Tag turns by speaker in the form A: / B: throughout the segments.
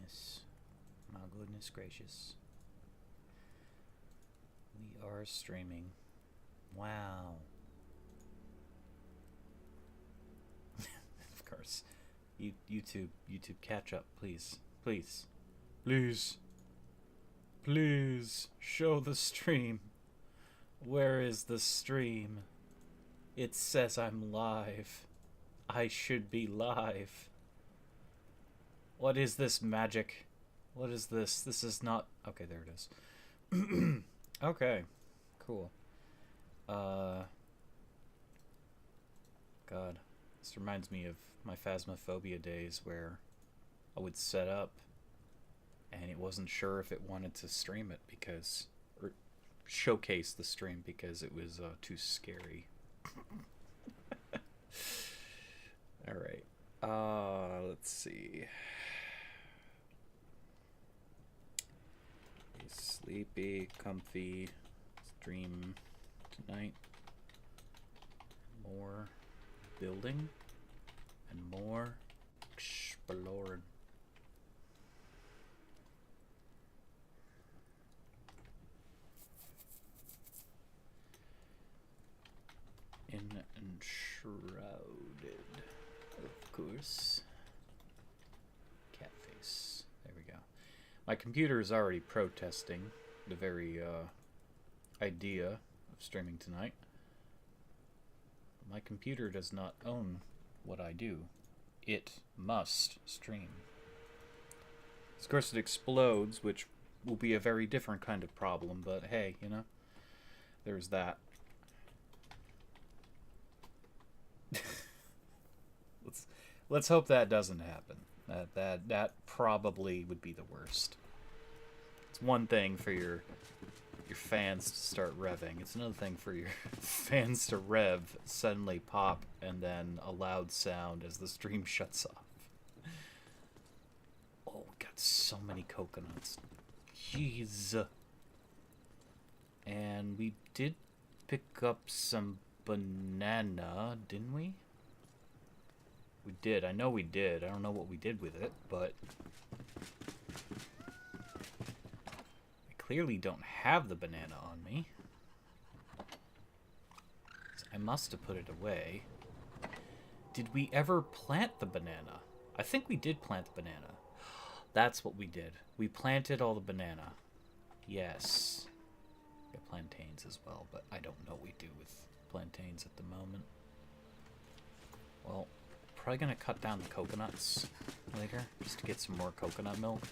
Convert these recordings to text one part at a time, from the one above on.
A: goodness. My goodness gracious. We are streaming. Wow. Of course. YouTube, catch up, please. Please. Please. Please. Show the stream. Where is the stream? It says I'm live. I should be live. What is this magic? What is this? This is not... Okay, there it is. Okay. Cool. God. This reminds me of my Phasmophobia days where I would set up and it wasn't sure if it wanted to stream it because... or showcase the stream because it was too scary. Alright. Let's see. Sleepy, comfy, stream tonight. More building and more exploring. Enshrouded, of course. Cat face. There we go. My computer is already protesting the very idea of streaming tonight. My computer does not own what I do. It must stream. Of course it explodes, which will be a very different kind of problem, but hey, you know, there's that. Let's hope that doesn't happen. That probably would be the worst. It's one thing for your fans to start revving. It's another thing for your fans to rev, suddenly pop, and then a loud sound as the stream shuts off. Oh, we got so many coconuts. Jeez. And we did pick up some banana, didn't we? We did. I know we did. I don't know what we did with it, but I clearly don't have the banana on me. So I must have put it away. Did we ever plant the banana? I think we did plant the banana. That's what we did. We planted all the banana. Yes. We got plantains as well, but I don't know what we do with plantains at the moment. Well, probably gonna cut down the coconuts later just to get some more coconut milk.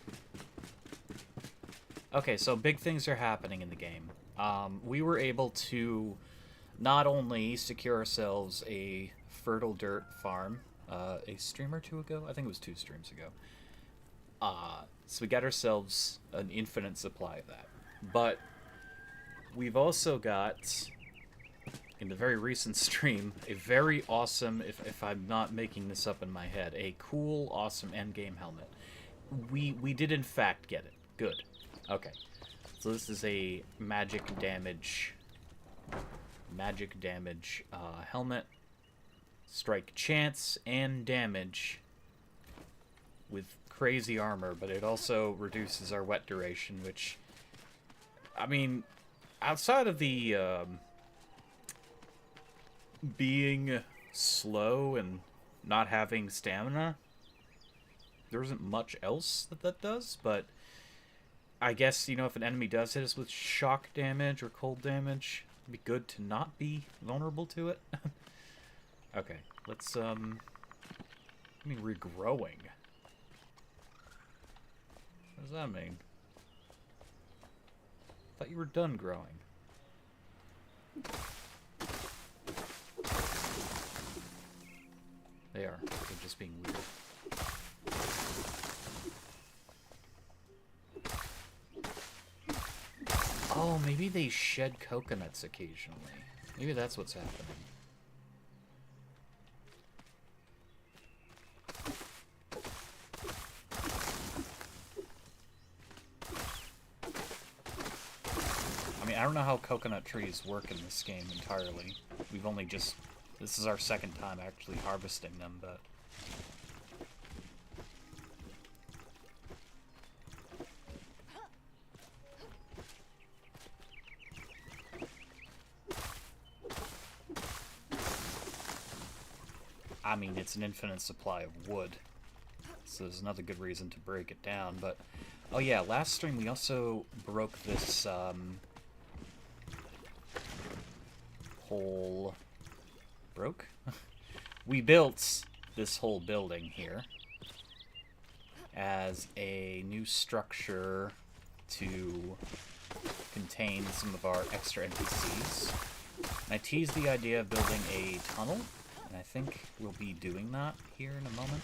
A: Okay, so big things are happening in the game. We were able to not only secure ourselves a fertile dirt farm a stream or two ago. I think it was 2 streams ago. So we got ourselves an infinite supply of that. But we've also got, in the very recent stream, a very awesome, if I'm not making this up in my head, a cool, awesome endgame helmet. We did in fact get it. Good. Okay. So this is a magic damage helmet. Strike chance and damage with crazy armor, but it also reduces our wet duration, which, I mean, outside of the being slow and not having stamina, there isn't much else that does, but I guess, you know, if an enemy does hit us with shock damage or cold damage, it'd be good to not be vulnerable to it. Okay, let's, I mean, regrowing. What does that mean? I thought you were done growing. They are. They're just being weird. Oh, maybe they shed coconuts occasionally. Maybe that's what's happening. I mean, I don't know how coconut trees work in this game entirely. We've only just... This is our second time actually harvesting them, but... I mean, it's an infinite supply of wood. So there's another good reason to break it down, but... Oh yeah, last stream we also broke this, whole... Broke? We built this whole building here as a new structure to contain some of our extra NPCs. And I teased the idea of building a tunnel, and I think we'll be doing that here in a moment.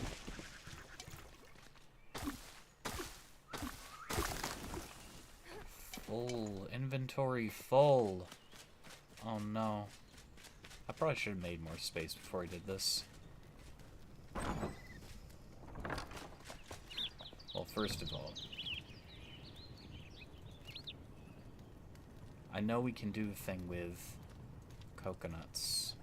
A: Full. Inventory full. Oh no. I probably should have made more space before I did this. Well, first of all, I know we can do the thing with coconuts.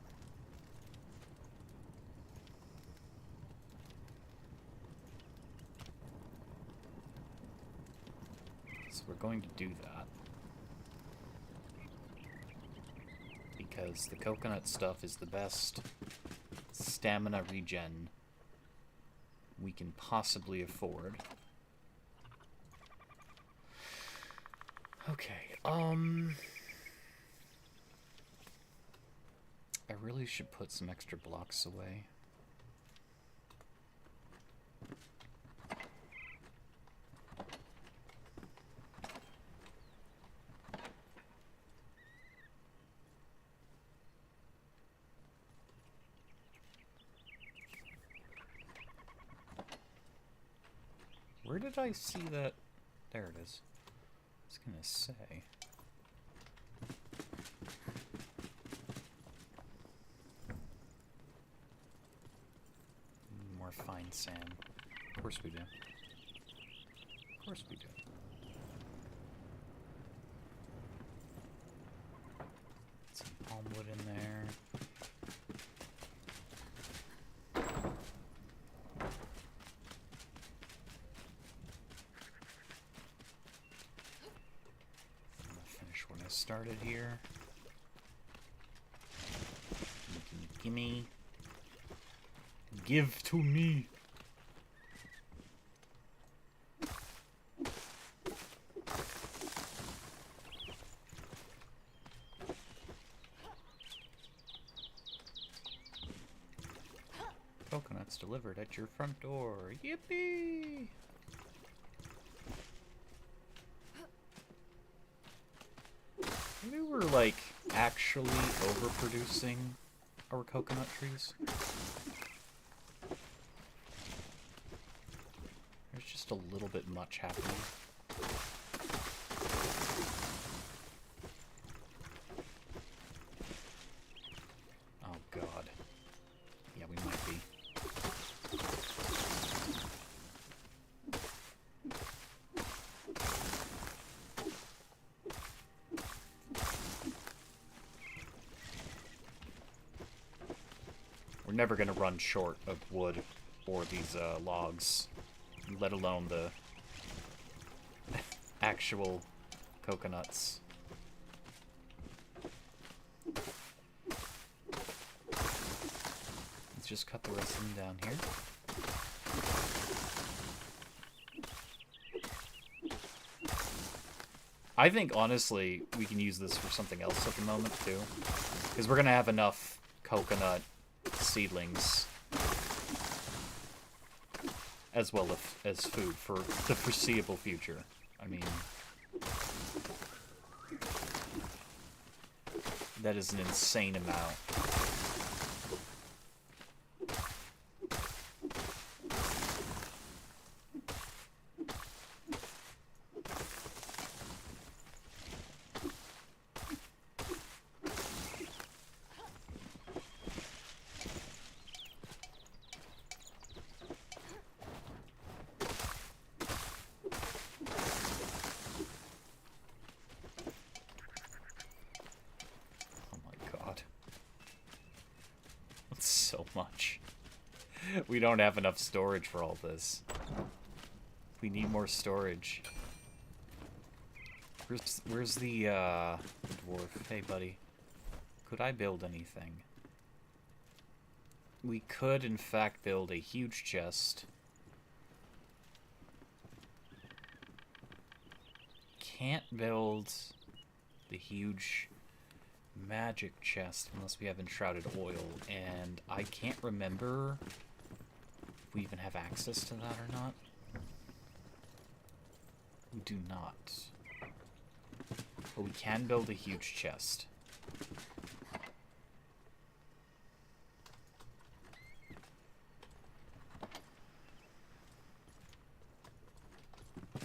A: So we're going to do that. Because the coconut stuff is the best stamina regen we can possibly afford. Okay, I really should put some extra blocks away. Where did I see that? There it is. I was gonna say. More fine sand. Of course we do. Of course we do. Some palm wood in there. Started here. Gimme. Give to me. Coconuts delivered at your front door. Yippee! Maybe we're, like, actually overproducing our coconut trees. There's just a little bit much happening. Oh, God. Yeah, we might be. Never gonna run short of wood or these logs, let alone the actual coconuts. Let's just cut the rest of them down here. I think honestly we can use this for something else at the moment too, because we're gonna have enough coconut seedlings as well as food for the foreseeable future. I mean, that is an insane amount. Much. We don't have enough storage for all this. We need more storage. Where's the dwarf? Hey, buddy. Could I build anything? we could, in fact, build a huge chest. Can't build the huge magic chest unless we have enshrouded oil, and I can't remember if we even have access to that or not. We do not. But we can build a huge chest.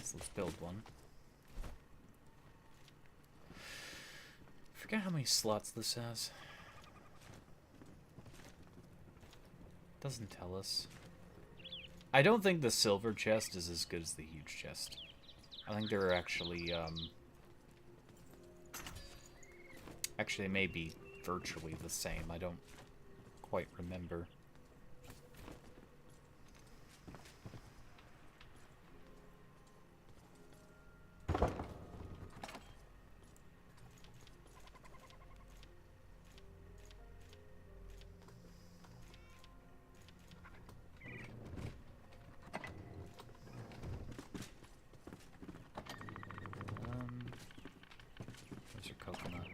A: So let's build one. Forget how many slots this has. Doesn't tell us. I don't think the silver chest is as good as the huge chest. I think they're actually, actually, they may be virtually the same. I don't quite remember. Those are coconut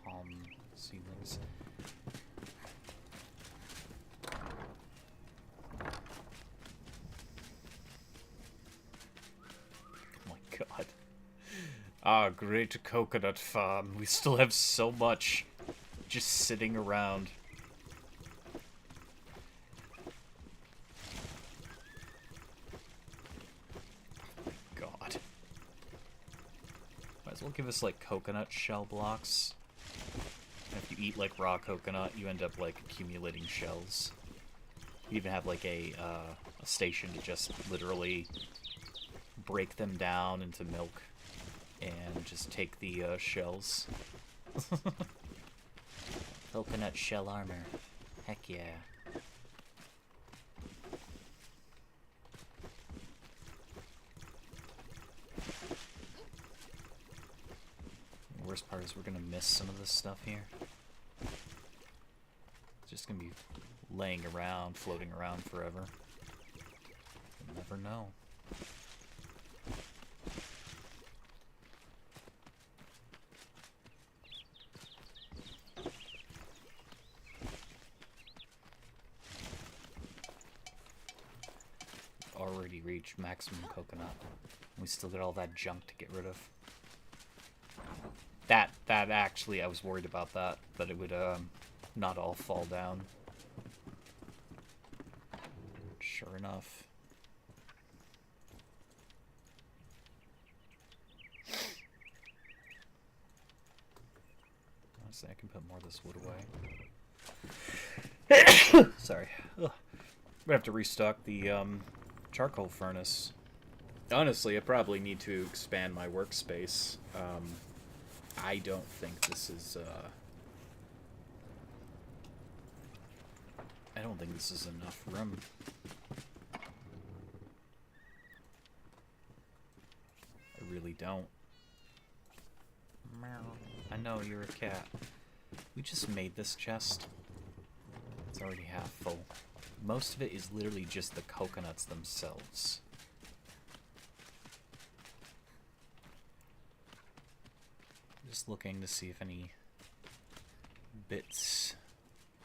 A: palm seedlings. Oh my god. Ah, great coconut farm. We still have so much just sitting around. God. Might as well give us, like, coconut shell blocks. And if you eat, like, raw coconut, you end up, like, accumulating shells. You even have, like, a station to just literally break them down into milk and just take the shells. Coconut shell armor. Heck yeah. The worst part is we're gonna miss some of this stuff here. It's just gonna be laying around, floating around forever. You'll never know. Already reached maximum coconut. We still got all that junk to get rid of. That actually, I was worried about that it would not all fall down. Sure enough. Honestly, I can put more of this wood away. Sorry. Ugh. I'm gonna have to restock the charcoal furnace. Honestly, I probably need to expand my workspace. I don't think this is, I don't think this is enough room. I really don't. I know, you're a cat. We just made this chest. It's already half full. Most of it is literally just the coconuts themselves. Just looking to see if any bits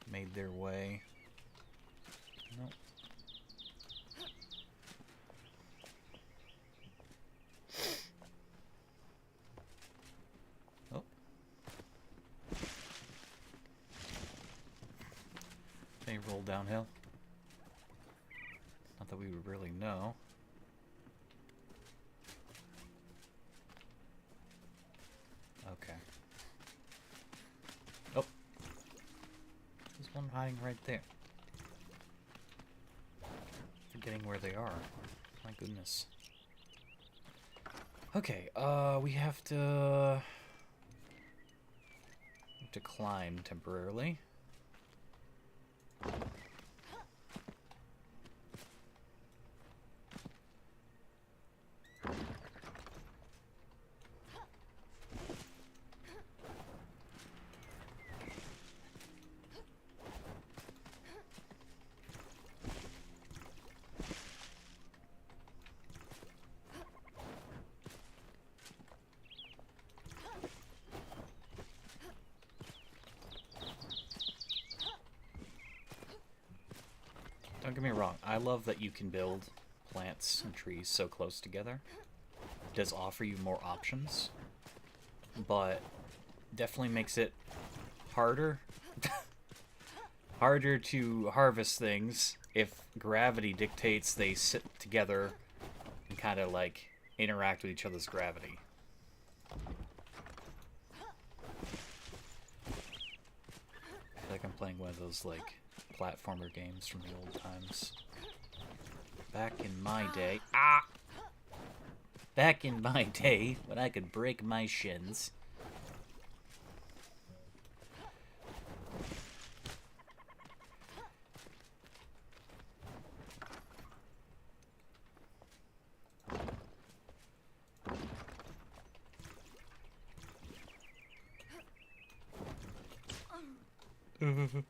A: made their way. Nope. Oh. They roll downhill. Not that we would really know. Okay. Oh. There's one hiding right there. Forgetting where they are. My goodness. Okay, we have to climb temporarily. Don't get me wrong, I love that you can build plants and trees so close together. It does offer you more options, but definitely makes it harder. Harder to harvest things if gravity dictates they sit together and kind of like interact with each other's gravity. I feel like I'm playing one of those like platformer games from the old times. Back in my day, back in my day when I could break my shins. Don't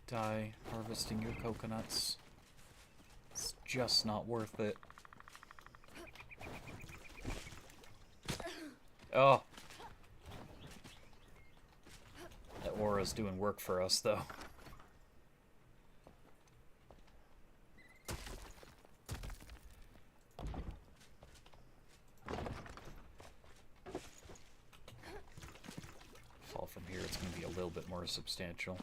A: die harvesting your coconuts. It's just not worth it. Oh! That aura's doing work for us, though. Fall from here, it's going to be a little bit more substantial.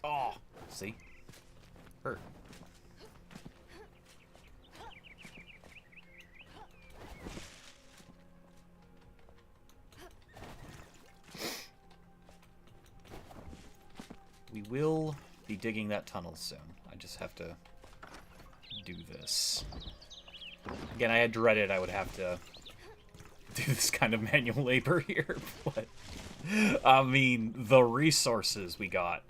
A: Oh, see? Hurt. We will be digging that tunnel soon. I just have to do this. Again, I had dreaded I would have to do this kind of manual labor here, but I mean, the resources we got.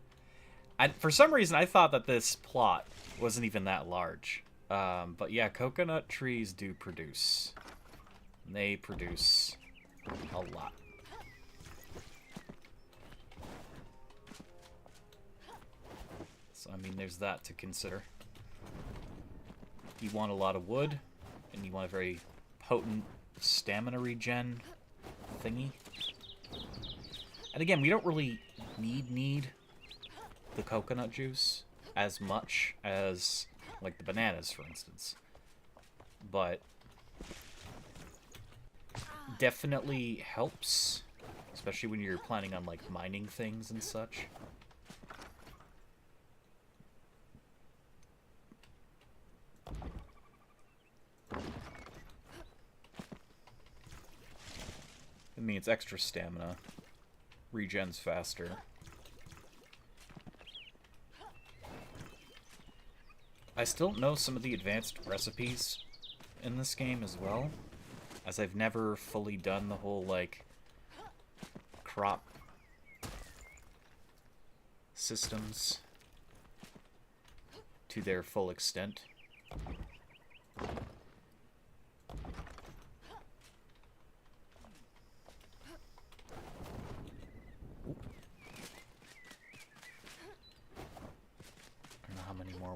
A: For some reason, I thought that this plot wasn't even that large. But yeah, coconut trees do produce. They produce a lot. So, I mean, there's that to consider. You want a lot of wood, and you want a very potent stamina regen thingy. And again, we don't really need the coconut juice as much as, like, the bananas, for instance. But definitely helps, especially when you're planning on, like, mining things and such. I mean, it's extra stamina. Regen's faster. I still know some of the advanced recipes in this game as well, as I've never fully done the whole, like, crop systems to their full extent.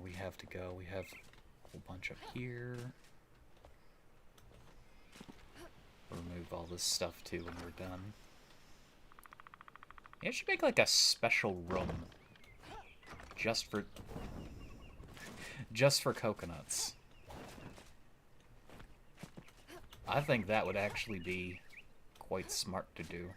A: We have to go. We have a whole bunch up here. Remove all this stuff too when we're done. Yeah, I should make like a special room just for coconuts. I think that would actually be quite smart to do.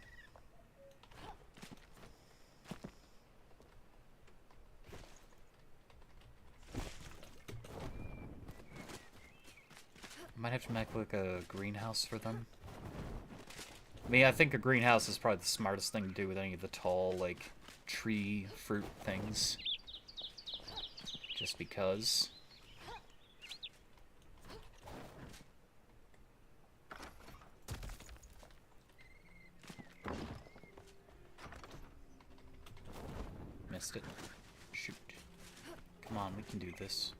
A: Might have to make like a greenhouse for them. I mean, I think a greenhouse is probably the smartest thing to do with any of the tall, like, tree fruit things. Just because. missed it. Shoot. Come on, we can do this.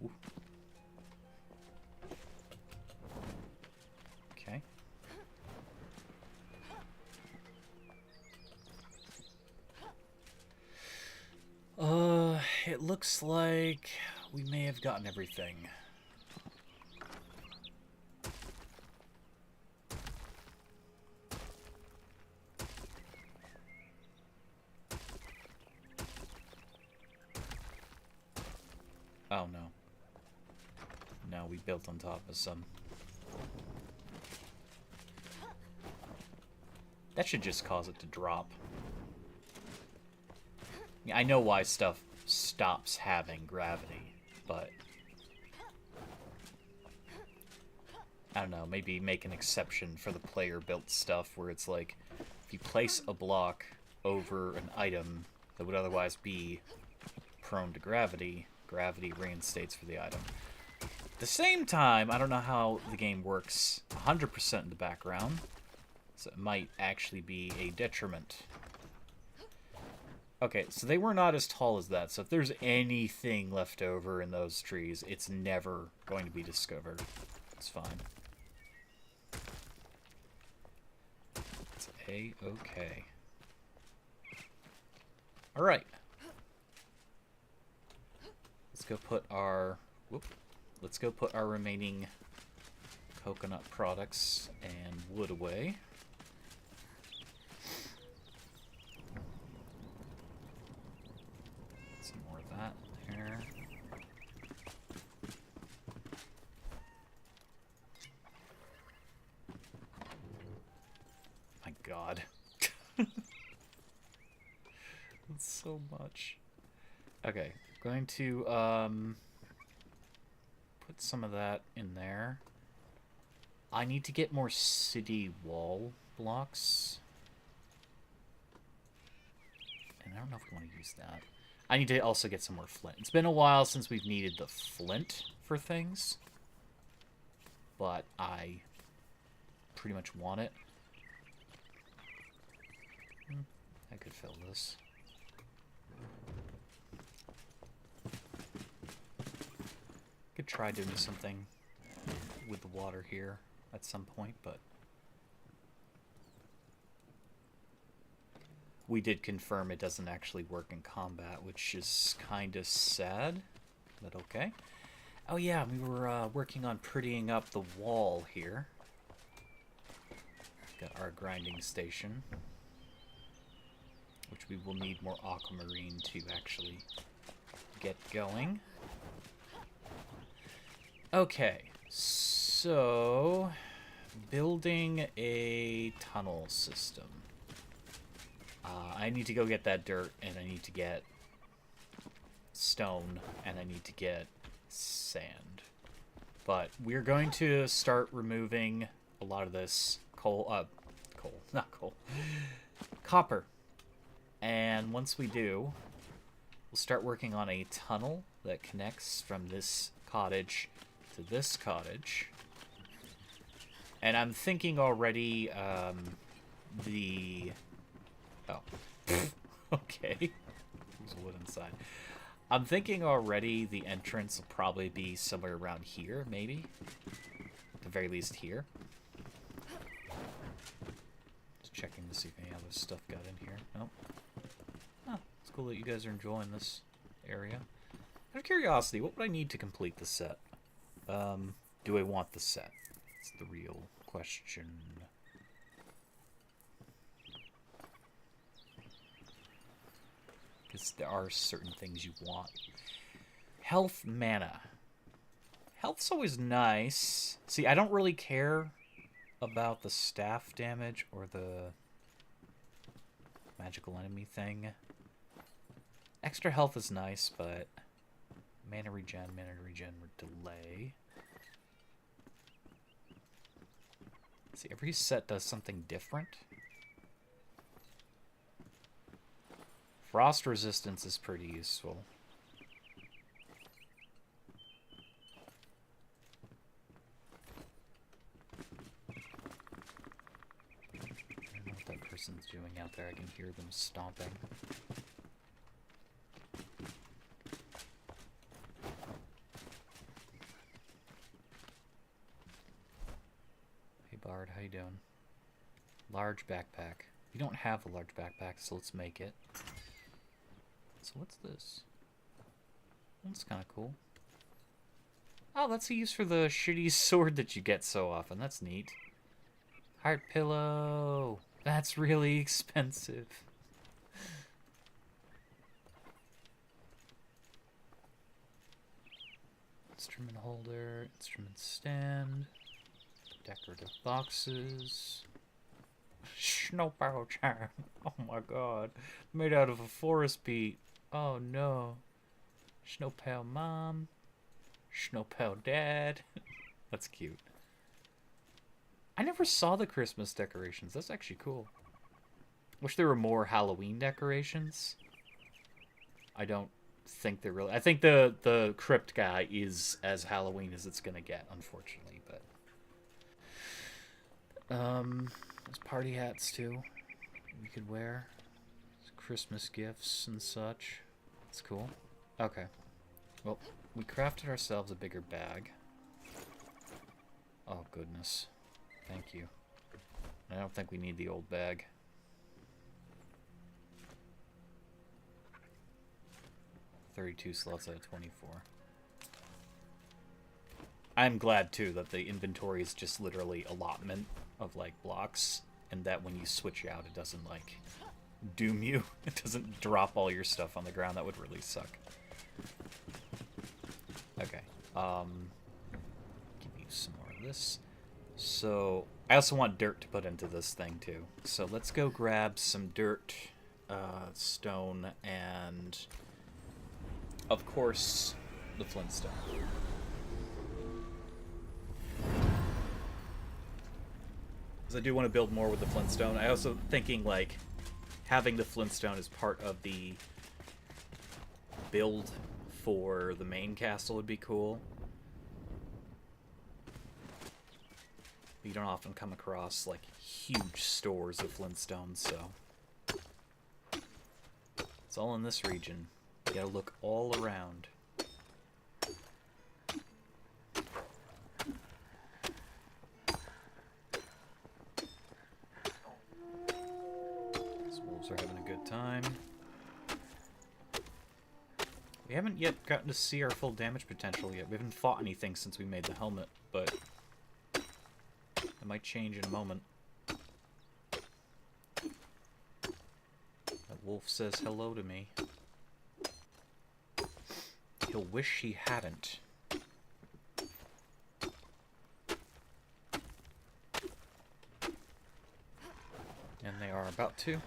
A: Ooh. Okay. It looks like we may have gotten everything. Oh no. No, we built on top of some. That should just cause it to drop. Yeah, I know why stuff stops having gravity, but I don't know, maybe make an exception for the player-built stuff where it's like, if you place a block over an item that would otherwise be prone to gravity, gravity reinstates for the item. At the same time, I don't know how the game works 100% in the background, so it might actually be a detriment. Okay, so they were not as tall as that, so if there's anything left over in those trees, it's never going to be discovered. It's fine. It's A-okay. Alright. Let's go put our... Whoop. Let's go put our remaining coconut products and wood away. That there. My God. That's so much. Okay, going to put some of that in there. I need to get more city wall blocks. And I don't know if we want to use that. I need to also get some more flint. It's been a while since we've needed the flint for things, but I pretty much want it. I could fill this. Could try doing something with the water here at some point, but we did confirm it doesn't actually work in combat, which is kind of sad, but okay. Oh yeah, we were working on prettying up the wall here. Got our grinding station, which we will need more aquamarine to actually get going. Okay, so building a tunnel system. I need to go get that dirt, and I need to get stone, and I need to get sand. But we're going to start removing a lot of this copper. And once we do, we'll start working on a tunnel that connects from this cottage to this cottage. And I'm thinking already, Oh. Okay. There's wood inside. I'm thinking already the entrance will probably be somewhere around here, maybe. At the very least here. Just checking to see if any other stuff got in here. Nope. Oh, it's cool that you guys are enjoying this area. Out of curiosity, what would I need to complete the set? Do I want the set? That's the real question. Because there are certain things you want. Health mana. Health's always nice. See, I don't really care about the staff damage or the magical enemy thing. Extra health is nice, but mana regen, delay. See, every set does something different. Frost resistance is pretty useful. I don't know what that person's doing out there. I can hear them stomping. Hey Bard, how you doing? Large backpack. We don't have a large backpack, so let's make it. So what's this? That's kind of cool. Oh, that's a use for the shitty sword that you get so often. That's neat. Heart pillow. That's really expensive. Instrument holder, instrument stand, decorative boxes. Snowplow charm. Oh my god. Made out of a forest beet. Oh no. Snowplow mom. Snowplow dad. That's cute. I never saw the Christmas decorations. That's actually cool. Wish there were more Halloween decorations. I don't think they're really... I think the crypt guy is as Halloween as it's gonna get, unfortunately, but... There's party hats, too. We could wear. Christmas gifts and such. That's cool. Okay. Well, we crafted ourselves a bigger bag. Oh, goodness. Thank you. I don't think we need the old bag. $32 slots out of 24. I'm glad, too, that the inventory is just literally allotment of, like, blocks, and that when you switch out, it doesn't, like, doom you. It doesn't drop all your stuff on the ground. That would really suck. Okay. Give you some more of this. So, I also want dirt to put into this thing, too. So, let's go grab some dirt, stone, and, of course, the flintstone. Because I do want to build more with the flintstone. I also thinking, like, having the flintstone as part of the build for the main castle would be cool. You don't often come across, like, huge stores of flintstones, so... It's all in this region. You gotta look all around. These wolves are having a good time. We haven't yet gotten to see our full damage potential yet. We haven't fought anything since we made the helmet, but... It might change in a moment. That wolf says hello to me. He'll wish he hadn't. And they are about to.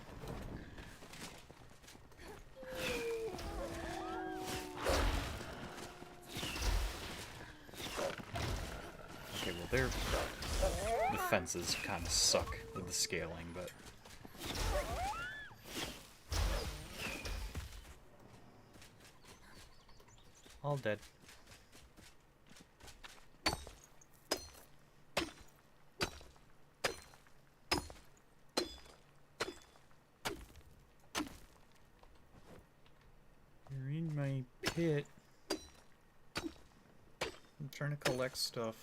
A: Okay, well, they're... The fences kind of suck with the scaling, but... All dead. You're in my pit. I'm trying to collect stuff.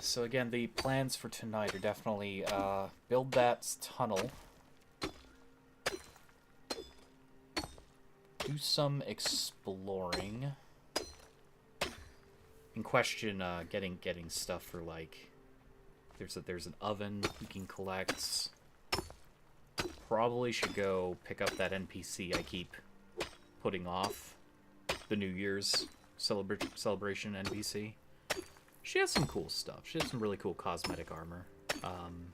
A: So again, the plans for tonight are definitely build that tunnel, do some exploring, and question getting stuff for, like, there's an oven you can collect. Probably should go pick up that NPC I keep putting off, the New Year's celebration NPC. She has some cool stuff. She has some really cool cosmetic armor. Kind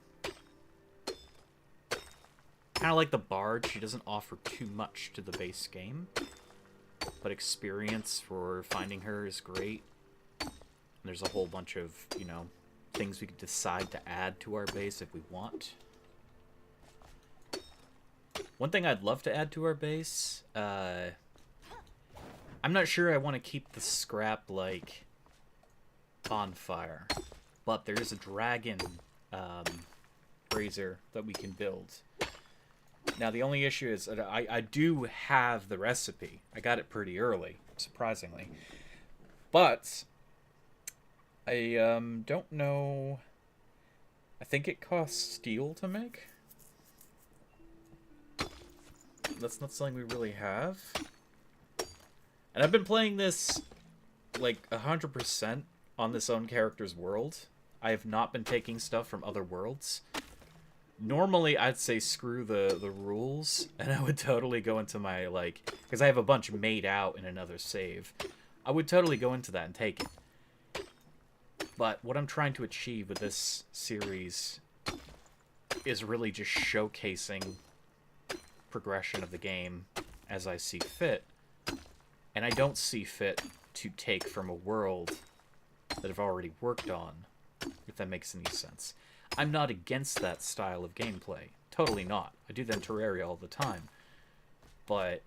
A: of like the Bard, she doesn't offer too much to the base game, but experience for finding her is great. And there's a whole bunch of, you know, things we could decide to add to our base if we want. One thing I'd love to add to our base I'm not sure I want to keep the scrap, like, bonfire. But there is a dragon brazier that we can build. Now, the only issue is that I do have the recipe. I got it pretty early, surprisingly. But I don't know. I think it costs steel to make. That's not something we really have. And I've been playing this like 100% on this own character's world. I have not been taking stuff from other worlds. Normally, I'd say screw the rules, and I would totally go into my, like... Because I have a bunch made out in another save. I would totally go into that and take it. But what I'm trying to achieve with this series is really just showcasing progression of the game as I see fit. And I don't see fit to take from a world that I've already worked on, if that makes any sense. I'm not against that style of gameplay. Totally not. I do that in Terraria all the time. But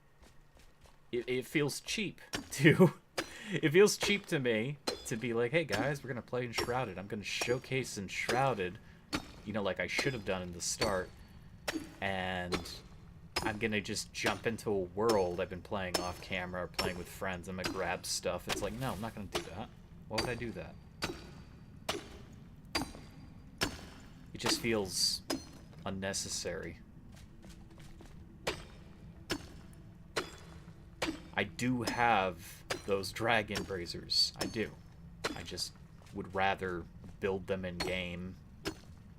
A: it feels cheap to... It feels cheap to me to be like, hey guys, we're going to play Enshrouded. I'm going to showcase Enshrouded, you know, like I should have done in the start. And I'm going to just jump into a world I've been playing off camera or playing with friends. I'm going to grab stuff. It's like, no, I'm not going to do that. Why would I do that? It just feels unnecessary. I do have those dragon braziers. I do. I just would rather build them in game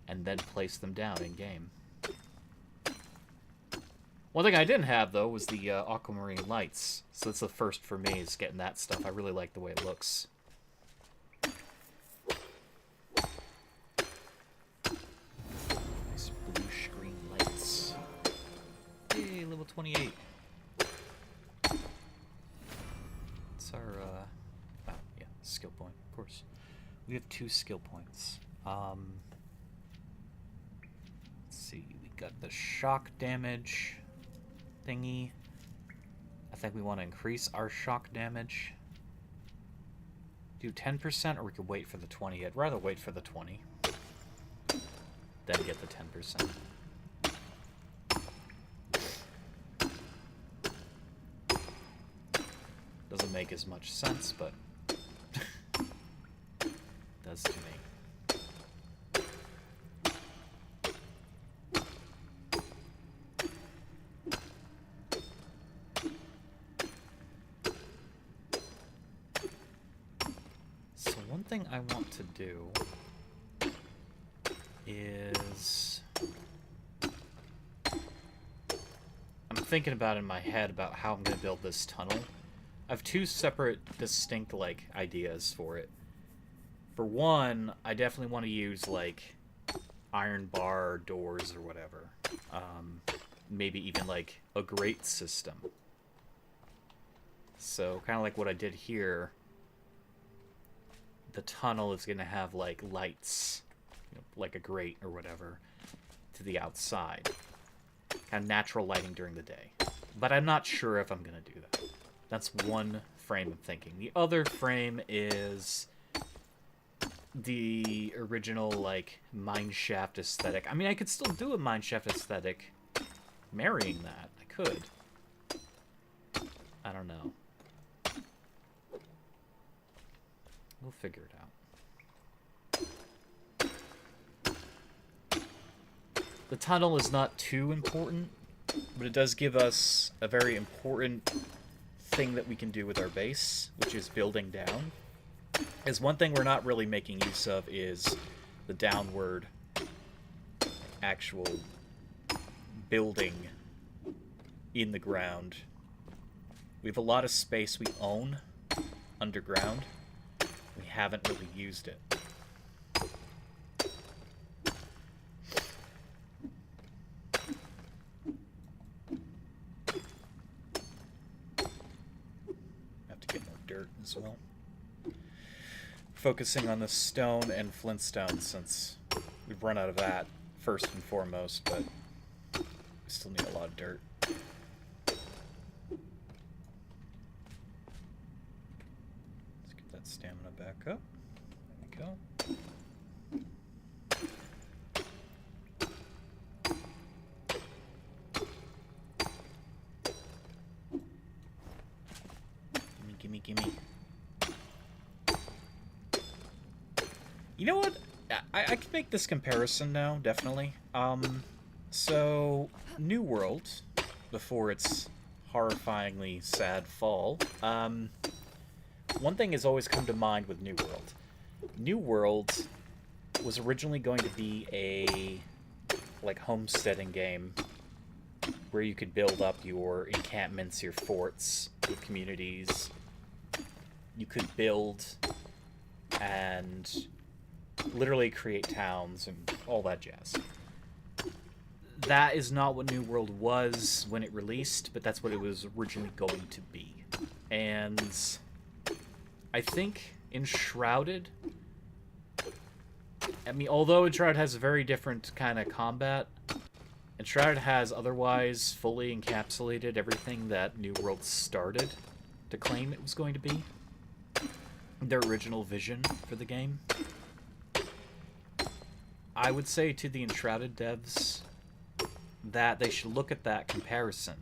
A: and then place them down in game. One thing I didn't have though was the aquamarine lights. So that's the first for me, is getting that stuff. I really like the way it looks. Nice blue screen lights. Hey, level 28. It's our, oh, yeah, skill point, of course. We have 2 skill points. Let's see, we got the shock damage thingy. I think we want to increase our shock damage. Do 10%, or we could wait for the 20. I'd rather wait for the 20. Then get the 10%. Doesn't make as much sense, but does to me. So one thing I want to do is... I'm thinking about it in my head about how I'm going to build this tunnel. I have 2 separate, distinct, like, ideas for it. For one, I definitely want to use, like, iron bar doors or whatever. Maybe even, like, a grate system. So, kind of like what I did here. The tunnel is going to have, like, lights, you know, like a grate or whatever, to the outside. Kind of natural lighting during the day. But I'm not sure if I'm going to do that. That's one frame of thinking. The other frame is the original, like, mineshaft aesthetic. I mean, I could still do a mineshaft aesthetic marrying that. I could. I don't know. We'll figure it out. The tunnel is not too important, but it does give us a very important thing that we can do with our base, which is building down. Is one thing we're not really making use of is the downward actual building in the ground. We have a lot of space we own underground. We haven't really used it. As well. Focusing on the stone and flintstone since we've run out of that first and foremost, but we still need a lot of dirt. stamina back up. There we go. Gimme. You know what? I can make this comparison now, definitely. So, New World, before its horrifyingly sad fall, one thing has always come to mind with New World. New World was originally going to be a, like, homesteading game where you could build up your encampments, your forts, your communities. You could build and literally create towns and all that jazz. That is not what New World was when it released, but that's what it was originally going to be. And I think Enshrouded, I mean, although Enshrouded has a very different kind of combat, Enshrouded has otherwise fully encapsulated everything that New World started to claim it was going to be. Their original vision for the game. I would say to the Enshrouded devs that they should look at that comparison.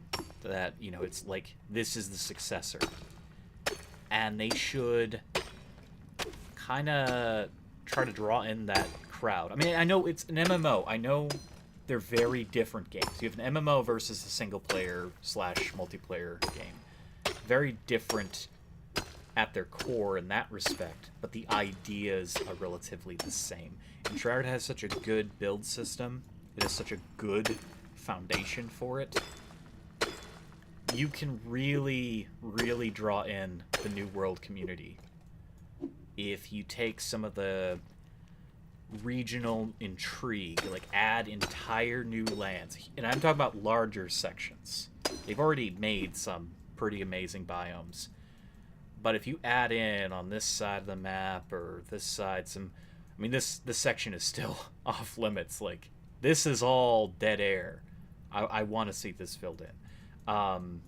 A: That, you know, it's like, this is the successor. And they should kind of try to draw in that crowd. I mean, I know it's an MMO. I know they're very different games. You have an MMO versus a single-player / multiplayer game. Very different at their core in that respect, but the ideas are relatively the same. Enshrouded has such a good build system. It has such a good foundation for it. You can really, really draw in the New World community if you take some of the regional intrigue, like add entire new lands. And I'm talking about larger sections. They've already made some pretty amazing biomes. But if you add in on this side of the map or this side some... I mean, this section is still off limits. Like, this is all dead air. I want to see this filled in.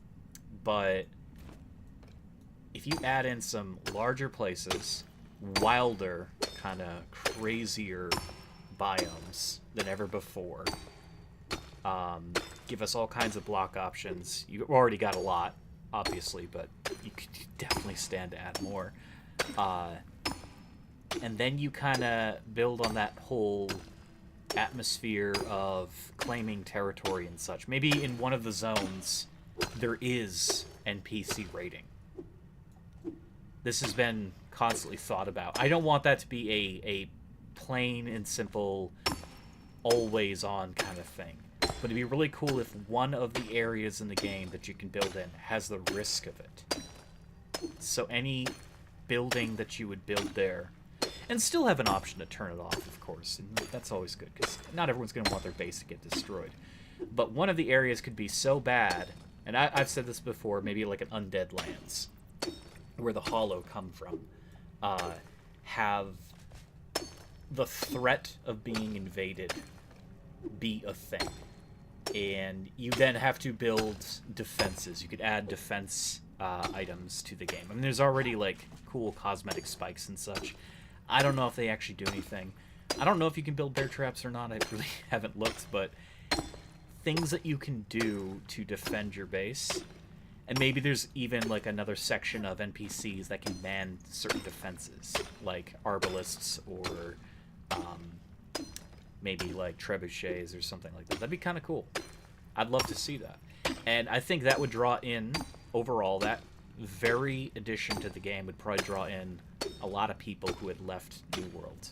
A: But if you add in some larger places, wilder, kind of crazier biomes than ever before, give us all kinds of block options. You already got a lot, obviously, but you could definitely stand to add more. And then you kind of build on that whole atmosphere of claiming territory and such. Maybe in one of the zones, there is NPC raiding. This has been constantly thought about. I don't want that to be a plain and simple, always on kind of thing. But it'd be really cool if one of the areas in the game that you can build in has the risk of it. So any building that you would build there, and still have an option to turn it off, of course, and that's always good, because not everyone's going to want their base to get destroyed. But one of the areas could be so bad, and I've said this before, maybe like an Undead Lands, where the Hollow come from, have the threat of being invaded be a thing. And you then have to build defenses. You could add defense items to the game. I mean, there's already, like, cool cosmetic spikes and such. I don't know if they actually do anything. I don't know if you can build bear traps or not. I really haven't looked, but things that you can do to defend your base. And maybe there's even, like, another section of NPCs that can man certain defenses, like arbalists or maybe, like, trebuchets or something like that. That'd be kind of cool. I'd love to see that. And I think that would draw in, overall, that very addition to the game would probably draw in a lot of people who had left New World.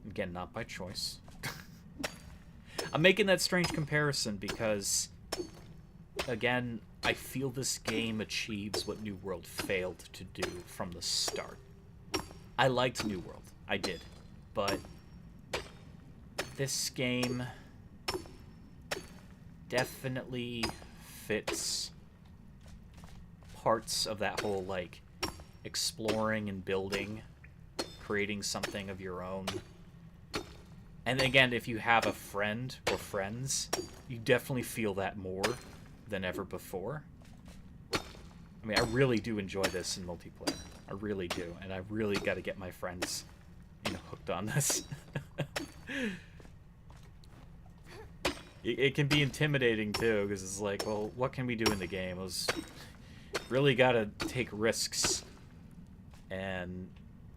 A: Again, not by choice. I'm making that strange comparison because, again, I feel this game achieves what New World failed to do from the start. I liked New World. I did. But this game definitely fits parts of that whole, like, exploring and building, creating something of your own. And again, if you have a friend or friends, you definitely feel that more than ever before. I mean, I really do enjoy this in multiplayer. I I really do, and I really got to get my friends, hooked on this. It can be intimidating too, because it's like, well, what can we do in the game? It was really got to take risks, and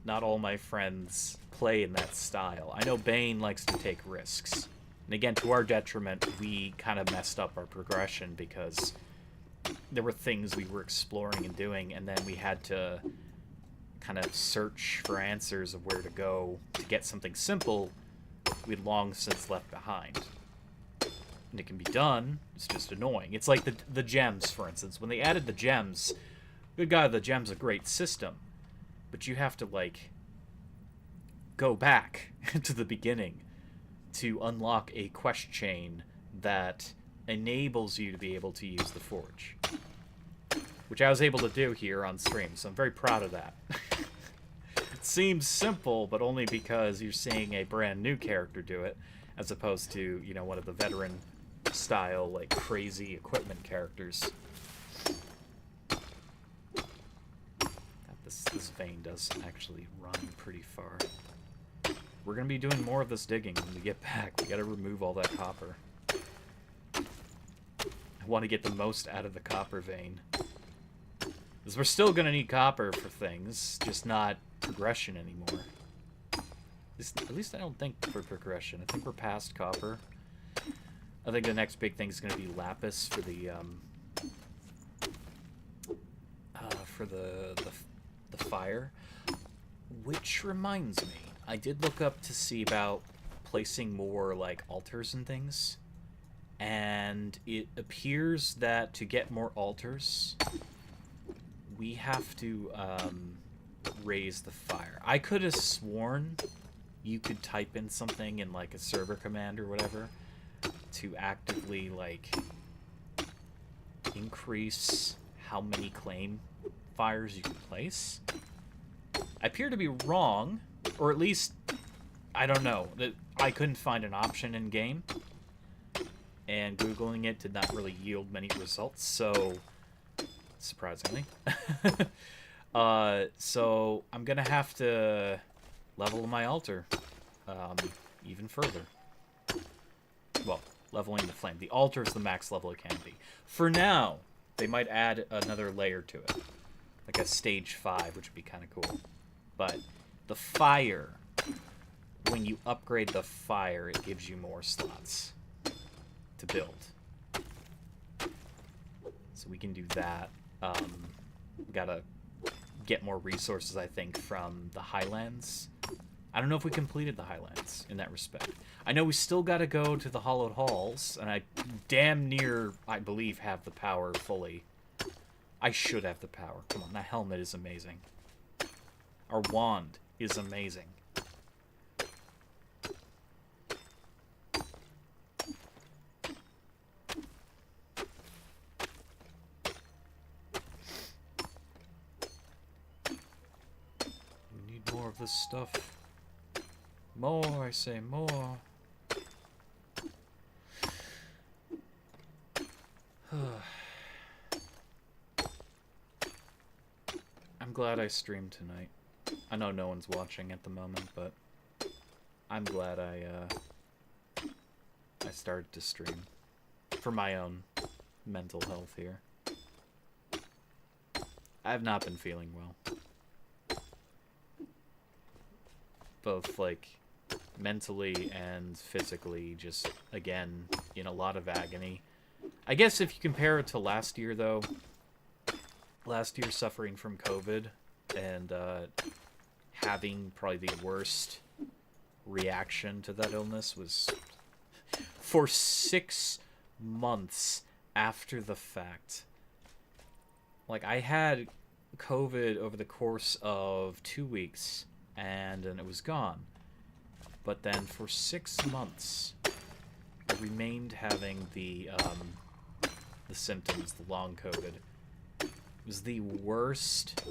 A: not all my friends play in that style. I know Bane likes to take risks, and again, to our detriment, we kind of messed up our progression because there were things we were exploring and doing, and then we had to kind of search for answers of where to go to get something simple we'd long since left behind. And it can be done, it's just annoying. It's like the gems, for instance. When they added the gems, good God, the gems a great system. But you have to, like, go back to the beginning to unlock a quest chain that enables you to be able to use the forge. Which I was able to do here on stream, so I'm very proud of that. It seems simple, but only because you're seeing a brand new character do it, as opposed to, one of the veteran style, like, crazy equipment characters. This vein does actually run pretty far. We're gonna be doing more of this digging when we get back. We gotta remove all that copper. I want to get the most out of the copper vein. Because we're still gonna need copper for things, just not progression anymore. At least I don't think for progression. I think we're past copper. I think the next big thing is going to be lapis for the fire. Which reminds me, I did look up to see about placing more like altars and things, and it appears that to get more altars, we have to raise the fire. I could have sworn you could type in something in like a server command or whatever to actively like increase how many claim fires you can place. I appear to be wrong, or at least I don't know. I couldn't find an option in game, and Googling it did not really yield many results, so surprisingly. So I'm gonna have to level my altar even further. Well, leveling the flame. The altar is the max level it can be. For now, they might add another layer to it, like a stage 5, which would be kind of cool. But the fire, when you upgrade the fire, it gives you more slots to build. So we can do that. We gotta get more resources, I think, from the Highlands. I don't know if we completed the Highlands in that respect. I know we still gotta go to the Hollowed Halls, and I damn near, I believe, have the power fully. I should have the power. Come on, that helmet is amazing. Our wand is amazing. We need more of this stuff. More, I say, more. I'm glad I streamed tonight. I know no one's watching at the moment, but I'm glad I started to stream for my own mental health here. I have not been feeling well. Both, like, mentally and physically, just, again, in a lot of agony. I guess if you compare it to last year, though, last year suffering from COVID and having probably the worst reaction to that illness was for 6 months after the fact. Like, I had COVID over the course of 2 weeks, and then it was gone. But then for 6 months, I remained having the symptoms, the long COVID. It was the worst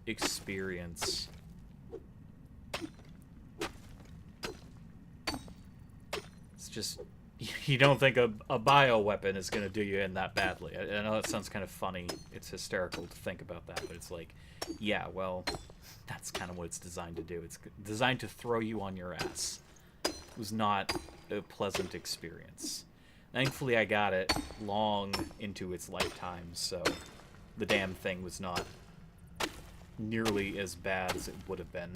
A: experience. It's just you don't think a bioweapon is going to do you in that badly. I know that sounds kind of funny. It's hysterical to think about that, but it's like, yeah, well, that's kind of what it's designed to do. It's designed to throw you on your ass. It was not a pleasant experience. Thankfully, I got it long into its lifetime, so the damn thing was not nearly as bad as it would have been.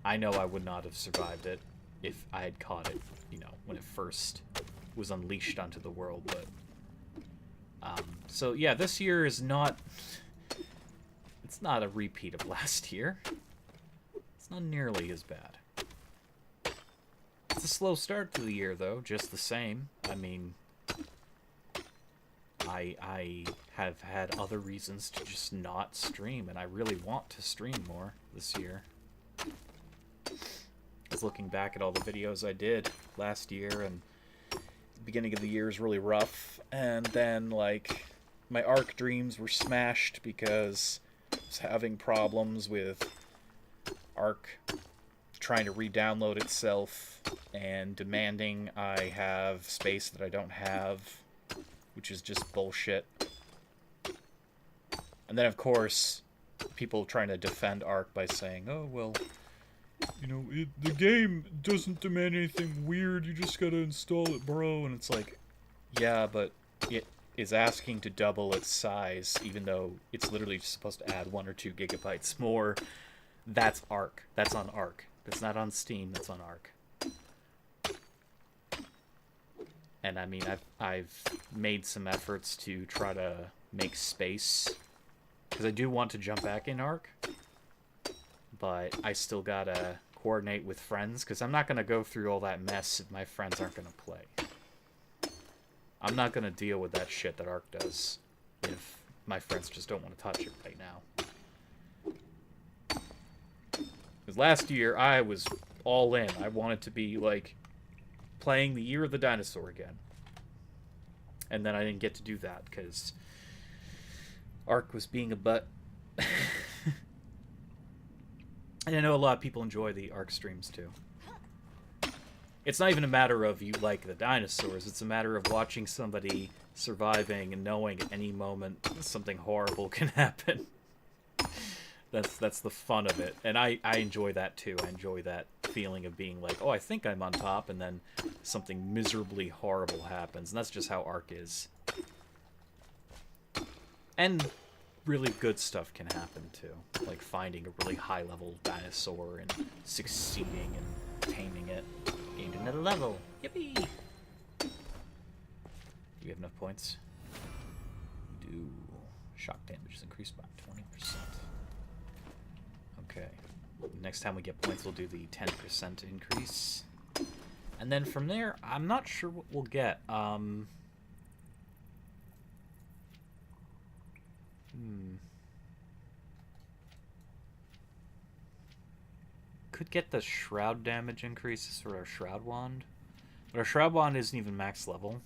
A: I know I would not have survived it if I had caught it, you know, when it first was unleashed onto the world, but... so, yeah, this year is not... It's not a repeat of last year. It's not nearly as bad. It's a slow start to the year, though, just the same. I mean... I have had other reasons to just not stream, and I really want to stream more this year. I was looking back at all the videos I did last year, and the beginning of the year is really rough, and then, like, my Ark dreams were smashed because I was having problems with Ark trying to re-download itself and demanding I have space that I don't have, which is just bullshit. And then, of course, people trying to defend Ark by saying, oh, well, you know, the game doesn't demand anything weird, you just gotta install it, bro. And it's like, yeah, but it is asking to double its size, even though it's literally just supposed to add 1 or 2 gigabytes more. That's Ark. That's on Ark. That's not on Steam, that's on Ark. And I mean, I've made some efforts to try to make space, because I do want to jump back in Ark, but I still gotta coordinate with friends, because I'm not gonna go through all that mess if my friends aren't gonna play. I'm not gonna deal with that shit that Ark does if my friends just don't want to touch it right now. Because last year, I was all in. I wanted to be, like, playing the Year of the Dinosaur again. And then I didn't get to do that, because Ark was being a butt. And I know a lot of people enjoy the Ark streams, too. It's not even a matter of you like the dinosaurs, it's a matter of watching somebody surviving and knowing at any moment something horrible can happen. That's the fun of it. And I enjoy that, too. I enjoy that feeling of being like, oh, I think I'm on top, and then something miserably horrible happens. And that's just how Ark is. And really good stuff can happen, too. Like finding a really high-level dinosaur and succeeding and taming it. Gained another level. Yippee! Do we have enough points? We do. Shock damage is increased by 20%. Okay. Next time we get points, we'll do the 10% increase. And then from there, I'm not sure what we'll get. Could get the Shroud damage increases for our Shroud Wand. But our Shroud Wand isn't even max level.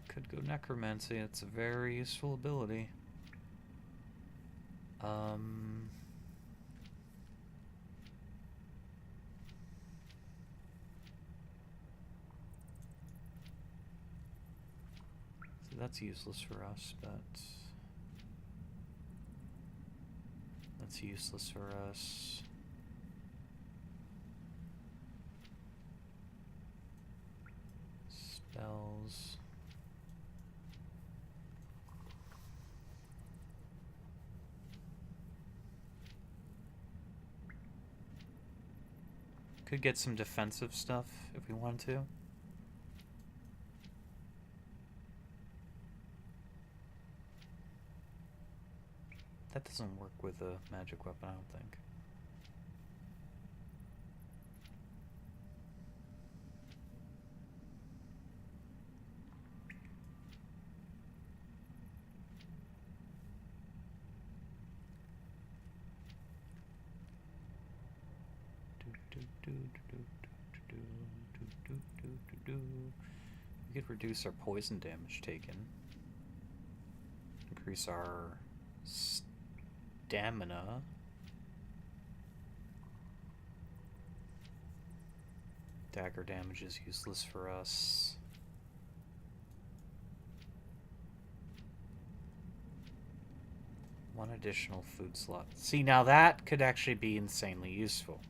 A: Could go Necromancy. It's a very useful ability. So that's useless for us, but that's useless for us. Spells. Could get some defensive stuff if we want to. That doesn't work with a magic weapon, I don't think. We could reduce our poison damage taken. Increase our stamina. Dagger damage is useless for us. One additional food slot. See, now that could actually be insanely useful.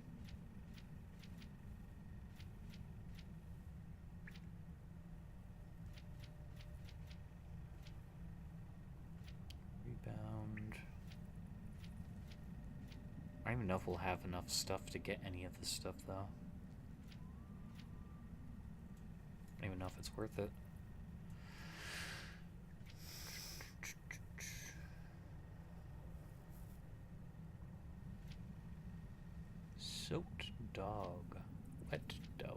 A: Rebound. I don't even know if we'll have enough stuff to get any of this stuff, though. I don't even know if it's worth it. Soaked dog. Wet dog.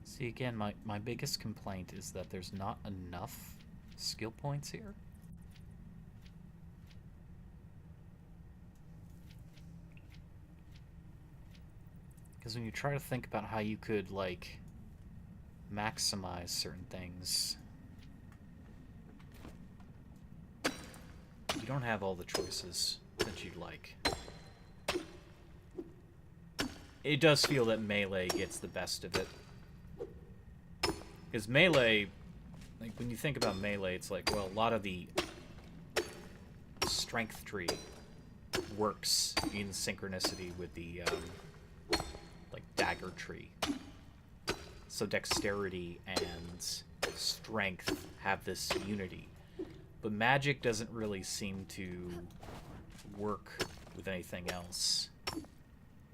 A: See, again, my biggest complaint is that there's not enough skill points here. Because when you try to think about how you could, like, maximize certain things, you don't have all the choices that you'd like. It does feel that melee gets the best of it. Because melee, like, when you think about melee, it's like, well, a lot of the strength tree works in synchronicity with the, like, dagger tree. So dexterity and strength have this unity. But magic doesn't really seem to work with anything else,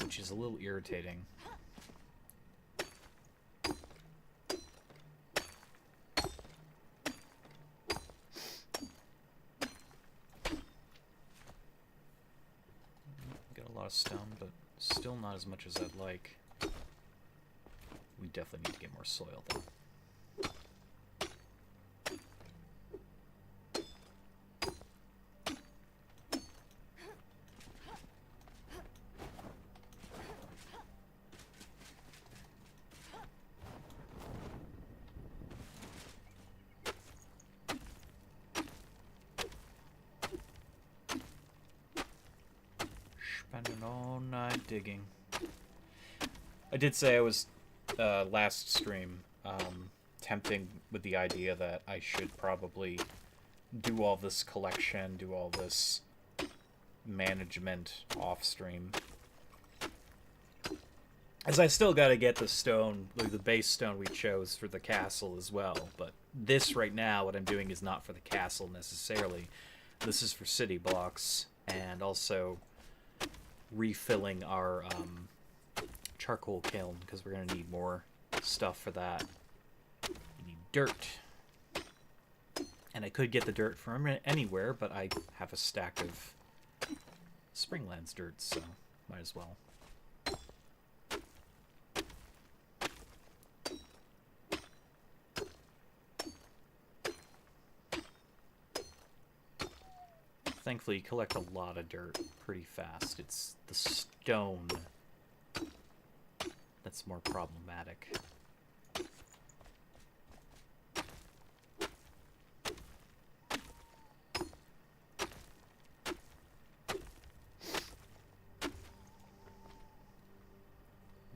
A: which is a little irritating. Got a lot of stone, but still not as much as I'd like. We definitely need to get more soil, though. Spending all night digging. I did say I was, last stream, tempting with the idea that I should probably do all this collection, do all this management off stream. As I still gotta get the stone, like the base stone we chose for the castle as well, but this right now, what I'm doing is not for the castle necessarily. This is for city blocks, and also refilling our, charcoal kiln, because we're going to need more stuff for that. We need dirt. And I could get the dirt from anywhere, but I have a stack of Springlands dirt, so might as well. Thankfully, you collect a lot of dirt pretty fast. It's the stone that's more problematic.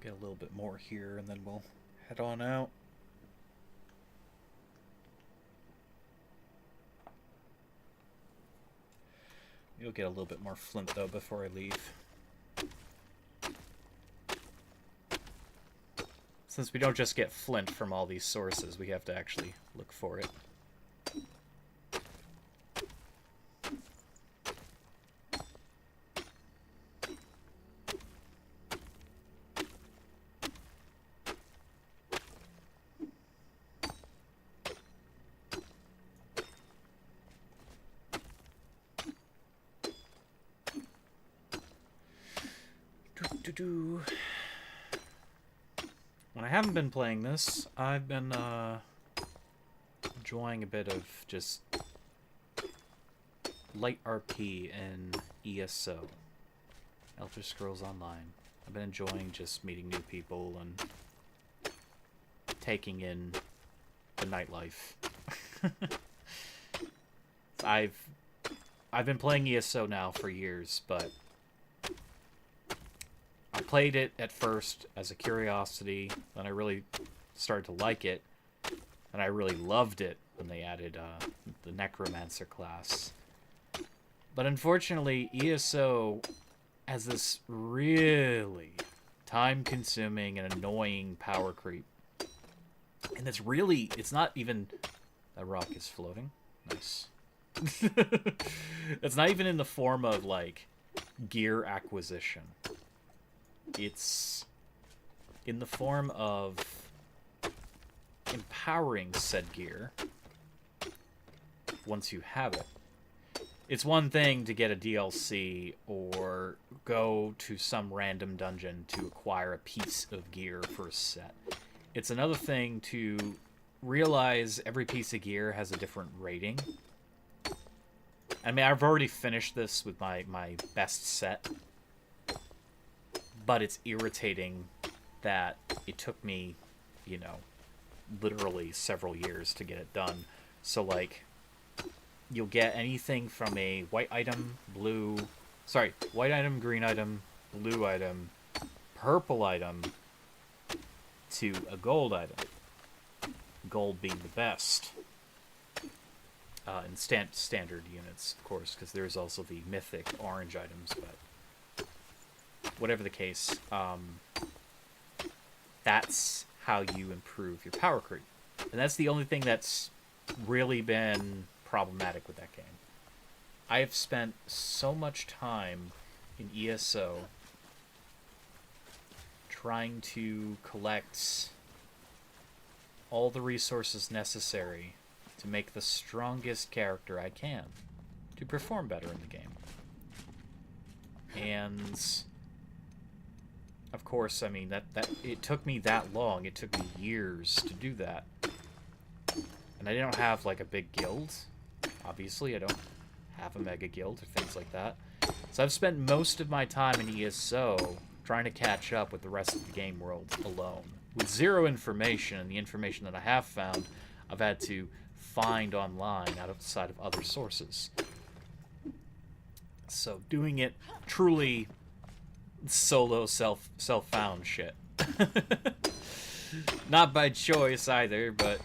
A: Get a little bit more here, and then we'll head on out. You'll get a little bit more flint, though, before I leave. Since we don't just get flint from all these sources, we have to actually look for it. I haven't been playing this. I've been enjoying a bit of just light RP and ESO, Elder Scrolls Online. I've been enjoying just meeting new people and taking in the nightlife. I've been playing ESO now for years, but I played it at first as a curiosity, then I really started to like it, and I really loved it when they added the Necromancer class. But unfortunately, ESO has this really time-consuming and annoying power creep. And it's not even... That rock is floating. Nice. It's not even in the form of, like, gear acquisition. It's in the form of empowering said gear once you have it. It's one thing to get a DLC or go to some random dungeon to acquire a piece of gear for a set. It's another thing to realize every piece of gear has a different rating. I mean, I've already finished this with my best set, but it's irritating that it took me, you know, literally several years to get it done. So, like, you'll get anything from a white item, white item, green item, blue item, purple item, to a gold item. Gold being the best. In standard units, of course, because there's also the mythic orange items, but whatever the case, that's how you improve your power creep. And that's the only thing that's really been problematic with that game. I have spent so much time in ESO trying to collect all the resources necessary to make the strongest character I can to perform better in the game. And of course, I mean, that it took me that long. It took me years to do that. And I don't have, like, a big guild. Obviously, I don't have a mega guild or things like that. So I've spent most of my time in ESO trying to catch up with the rest of the game world alone. With zero information, and the information that I have found, I've had to find online outside of other sources. So doing it truly solo self-found shit. Not by choice either, but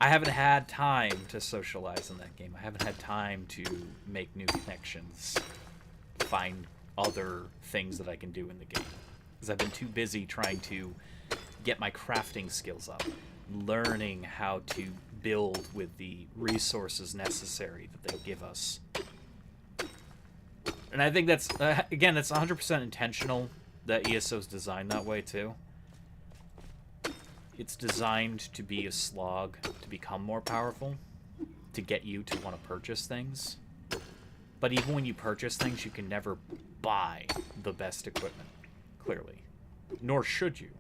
A: I haven't had time to socialize in that game. I haven't had time to make new connections, find other things that I can do in the game, because I've been too busy trying to get my crafting skills up, learning how to build with the resources necessary that they give us. And I think that's, again, that's 100% intentional that ESO is designed that way too. It's designed to be a slog to become more powerful, to get you to want to purchase things. But even when you purchase things, you can never buy the best equipment, clearly. Nor should you.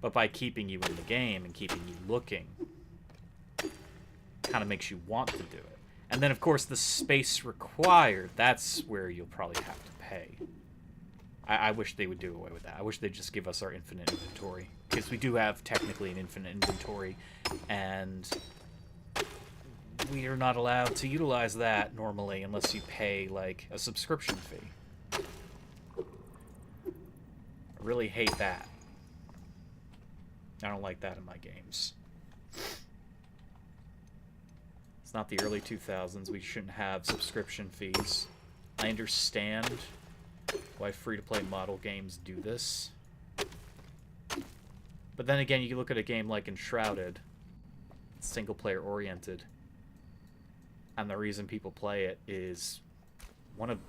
A: But by keeping you in the game and keeping you looking, kind of makes you want to do it. And then, of course, the space required, that's where you'll probably have to pay. I wish they would do away with that. I wish they'd just give us our infinite inventory. Because we do have, technically, an infinite inventory. And we are not allowed to utilize that, normally, unless you pay, like, a subscription fee. I really hate that. I don't like that in my games. It's not the early 2000s. We shouldn't have subscription fees. I understand why free-to-play model games do this. But then again, you look at a game like Enshrouded, single-player oriented, and the reason people play it is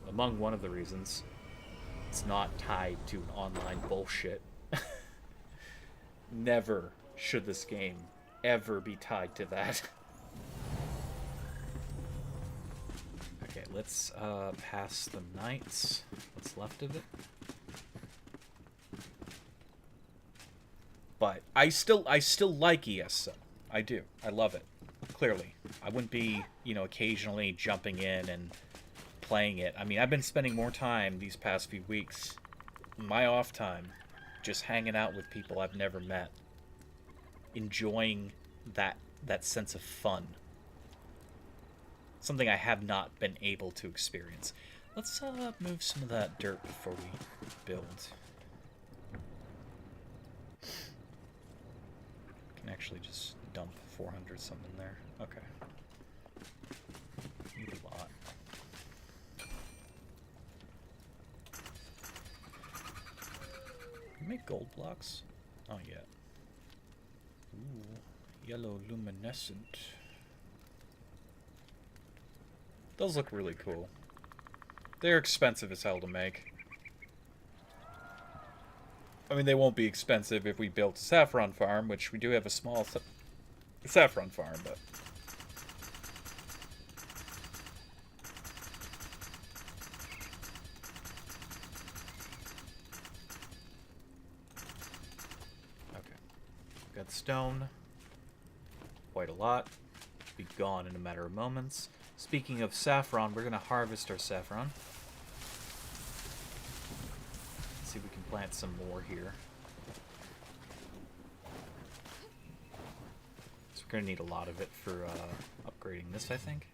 A: among one of the reasons it's not tied to an online bullshit. Never should this game ever be tied to that. Okay, let's pass the night. What's left of it. but I still like ESO. I do. I love it. Clearly, I wouldn't be, occasionally jumping in and playing it. I mean, I've been spending more time these past few weeks, my off time, just hanging out with people I've never met, enjoying that sense of fun. Something I have not been able to experience. Let's move some of that dirt before we build. Can actually just dump 400 something there. Okay. Need a lot. Can you make gold blocks? Oh yeah. Ooh, yellow luminescent. Those look really cool. They're expensive as hell to make. I mean, they won't be expensive if we built a saffron farm, which we do have a small saffron farm, but... Okay. Got stone. Quite a lot. Be gone in a matter of moments. Speaking of saffron, we're going to harvest our saffron. Let's see if we can plant some more here. So we're going to need a lot of it for upgrading this, I think.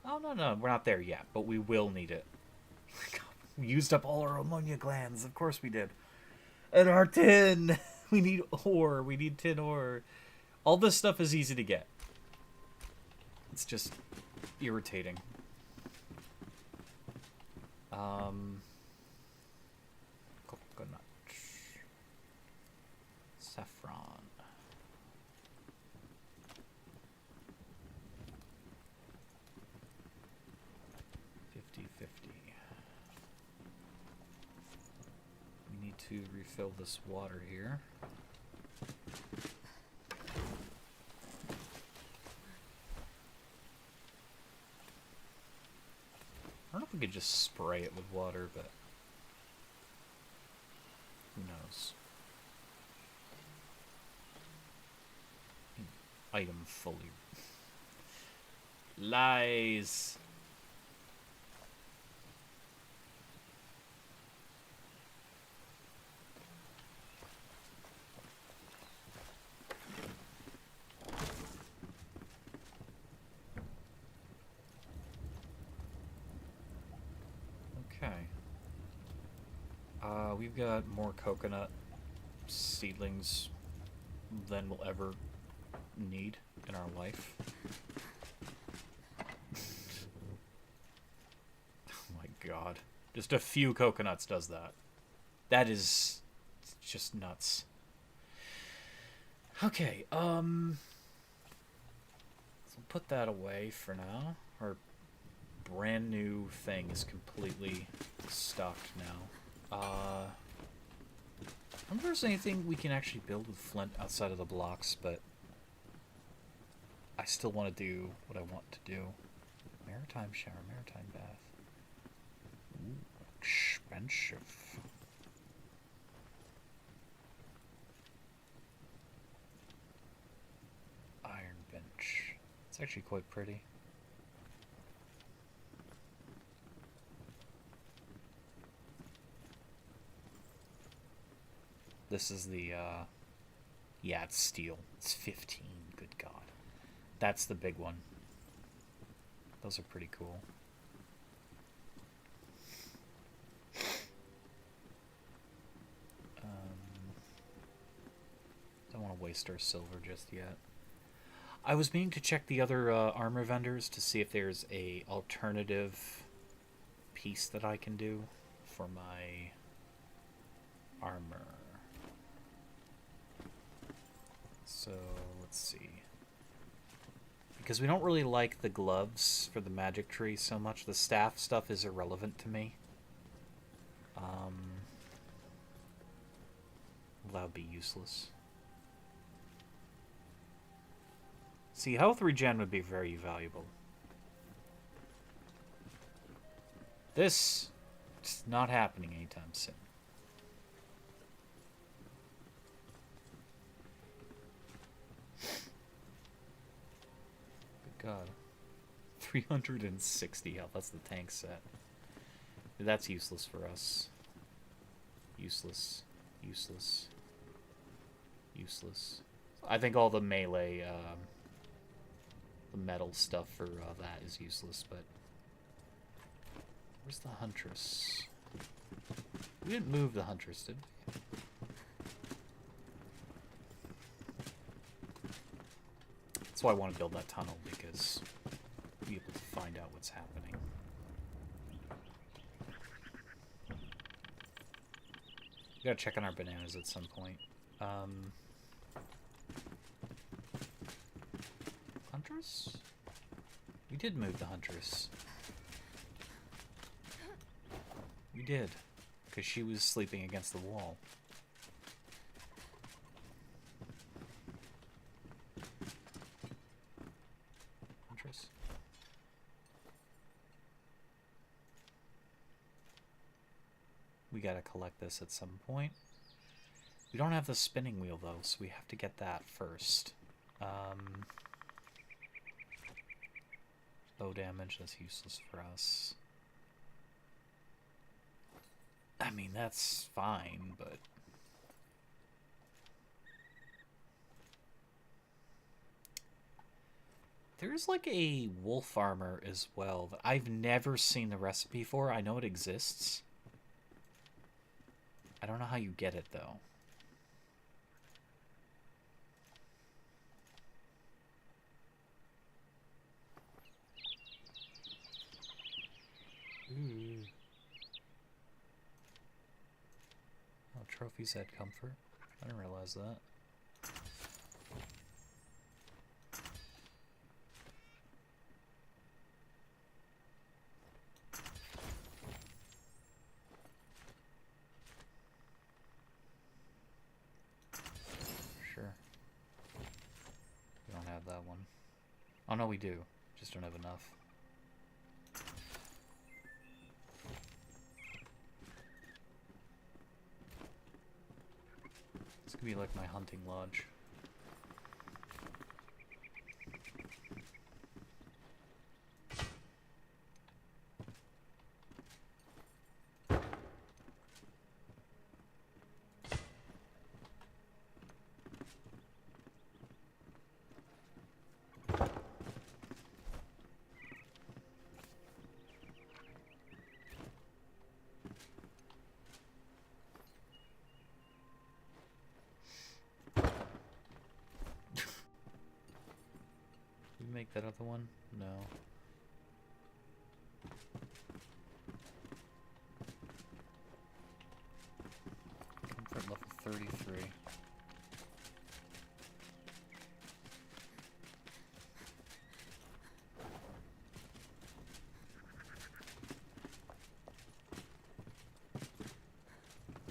A: Oh, no, we're not there yet, but we will need it. We used up all our ammonia glands. Of course we did. And our tin! We need ore. We need tin ore. All this stuff is easy to get. It's just irritating. Coconut. Saffron. 50-50. We need to refill this water here. I don't know if we could just spray it with water, but who knows? Item fully. Lies. We've got more coconut seedlings than we'll ever need in our life. Oh my god. Just a few coconuts does that. That is just nuts. Okay, so put that away for now. Our brand new thing is completely stocked now. I wonder if there's anything we can actually build with flint outside of the blocks, but I still want to do what I want to do. Maritime shower, maritime bath. Ooh, expensive. Iron bench. It's actually quite pretty. This is the, yeah, it's steel. It's 15, good god. That's the big one. Those are pretty cool. Don't want to waste our silver just yet. I was meaning to check the other armor vendors to see if there's a alternative piece that I can do for my armor. So, let's see. Because we don't really like the gloves for the magic tree so much. The staff stuff is irrelevant to me. That would be useless. See, health regen would be very valuable. This is not happening anytime soon. god. 360 health. That's the tank set. That's useless for us. Useless. Useless. Useless. I think all the melee, the metal stuff for that is useless, but... Where's the Huntress? We didn't move the Huntress, did we? That's why I want to build that tunnel, because we'll be able to find out what's happening. We gotta check on our bananas at some point. Huntress? We did move the Huntress. We did, because she was sleeping against the wall. Huntress? We gotta collect this at some point. We don't have the spinning wheel, though, so we have to get that first. Low damage, that's useless for us. I mean, that's fine, but... There's like a wolf armor as well that I've never seen the recipe for. I know it exists. I don't know how you get it, though. Ooh. Oh, trophies add comfort. I didn't realize that. Sure. We don't have that one. Oh no, we do. Just don't have enough. This could be like my hunting lodge. Make that other one? No. Comfort level 33.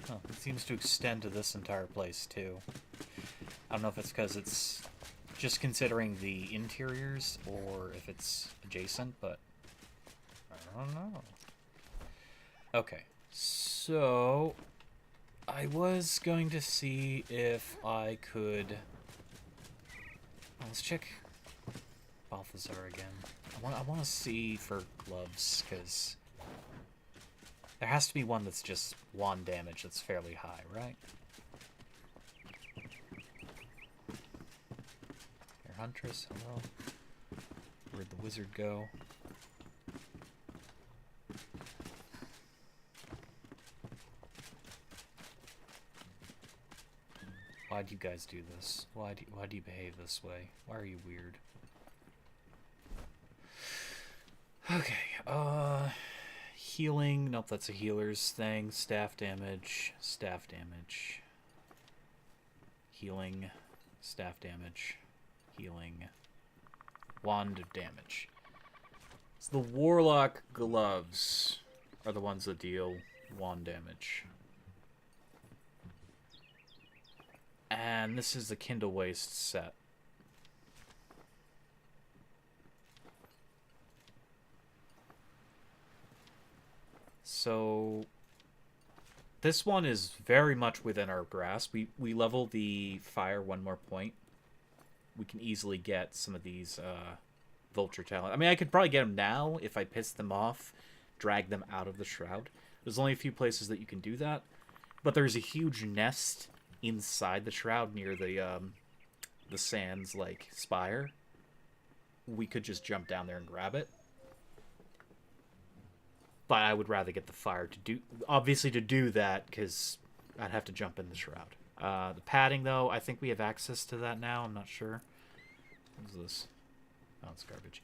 A: Oh, it seems to extend to this entire place too. I don't know if it's because it's just considering the interiors, or if it's adjacent, but I don't know. Okay, so I was going to see if I could... Let's check Balthazar again. I want to see for gloves, because there has to be one that's just wand damage that's fairly high, right? Huntress, hello. Where'd the wizard go? Why'd you guys do this? Why do you behave this way? Why are you weird? Okay, healing. Nope, that's a healer's thing. Staff damage. Staff damage. Healing. Staff damage. Healing. Wand of damage. So the Warlock gloves are the ones that deal wand damage. And this is the Kindle Waste set. So this one is very much within our grasp. We level the fire one more point. We can easily get some of these vulture talent. I mean, I could probably get them now if I piss them off, drag them out of the shroud. There's only a few places that you can do that, but there's a huge nest inside the shroud near the sands like spire. We could just jump down there and grab it. But I would rather get the fire to do that, because I'd have to jump in the shroud. The padding, though, I think we have access to that now. I'm not sure. What is this? Oh, it's garbage.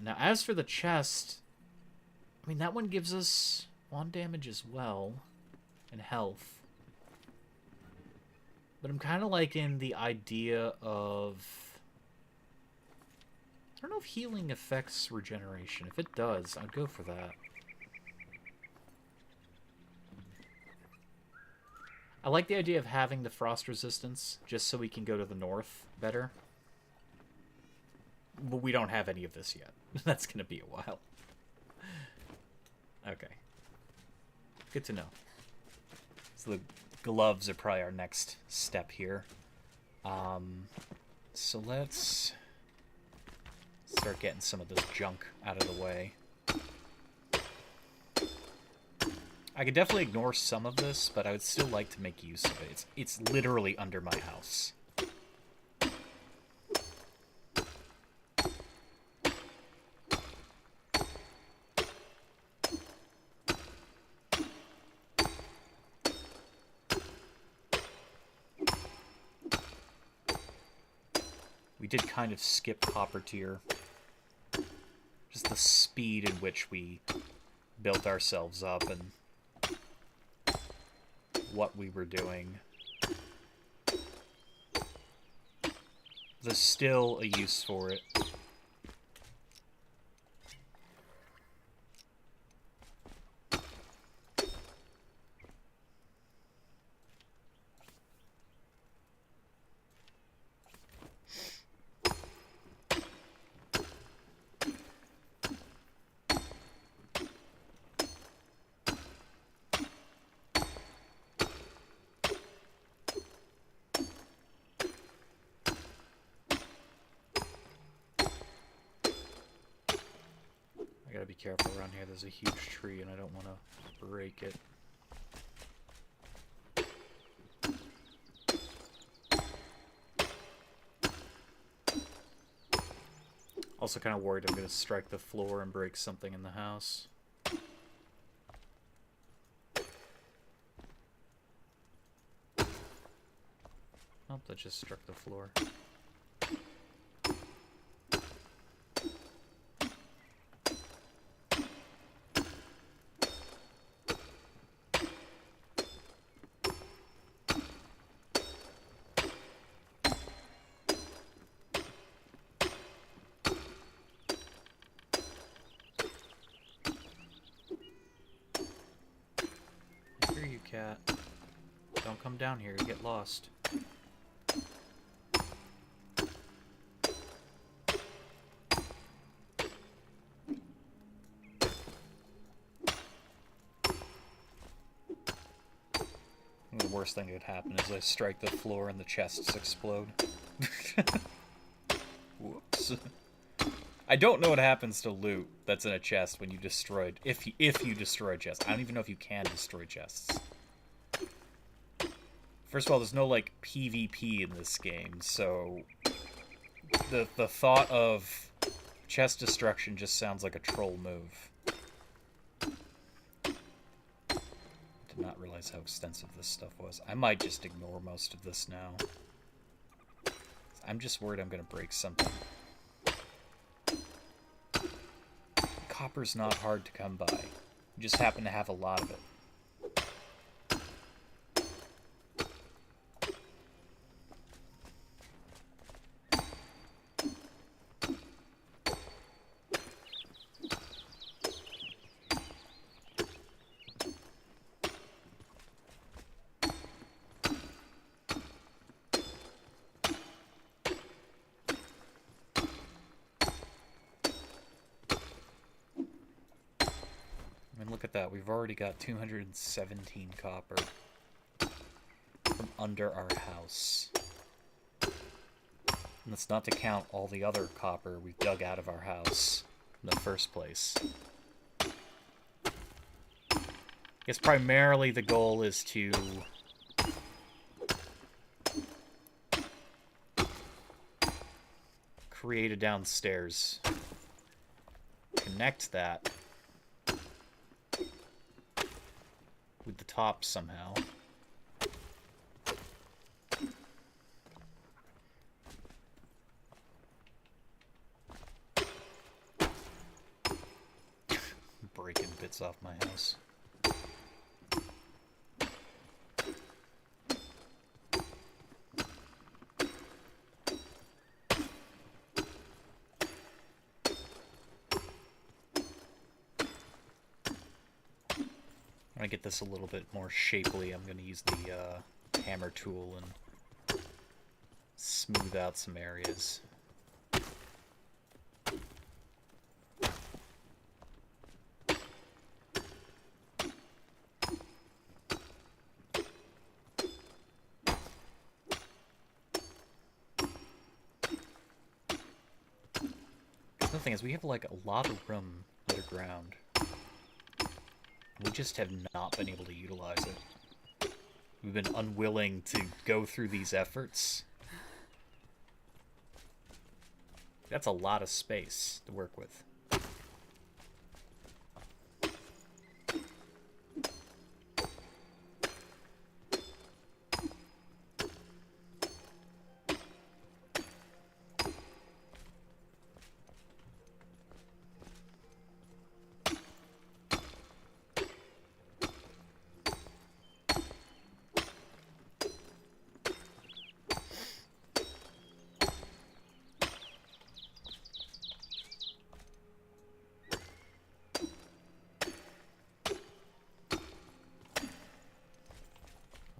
A: Now, as for the chest, I mean, that one gives us wand damage as well, and health. But I'm kind of liking the idea of... I don't know if healing affects regeneration. If it does, I'd go for that. I like the idea of having the frost resistance, just so we can go to the north better. But we don't have any of this yet. That's going to be a while. Okay. Good to know. So the gloves are probably our next step here. So let's start getting some of this junk out of the way. I could definitely ignore some of this, but I would still like to make use of it. It's literally under my house. We did kind of skip copper tier. Just the speed in which we built ourselves up and what we were doing. There's still a use for it. Be careful around here. There's a huge tree and I don't want to break it. Also kind of worried I'm going to strike the floor and break something in the house. Oh, that just struck the floor. Cat. Don't come down here, you get lost. The worst thing that could happen is I strike the floor and the chests explode. Whoops. I don't know what happens to loot that's in a chest when you destroyed... If you destroy chests. I don't even know if you can destroy chests. First of all, there's no, like, PvP in this game, so... The thought of chest destruction just sounds like a troll move. Did not realize how extensive this stuff was. I might just ignore most of this now. I'm just worried I'm gonna break something. Copper's not hard to come by. You just happen to have a lot of it. Look at that, we've already got 217 copper from under our house. And that's not to count all the other copper we dug out of our house in the first place. I guess primarily the goal is to create a downstairs. Connect that with the top somehow. Breaking bits off my house. I'm gonna get this a little bit more shapely. I'm gonna use the hammer tool and smooth out some areas. The thing is, we have like a lot of room underground. We just have not been able to utilize it. We've been unwilling to go through these efforts. That's a lot of space to work with.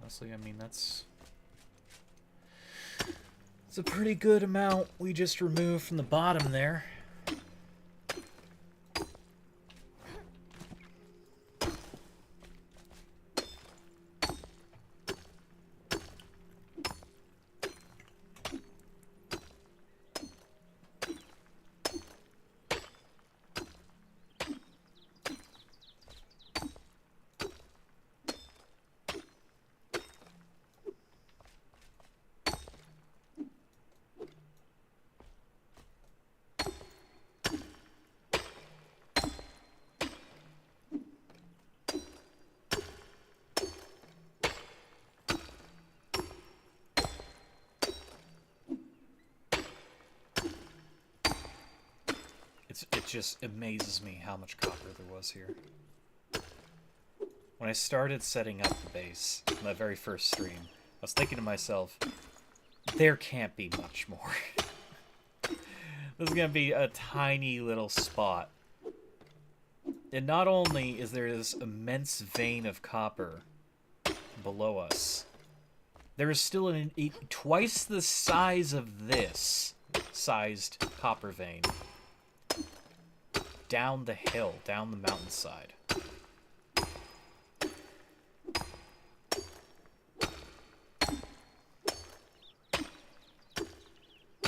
A: Honestly, I mean, it's a pretty good amount we just removed from the bottom there. It just amazes me how much copper there was here. When I started setting up the base, in my very first stream, I was thinking to myself, there can't be much more. This is going to be a tiny little spot. And not only is there this immense vein of copper below us, there is still twice the size of this sized copper vein down the hill, down the mountainside.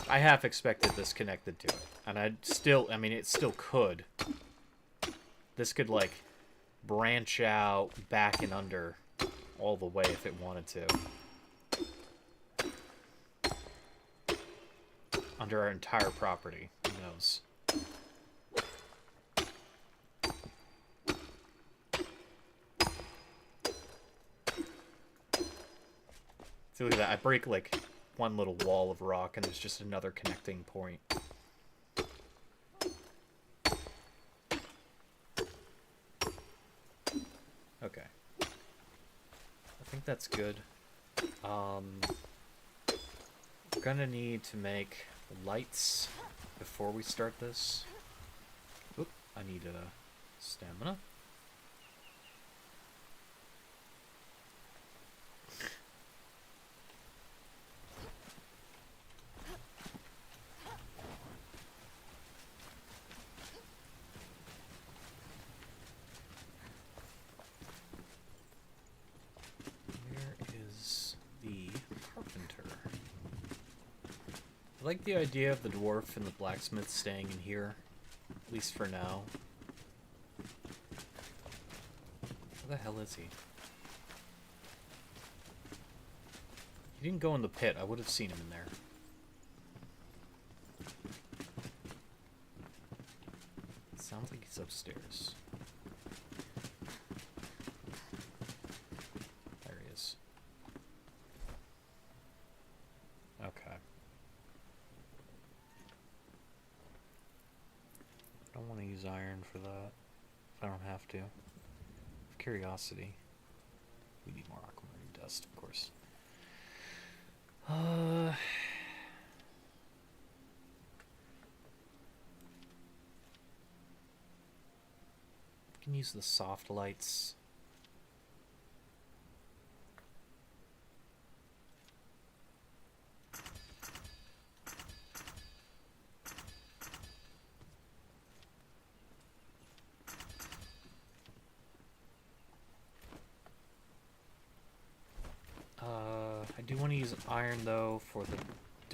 A: I half expected this connected to it, and I mean, it still could. This could, like, branch out back and under all the way if it wanted to. Under our entire property, who knows? See, look at that. I break, like, one little wall of rock, and there's just another connecting point. Okay. I think that's good. We're gonna need to make lights before we start this. Oop, I need stamina. I like the idea of the dwarf and the blacksmith staying in here, at least for now. Where the hell is he? He didn't go in the pit. I would have seen him in there. Sounds like he's upstairs. There he is. Okay. I don't want to use iron for that. If I don't have to. Curiosity. We need more aquamarine dust, of course. Can use the soft lights. I do want to use iron though for the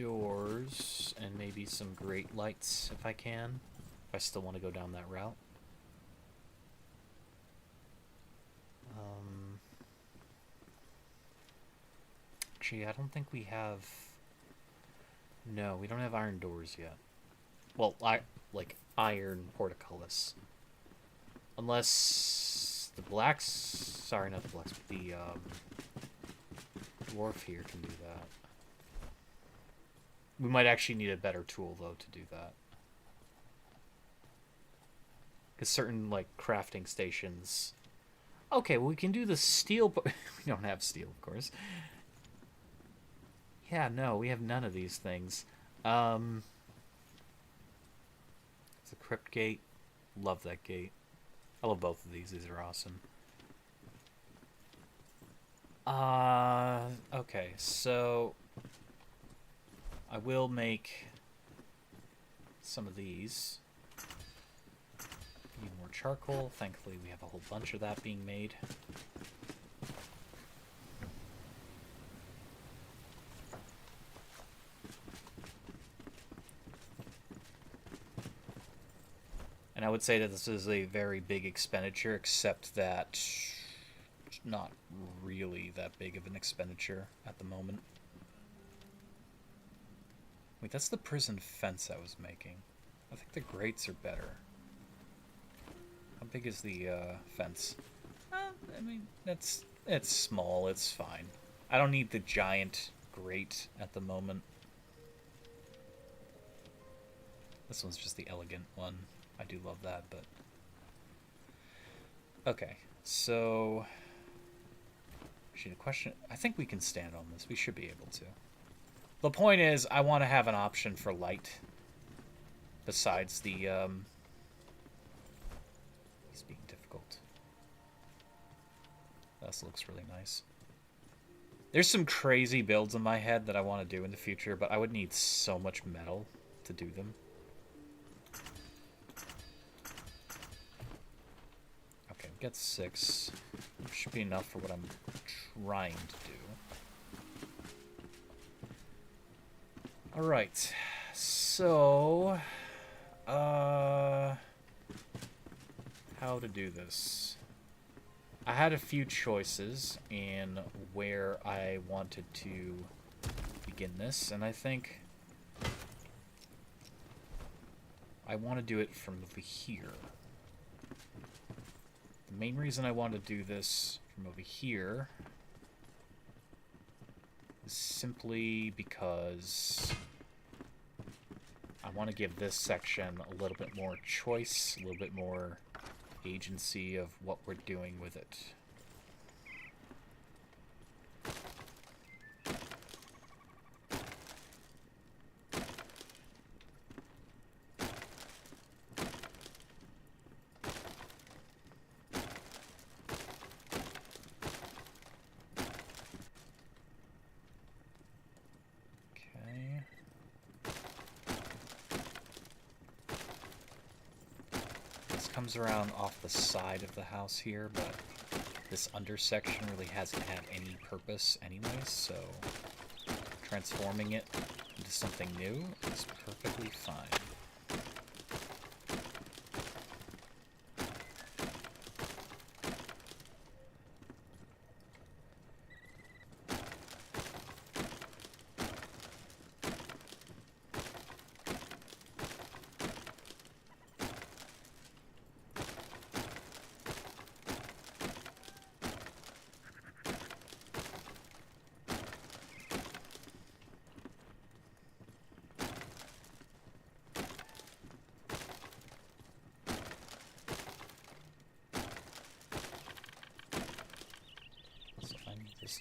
A: doors and maybe some grate lights if I can. If I still want to go down that route. Gee, I don't think we have... No, we don't have iron doors yet. Well, like iron portcullis. Unless the blacks... Sorry, not the blacks, but the dwarf here can do that. We might actually need a better tool, though, to do that. Because certain, like, crafting stations... Okay, well, we can do the steel... we don't have steel, of course. Yeah, no, we have none of these things. It's a crypt gate. Love that gate. I love both of these. These are awesome. Okay, so... I will make some of these. Need more charcoal. Thankfully, we have a whole bunch of that being made. And I would say that this is a very big expenditure, except that it's not really that big of an expenditure at the moment. Wait, that's the prison fence I was making. I think the grates are better. How big is the fence? I mean, it's small, it's fine. I don't need the giant grate at the moment. This one's just the elegant one. I do love that, but... Okay, so... Actually, the question... I think we can stand on this. We should be able to. The point is, I want to have an option for light. Besides the, He's being difficult. This looks really nice. There's some crazy builds in my head that I want to do in the future, but I would need so much metal to do them. Okay, we got 6. Which should be enough for what I'm trying to do. Alright, so... how to do this. I had a few choices in where I wanted to begin this, and I think I want to do it from over here. The main reason I want to do this from over here is simply because I want to give this section a little bit more choice, a little bit more agency of what we're doing with it. Comes around off the side of the house here, but this undersection really hasn't had any purpose anyways, so transforming it into into something new is perfectly fine.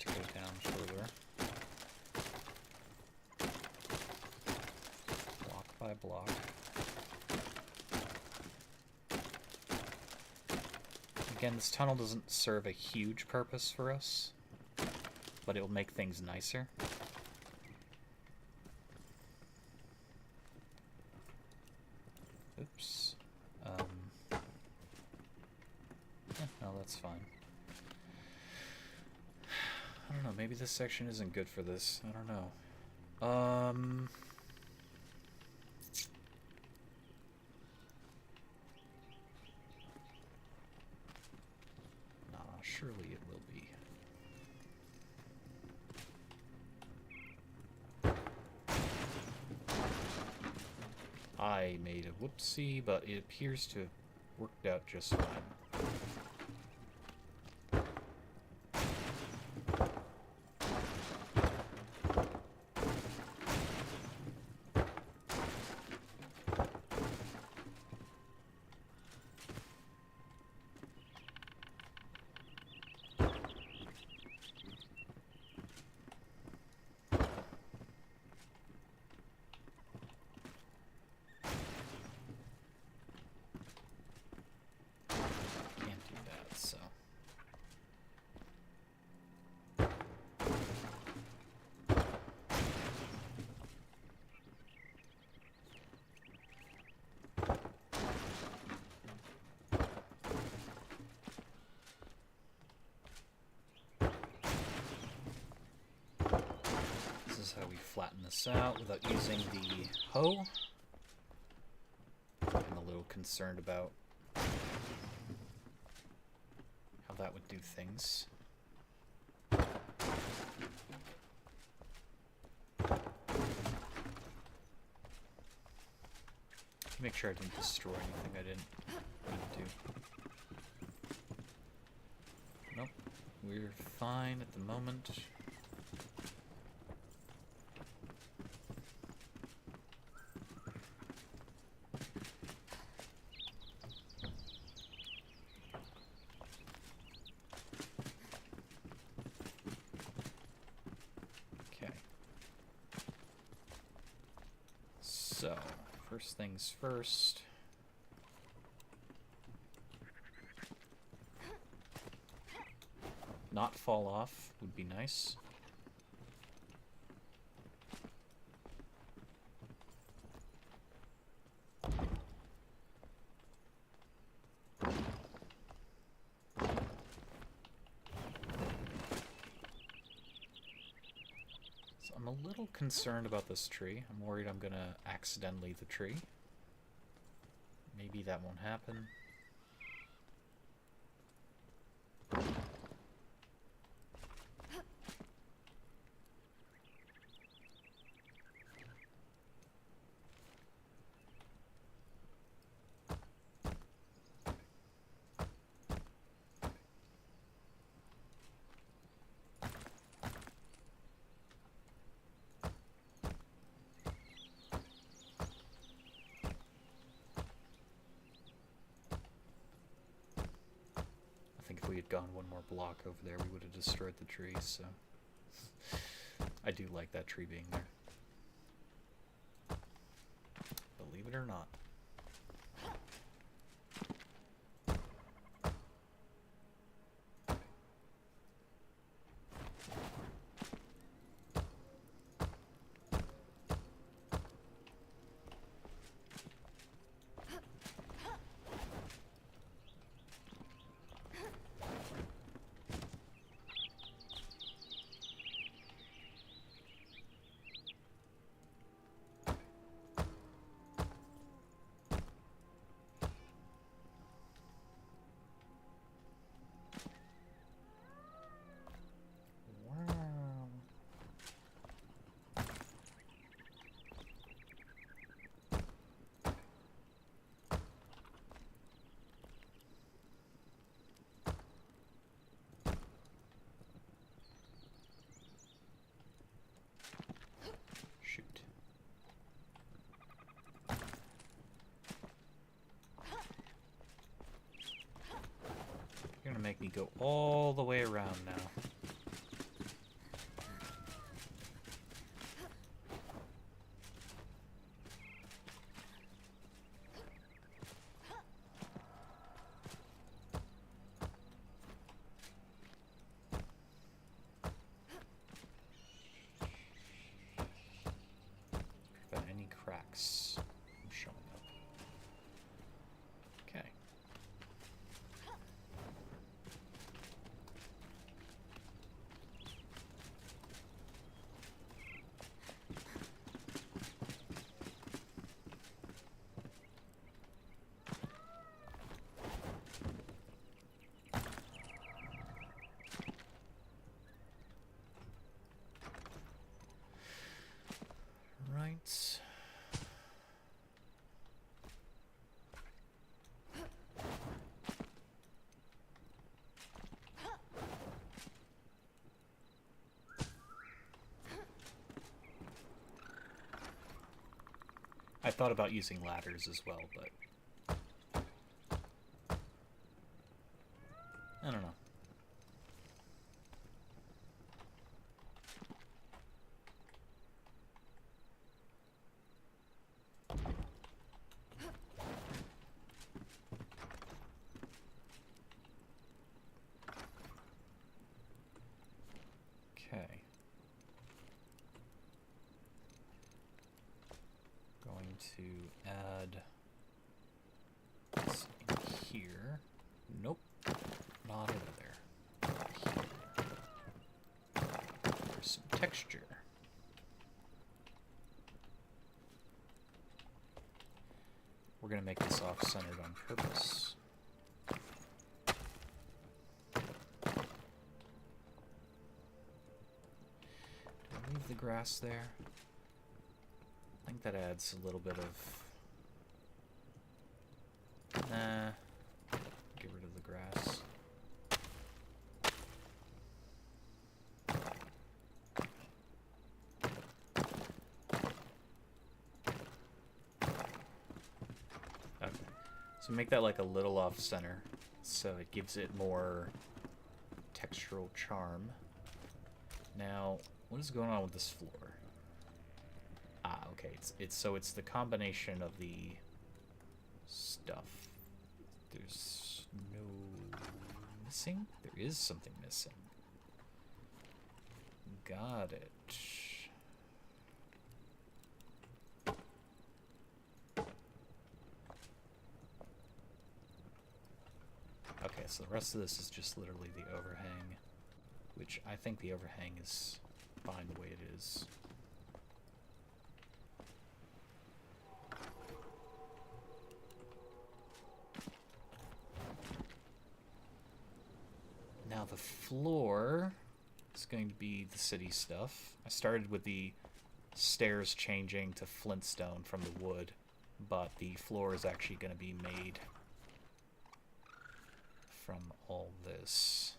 A: To go down further. Block by block. Again, this tunnel doesn't serve a huge purpose for us, but it will make things nicer. Oops. No, that's fine. I don't know, maybe this section isn't good for this. I don't know. Nah, surely it will be. I made a whoopsie, but it appears to have worked out just fine. How we flatten this out without using the hoe. I'm a little concerned about how that would do things. Make sure I didn't destroy anything I didn't need to. Nope, we're fine at the moment. So, first things first. Not fall off would be nice. I'm a little concerned about this tree. I'm worried I'm gonna accidentally the tree. Maybe that won't happen. If we had gone one more block over there, we would have destroyed the tree, so I do like that tree being there. Believe it or not. go all the way around now. Prevent any cracks from showing up. Okay. Right. I thought about using ladders as well, but I don't know. Okay. Going to add this in here. Nope. Not over there. Here. For some texture. We're going to make this off-centered on purpose. Leave the grass there. I think that adds a little bit of... Nah. Get rid of the grass. Okay. So make that like a little off-center, so it gives it more textural charm. Now, what is going on with this floor? Ah, okay. It's the combination of the stuff. There's no missing? There is something missing. Got it. Okay, so the rest of this is just literally the overhang, which I think the overhang is fine the way it is. Now the floor is going to be the city stuff. I started with the stairs changing to flintstone from the wood, but the floor is actually going to be made from all this.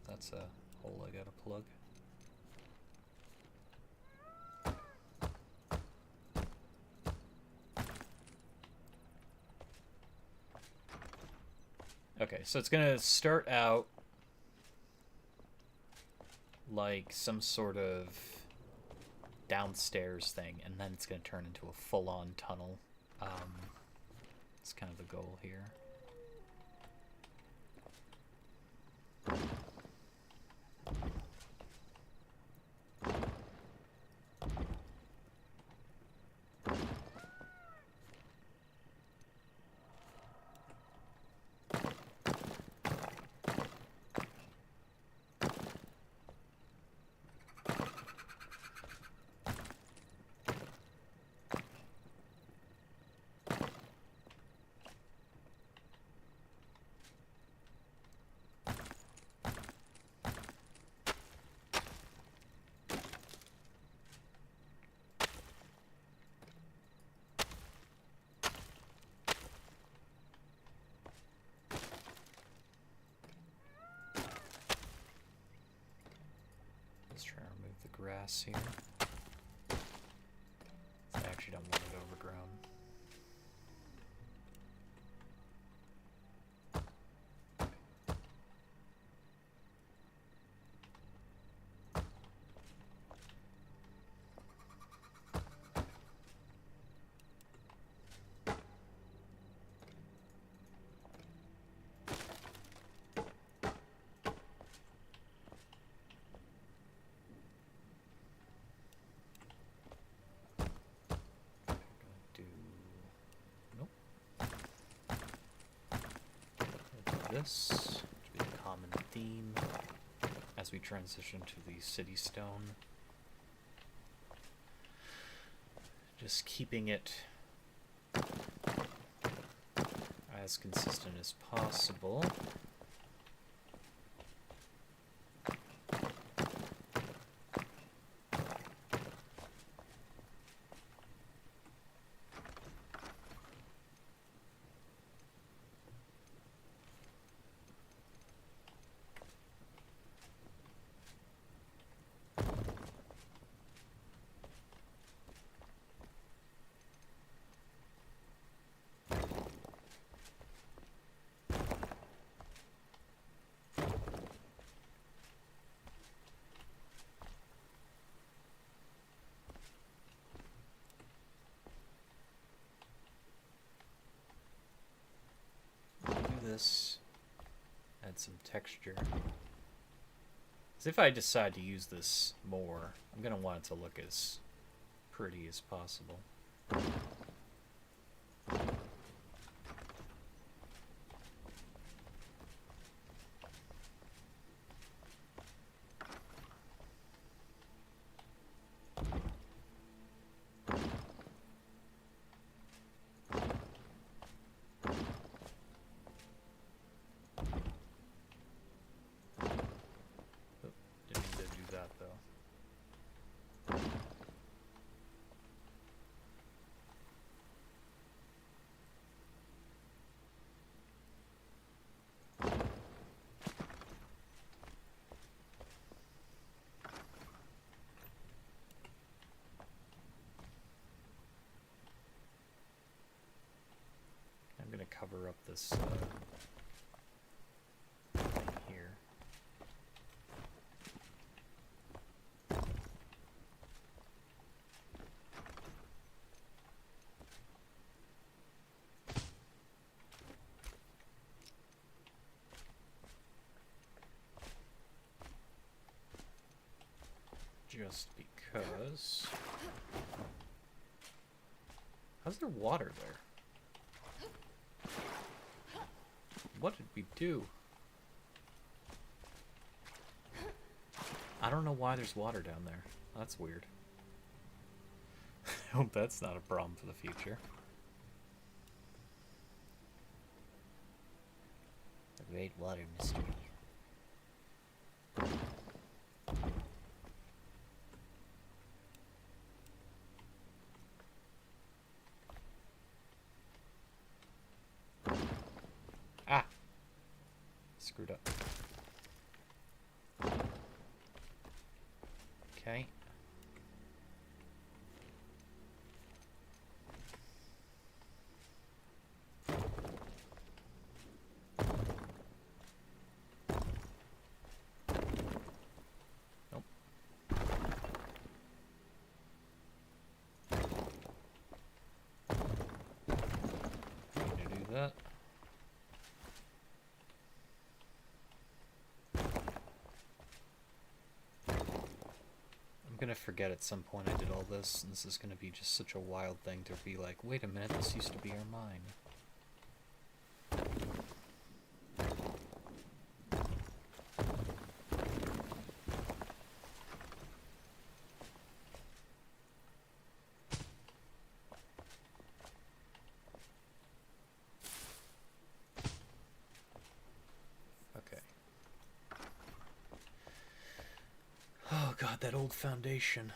A: That's a hole I gotta plug. Okay, so it's gonna start out like some sort of downstairs thing, and then it's gonna turn into a full-on tunnel. It's kind of the goal here. the grass here. I actually don't want it overgrown. This to be the common theme as we transition to the city stone. Just keeping it as consistent as possible. This, add some texture. As if I decide to use this more, I'm gonna want it to look as pretty as possible. I'm going to cover up this thing here. Just because. How's there water there? What did we do? I don't know why there's water down there. That's weird. I hope that's not a problem for the future.
B: The Great Water Mystery.
A: Ah! Screwed up. Okay. Nope. Need to do that. I'm gonna forget at some point I did all this, and this is gonna be just such a wild thing to be like, wait a minute, this used to be our mine. Okay. Oh god, that old foundation.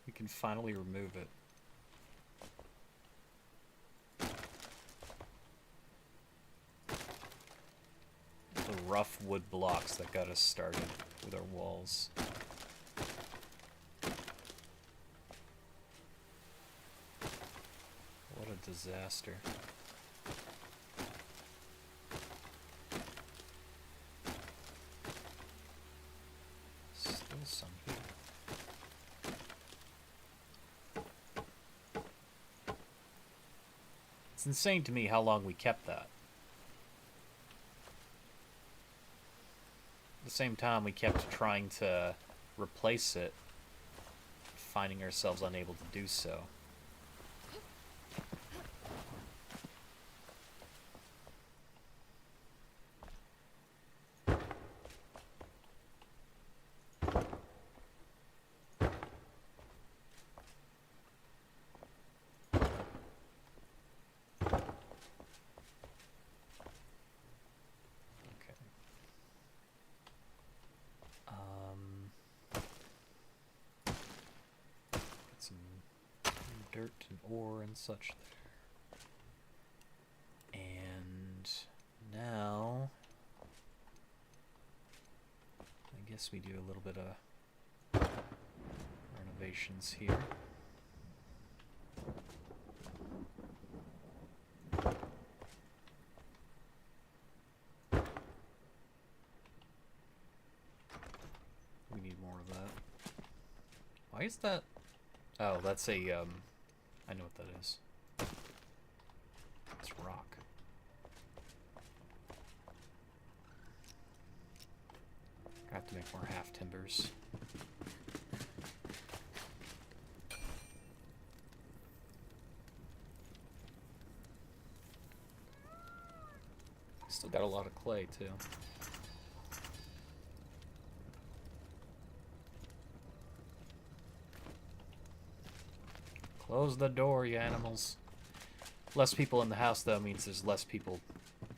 A: We can finally remove it. The rough wood blocks that got us started with our walls. What a disaster. Still some here. It's insane to me how long we kept that. At the same time, we kept trying to replace it, finding ourselves unable to do so. Dirt and ore and such there. And now I guess we do a little bit of renovations here. We need more of that. Why is that? Oh, that's a I know what that is. It's rock. I have to make more half timbers. Still got a lot of clay too. Close the door, you animals. Less people in the house, though, means there's less people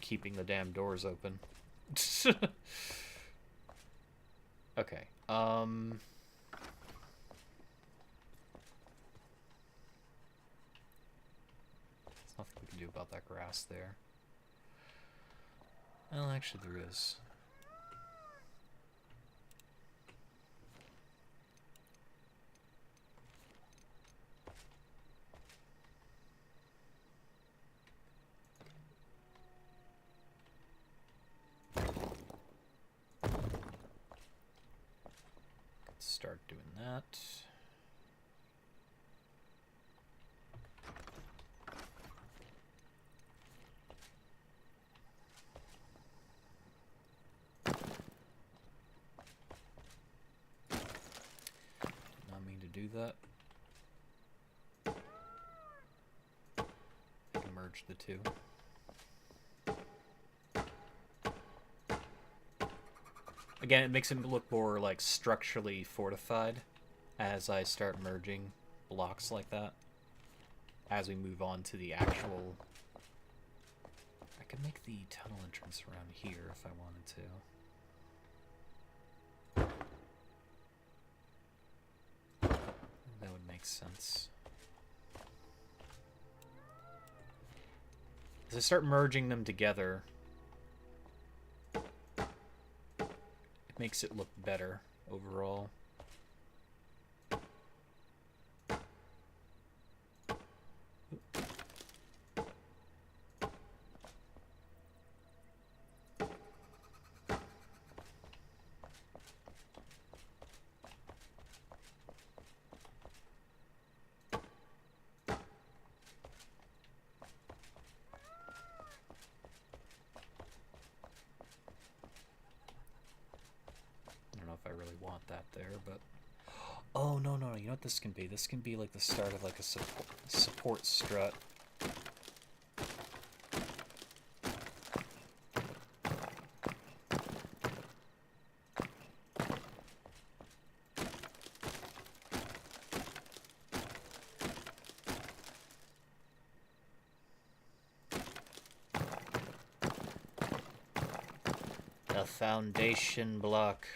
A: keeping the damn doors open. Okay, there's nothing we can do about that grass there. Well, actually there is. Start doing that. Did not mean to do that. Merge the two. Again, it makes it look more, like, structurally fortified as I start merging blocks like that. As we move on to the actual... I could make the tunnel entrance around here if I wanted to. That would make sense. As I start merging them together, makes it look better overall. Want that there, but oh no, you know what this can be? This can be like the start of like a support strut. A foundation block.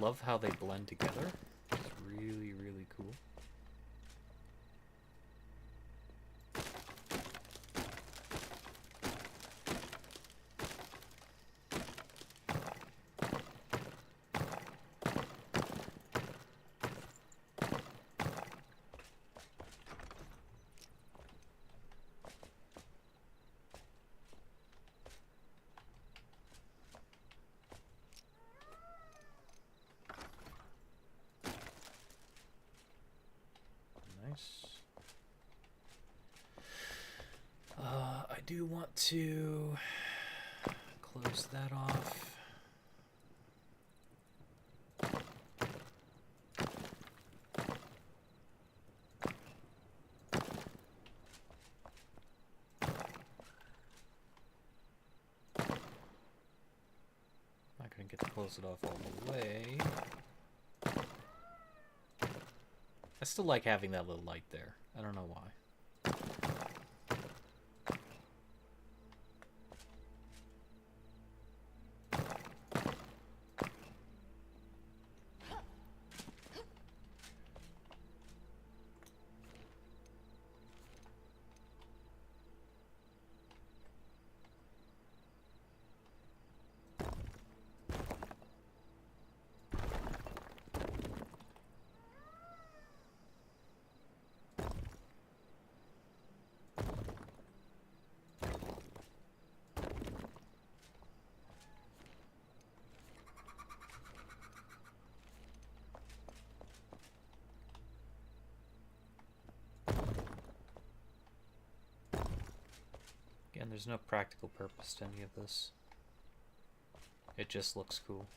A: love how they blend together. It's really, really cool. I do want to close that off. Not gonna get to close it off all the way. I still like having that little light there. I don't know why. Again, there's no practical purpose to any of this. It just looks cool.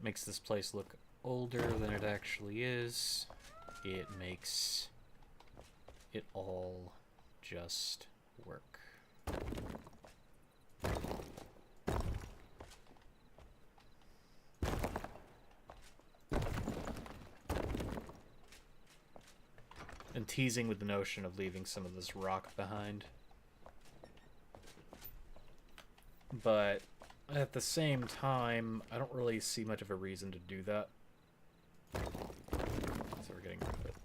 A: Makes this place look older than it actually is. It makes it all just work. And teasing with the notion of leaving some of this rock behind. But at the same time, I don't really see much of a reason to do that. So we're getting rid of it.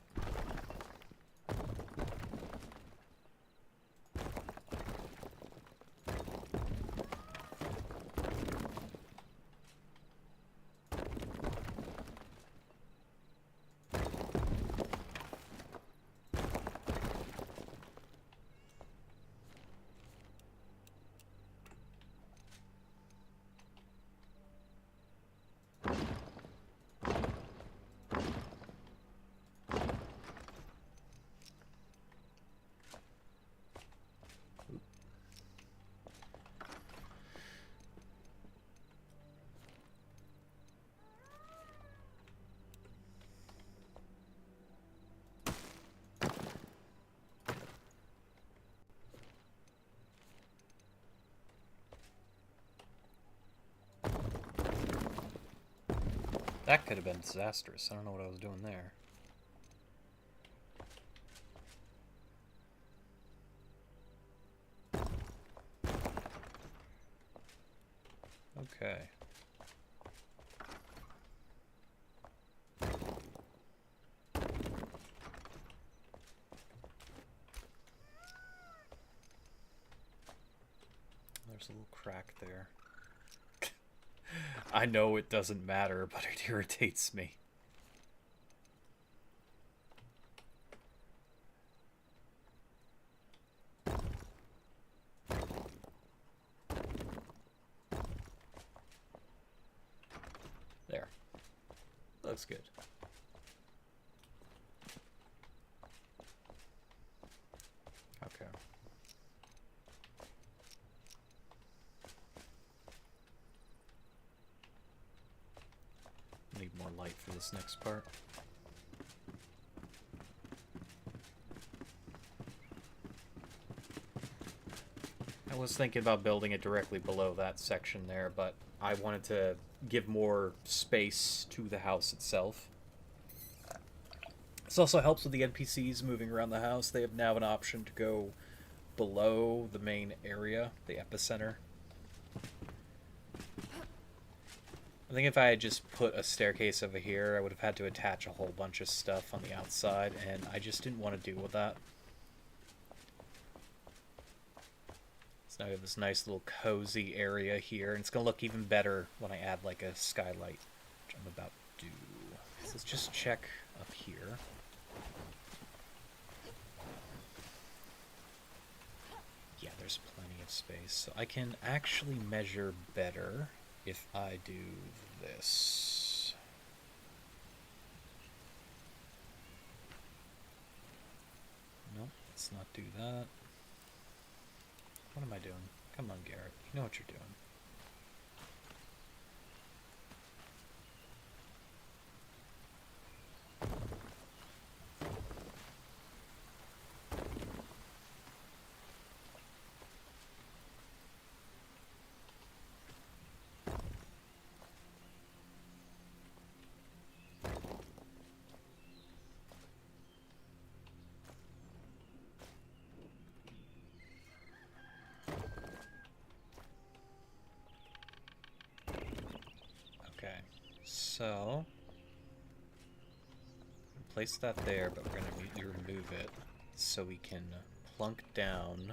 A: That could have been disastrous. I don't know what I was doing there. Okay. There's a little crack there. I know it doesn't matter, but it irritates me. There. Looks good. Okay. Need more light for this next part. I was thinking about building it directly below that section there, but I wanted to give more space to the house itself. This also helps with the NPCs moving around the house. They have now an option to go below the main area, the epicenter. I think if I had just put a staircase over here, I would have had to attach a whole bunch of stuff on the outside, and I just didn't want to deal with that. So now we have this nice little cozy area here, and it's going to look even better when I add like a skylight, which I'm about to do. So let's just check up here. Yeah, there's plenty of space. So I can actually measure better if I do this. Nope, let's not do that. What am I doing? Come on, Garrett. You know what you're doing. So, place that there, but we're going to remove it so we can plunk down.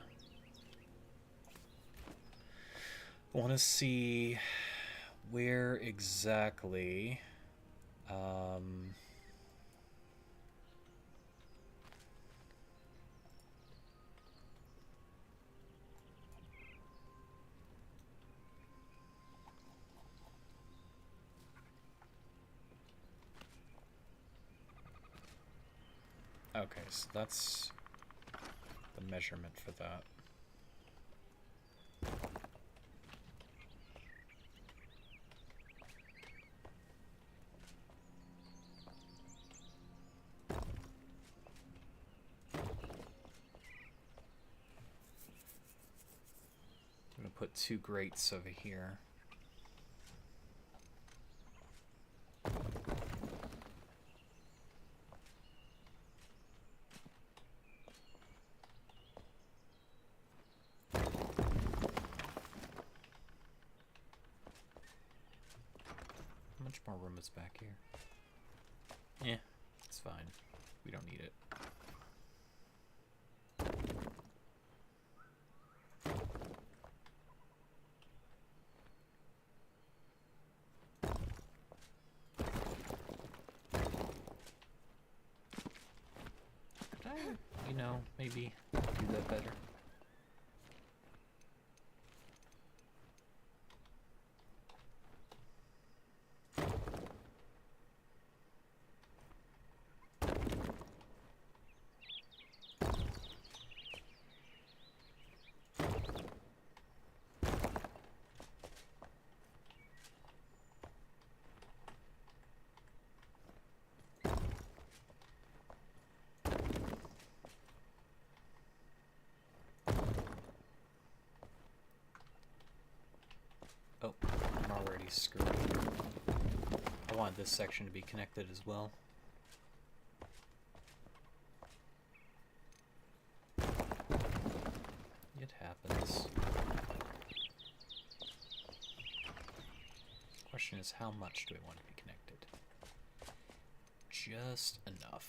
A: I want to see where exactly okay, so that's the measurement for that. I'm going to put 2 grates over here. How much more room is back here? Yeah, it's fine. We don't need it. Could I, you know, maybe do that better? Oh, I'm already screwed. I wanted this section to be connected as well. It happens. Question is, how much do I want to be connected? Just enough.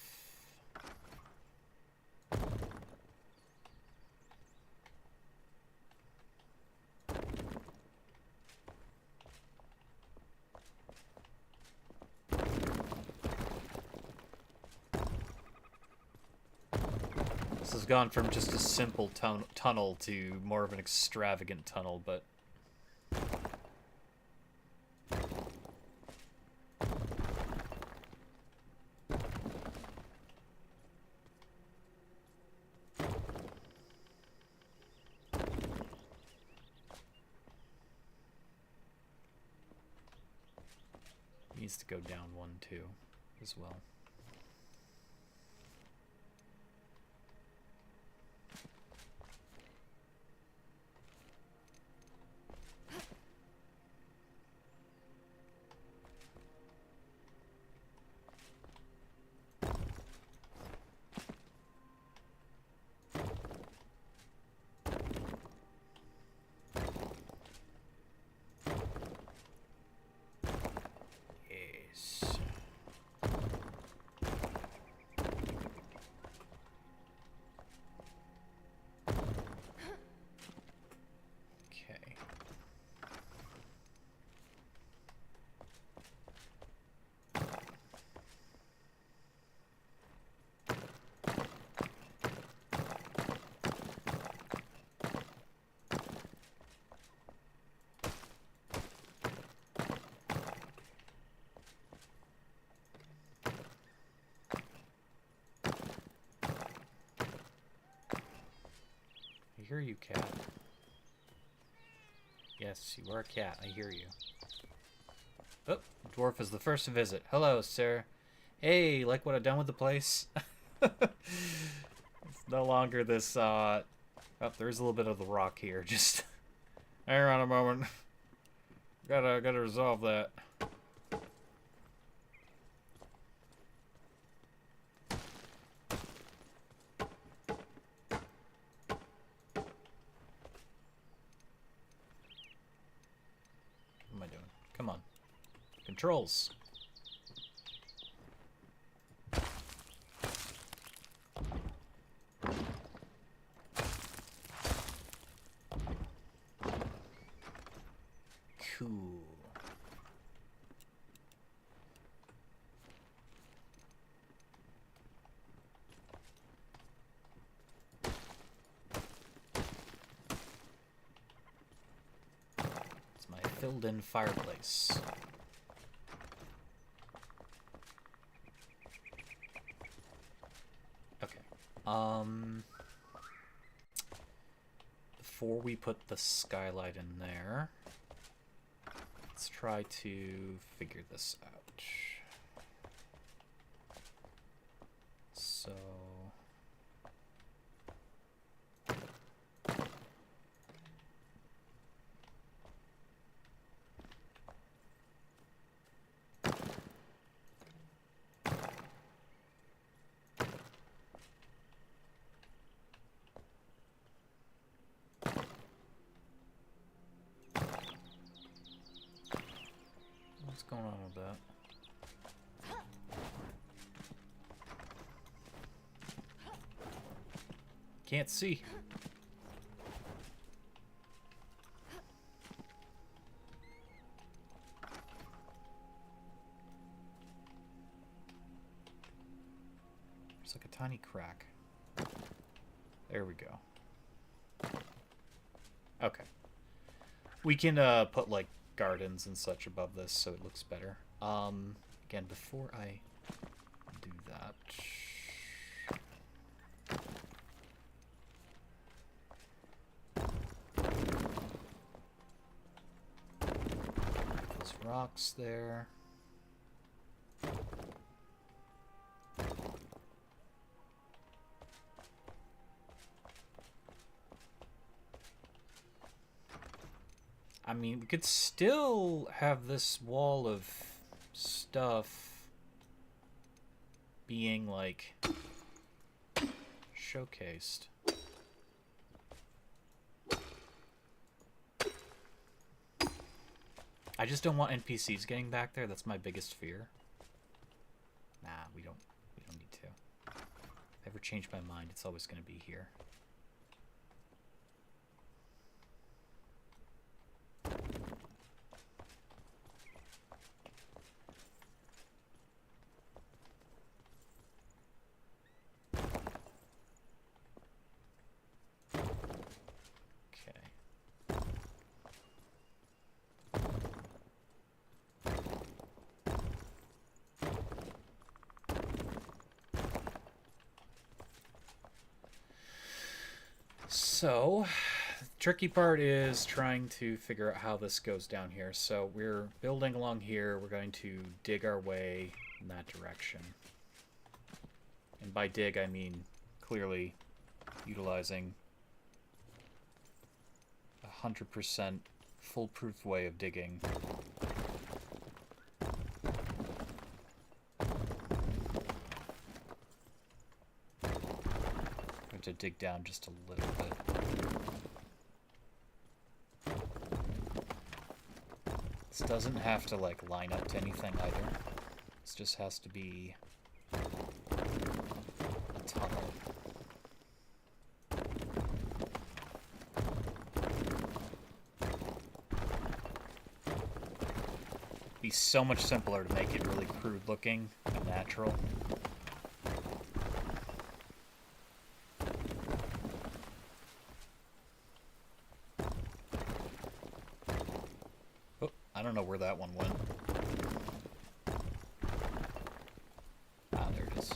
A: This has gone from just a simple tunnel to more of an extravagant tunnel, but needs to go down 1 too, as well. hear you, cat. Yes, you are a cat. I hear you. Oh, dwarf is the first to visit. Hello, sir. Hey, like what I've done with the place? It's no longer this, Oh, there's a little bit of the rock here. Just hang on a moment. Gotta resolve that. What am I doing? Come on. Controls. Cool. It's my filled-in fireplace. Okay. Before we put the skylight in there, let's try to figure this out. So... what's going on with that? Can't see. It's like a tiny crack. There we go. Okay. We can put like gardens and such above this so it looks better. Again, before I do that, those rocks there. I mean, we could still have this wall of stuff being, like, showcased. I just don't want NPCs getting back there. That's my biggest fear. Nah, we don't need to. If I ever change my mind, it's always going to be here. So, the tricky part is trying to figure out how this goes down here. So we're building along here. We're going to dig our way in that direction. And by dig, I mean clearly utilizing 100% foolproof way of digging. To dig down just a little bit. This doesn't have to like line up to anything either. This just has to be a tunnel. It'd be so much simpler to make it really crude looking and natural. I don't know where that one went. Ah, there it is.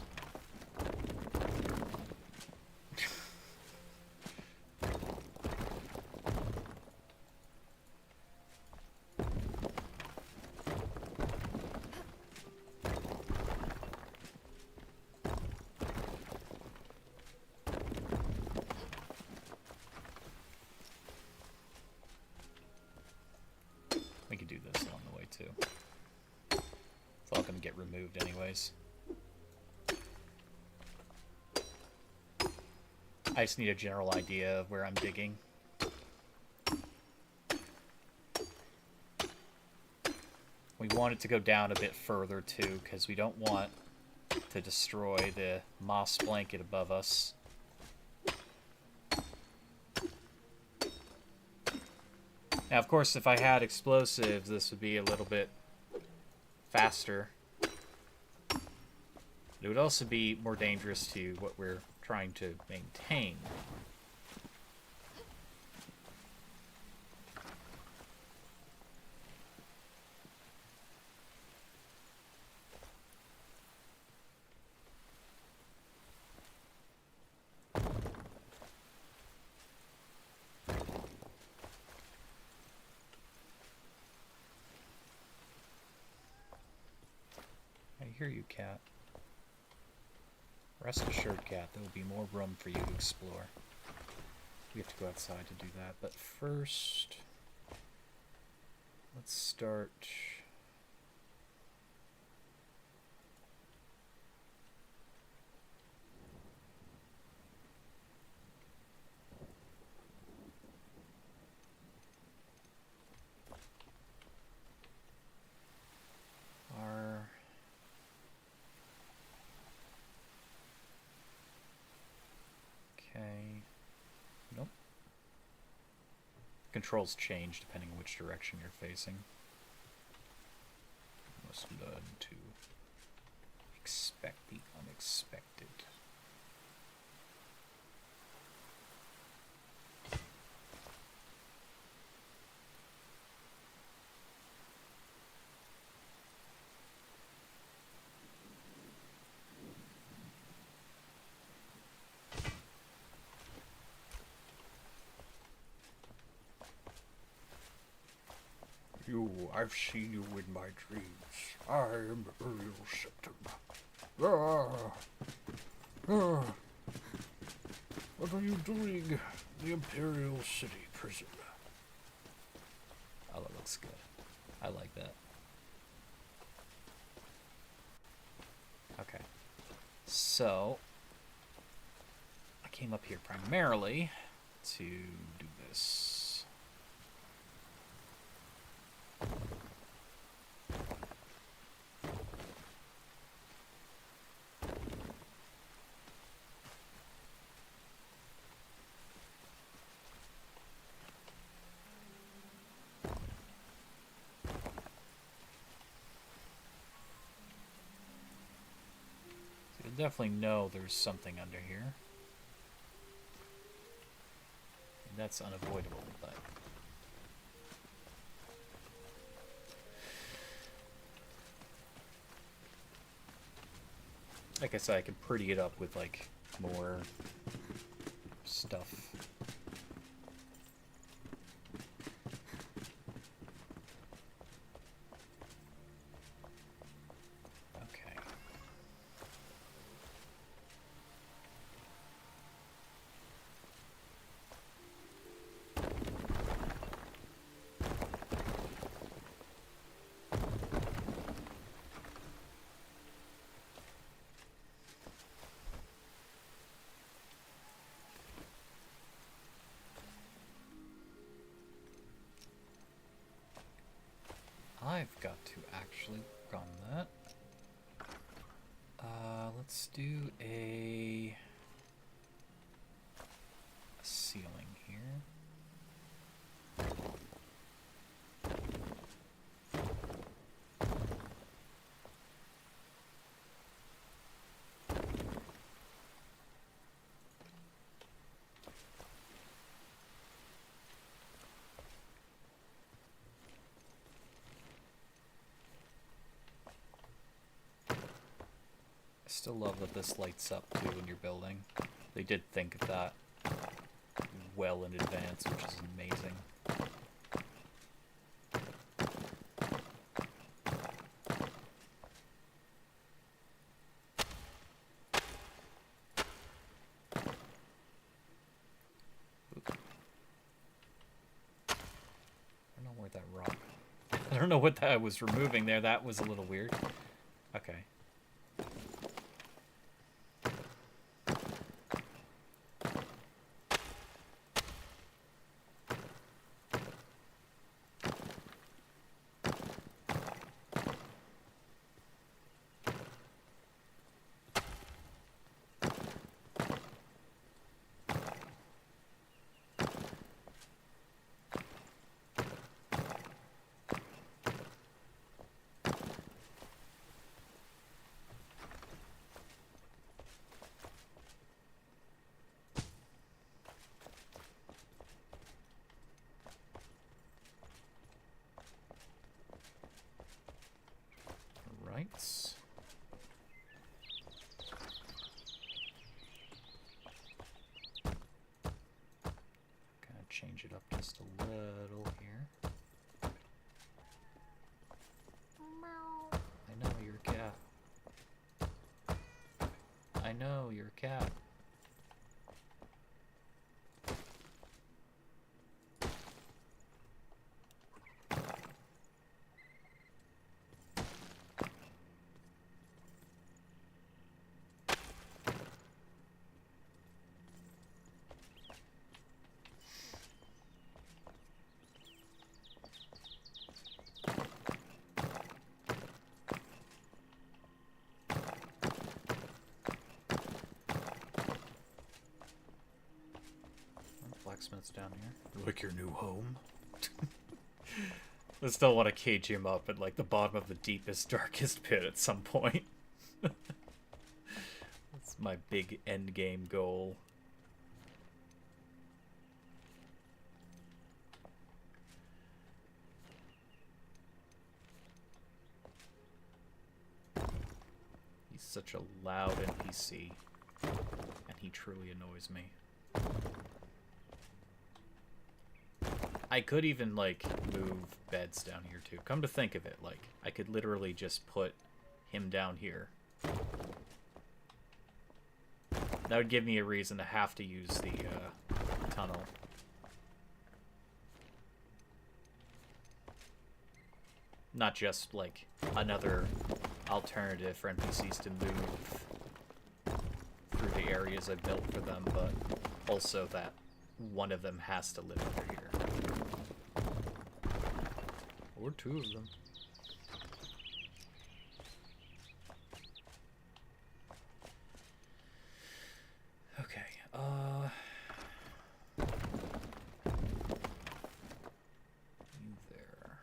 A: can do this along the way too. It's all gonna get removed anyways. I just need a general idea of where I'm digging. We want it to go down a bit further too, because we don't want to destroy the moss blanket above us. Now, of course, if I had explosives, this would be a little bit faster. It would also be more dangerous to what we're trying to maintain. I hear you, cat. Rest assured, cat, there will be more room for you to explore. We have to go outside to do that, but first, let's start. Nope. Controls change depending on which direction you're facing. Must learn to expect the unexpected. I've seen you in my dreams. I am Uriel Septum. What are you doing in the Imperial City prison? Oh, that looks good. I like that. Okay. So, I came up here primarily to do this. Definitely know there's something under here. That's unavoidable, but like I said, I can pretty it up with like more stuff. I've got to actually work on that. Let's do a ceiling here. I still love that this lights up too when you're building. They did think of that well in advance, which is amazing. I don't know where that rock. I don't don't know what that I was removing there. That was a little weird. Okay. Right. Gonna change it up just a little here. I know you're a cat. I know you're a cat. Blacksmith's down here. Like your new home? I still want to cage him up at like the bottom of the deepest, darkest pit at some point. That's my big end game goal. He's such a loud NPC, and he truly annoys me. I could even, like, move beds down here, too. Come to think of it, like, I could literally just put him down here. That would give me a reason to have to use the, tunnel. Not just, like, another alternative for NPCs to move through the areas I built for them, but also that one of them has to live under here. Or two of them. Okay, you there.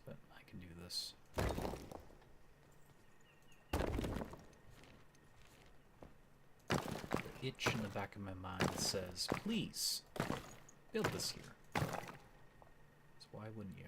A: But I can do this. The itch in the back of my mind says, please, build this here. So why wouldn't you?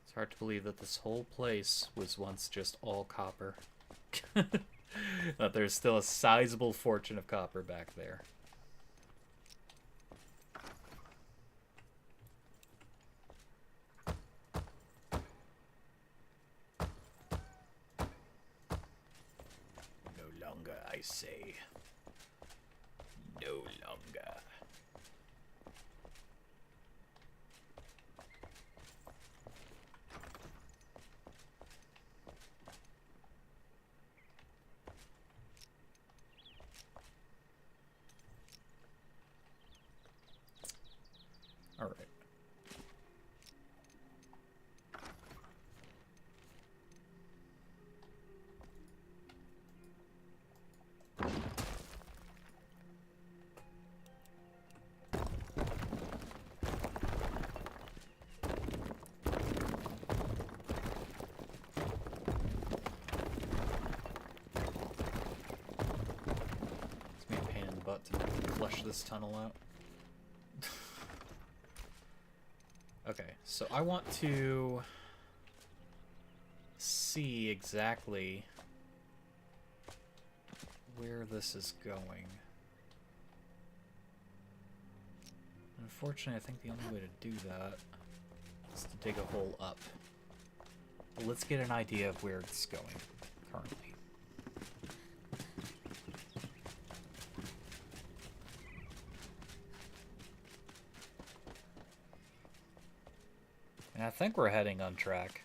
A: It's hard to believe that this whole place was once just all copper. That there's still a sizable fortune of copper back there. No longer, I say. No longer. All right. about to flush this tunnel out. Okay, so I want to see exactly where this is going. Unfortunately, I think the only way to do that is to dig a hole up. But let's get an idea of where it's going currently. And I think we're heading on track.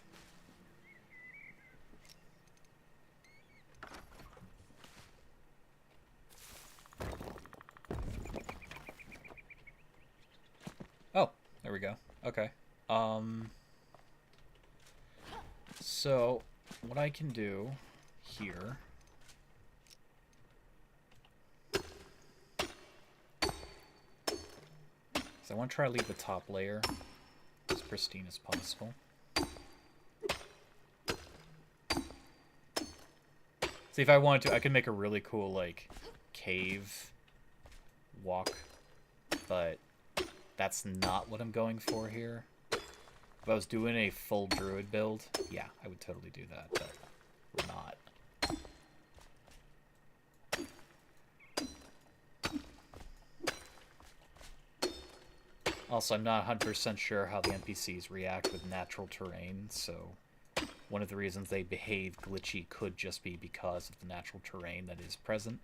A: Oh, there we go. Okay. So what I can do here is I want to try to leave the top layer as pristine as possible. See, if I wanted to, I could make a really cool, like, cave walk, but that's not what I'm going for here. If I was doing a full druid build, yeah, I would totally do that, but we're not. Also, I'm not 100% sure how the NPCs react with natural terrain, so one of the reasons they behave glitchy could just be because of the natural terrain that is present.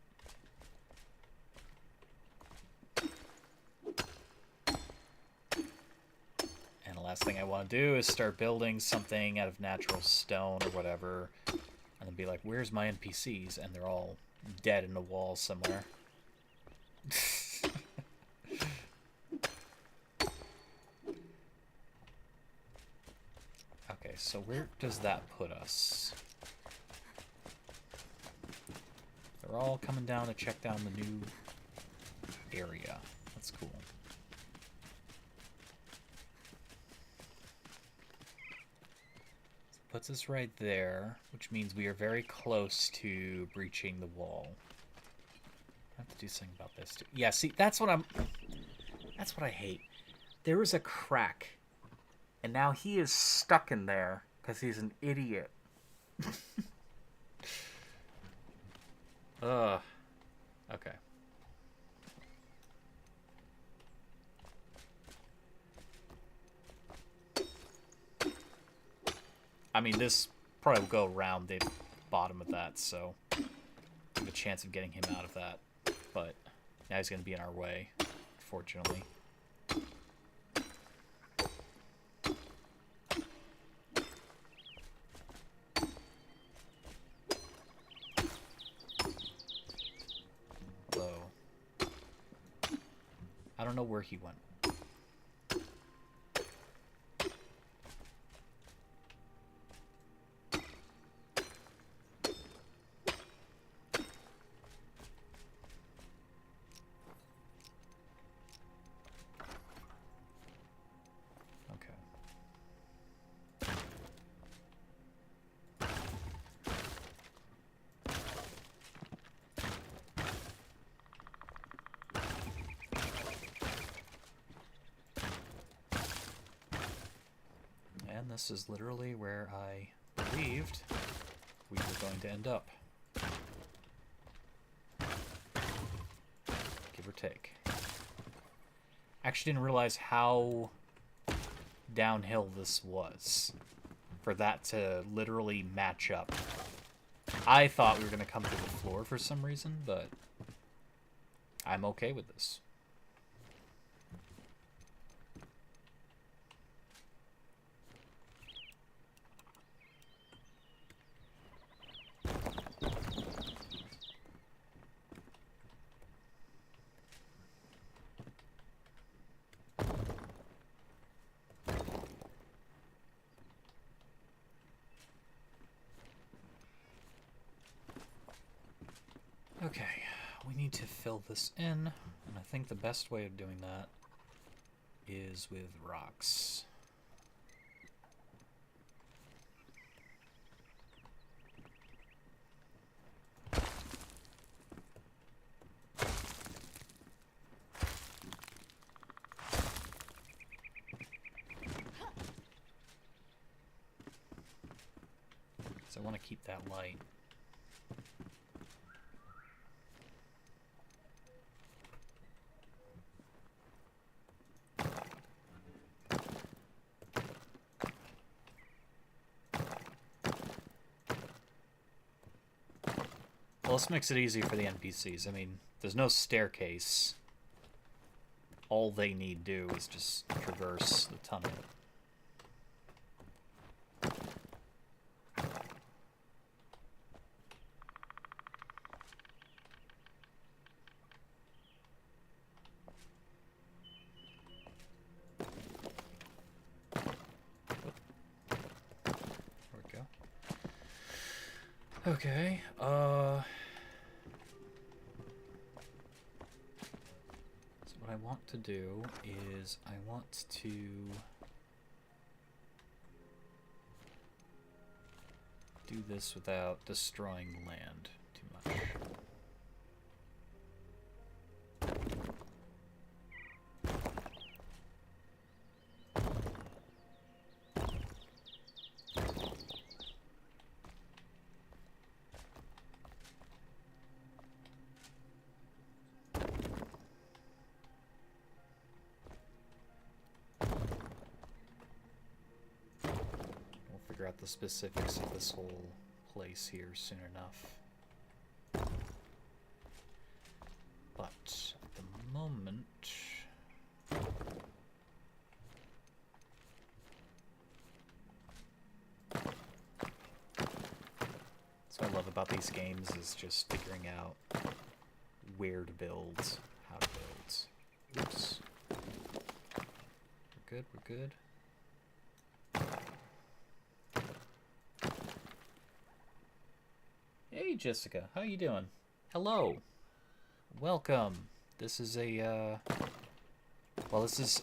A: And the last thing I want to do is start building something out of natural stone or whatever, and then be like, where's my NPCs? And they're all dead in a wall somewhere. Okay, so where does that put us? They're all coming down to check down the new area. That's cool. So puts us right there, which means we are very close to breaching the wall. I have to do something about this too. Yeah, see, that's what I hate. There is a crack. And now he is stuck in there because he's an idiot. Ugh. Okay. I mean, this probably will go around the bottom of that, so we have a chance of getting him out of that. But now he's going to be in our way, fortunately. I don't know where he went. Okay. And this is literally where I believed we were going to end up. Give or take. Actually didn't realize how downhill this was for that to literally match up. I thought we were going to come to the floor for some reason, but I'm okay with this. Okay, we need to fill this in, and I think the best way of doing that is with rocks. Still want to keep that light. Well, this makes it easy for the NPCs. I mean, there's no staircase. All they need to do is just traverse the tunnel. There we go. Okay, so what I want to do is I want to do this without destroying the land too much. Figure out the specifics of this whole place here soon enough. But at the moment, that's what I love about these games is just figuring out where to build, how to build. Oops. We're good, we're good. Hey Jessica, how you doing? Hello. Welcome. This is a well, this is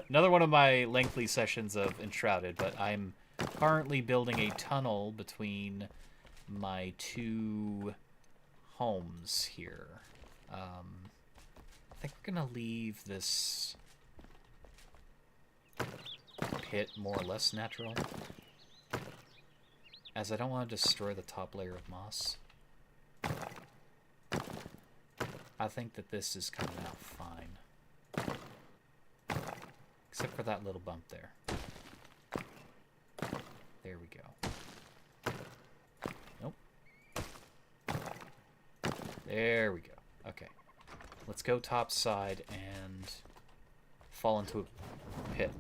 A: another one of my lengthy sessions of Enshrouded, but I'm currently building a tunnel between my two homes here. I think we're gonna leave this pit more or less natural, as I don't want to destroy the top layer of moss. I think that this is coming out fine. Except for that little bump there. There we go. Nope. There we go. Okay. Let's go top side and fall into a pit.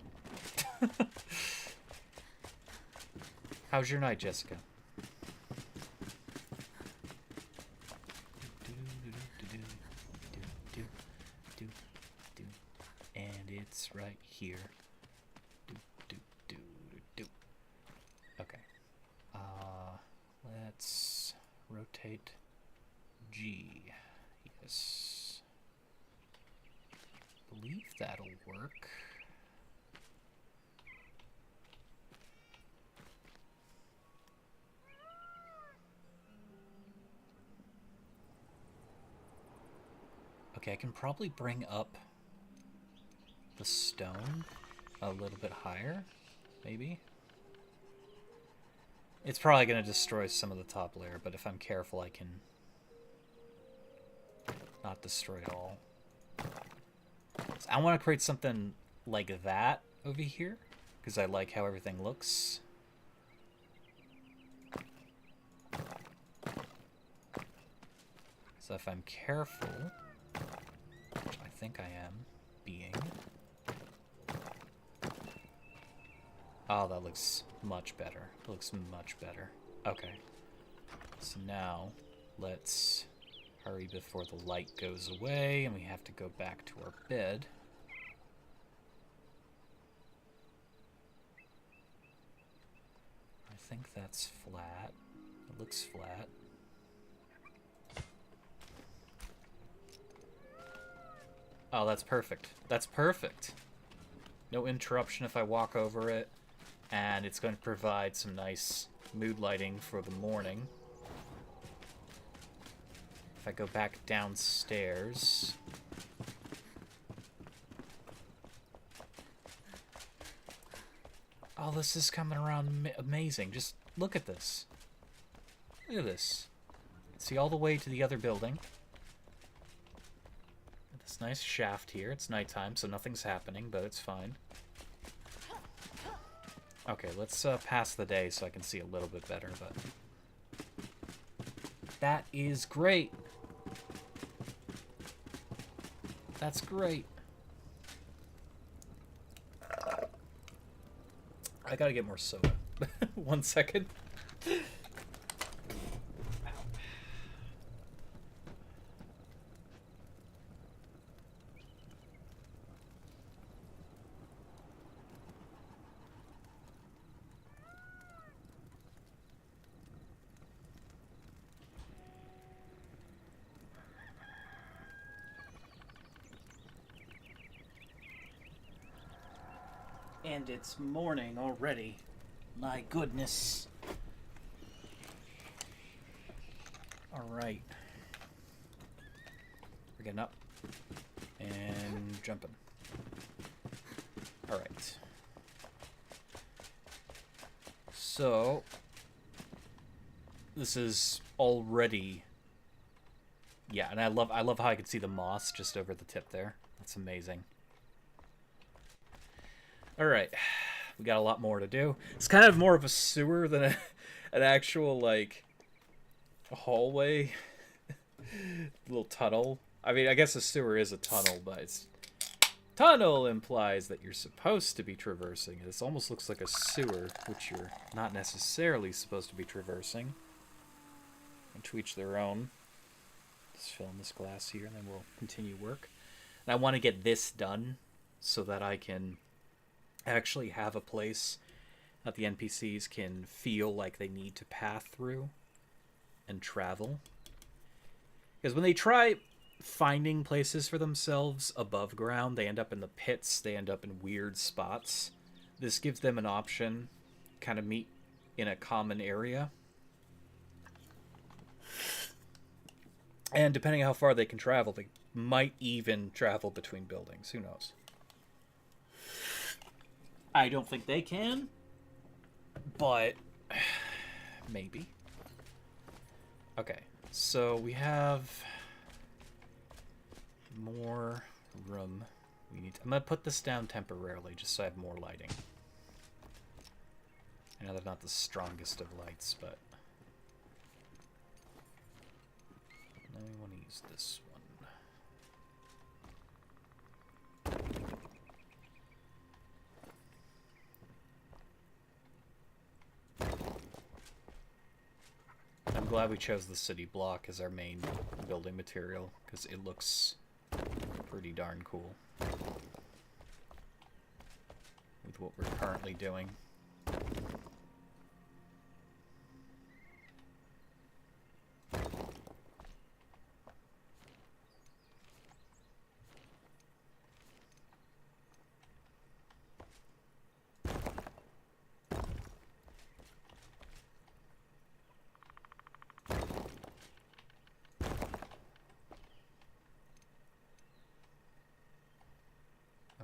A: How's your night, Jessica? And it's right here. Okay. Let's rotate G. Yes. I believe that'll work. Okay, I can probably bring up the stone a little bit higher, maybe. It's probably going to destroy some of the top layer, but if I'm careful, I can not destroy it all. So I want to create something like that over here, because I like how everything looks. So if I'm careful, which I think I am being... Oh, that looks much better. It looks much better. Okay. So now, let's hurry before the light goes away and we have to go back to our bed. I think that's flat. It looks flat. Oh, that's perfect. That's perfect. No interruption if I walk over it. And it's going to provide some nice mood lighting for the morning. If I go back downstairs... Oh, this is coming around amazing. Just look at this. Look at this. See all the way to the other building. This nice shaft here. It's nighttime, so nothing's happening, but it's fine. Okay, let's pass the day so I can see a little bit better, but... That is great! That's great. I gotta get more soda. 1 second. And it's morning already. My goodness. Alright. We're getting up. And jumping. Alright. So... This is already... Yeah, and I love how I can see the moss just over the tip there. That's amazing. Alright, we got a lot more to do. It's kind of more of a sewer than an actual, like, hallway. Little tunnel. I mean, I guess a sewer is a tunnel, but it's... Tunnel implies that you're supposed to be traversing. This almost looks like a sewer, which you're not necessarily supposed to be traversing. And to each their own. Just fill in this glass here, and then we'll continue work. And I want to get this done so that I can... actually have a place that the NPCs can feel like they need to path through and travel. Because when they try finding places for themselves above ground, they end up in the pits, they end up in weird spots. This gives them an option, kind of meet in a common area. And depending on how far they can travel, they might even travel between buildings. Who knows? I don't think they can, but maybe. Okay, so we have more room. I'm gonna put this down temporarily just so I have more lighting. I know they're not the strongest of lights, but I want to use this one. I'm glad we chose the city block as our main building material, because it looks pretty darn cool with what we're currently doing.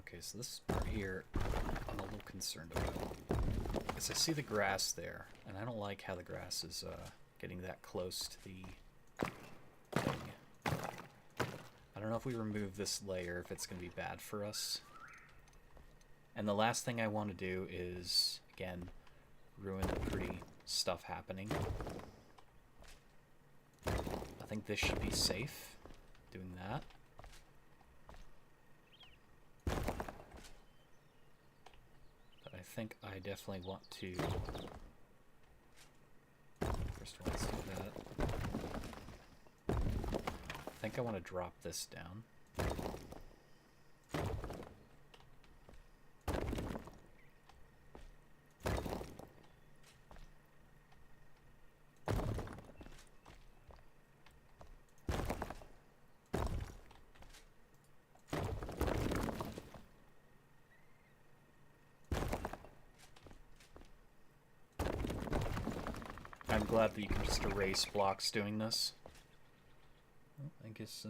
A: Okay, so this part here, I'm a little concerned about. Because I see the grass there, and I don't like how the grass is getting that close to the thing. I don't know if we remove this layer, if it's going to be bad for us. And the last thing I want to do is, again, ruin the pretty stuff happening. I think this should be safe, doing that. I think I definitely want to... First of all, let's do that. I think I want to drop this down. I'm glad that you can just erase blocks doing this. Oh, I guess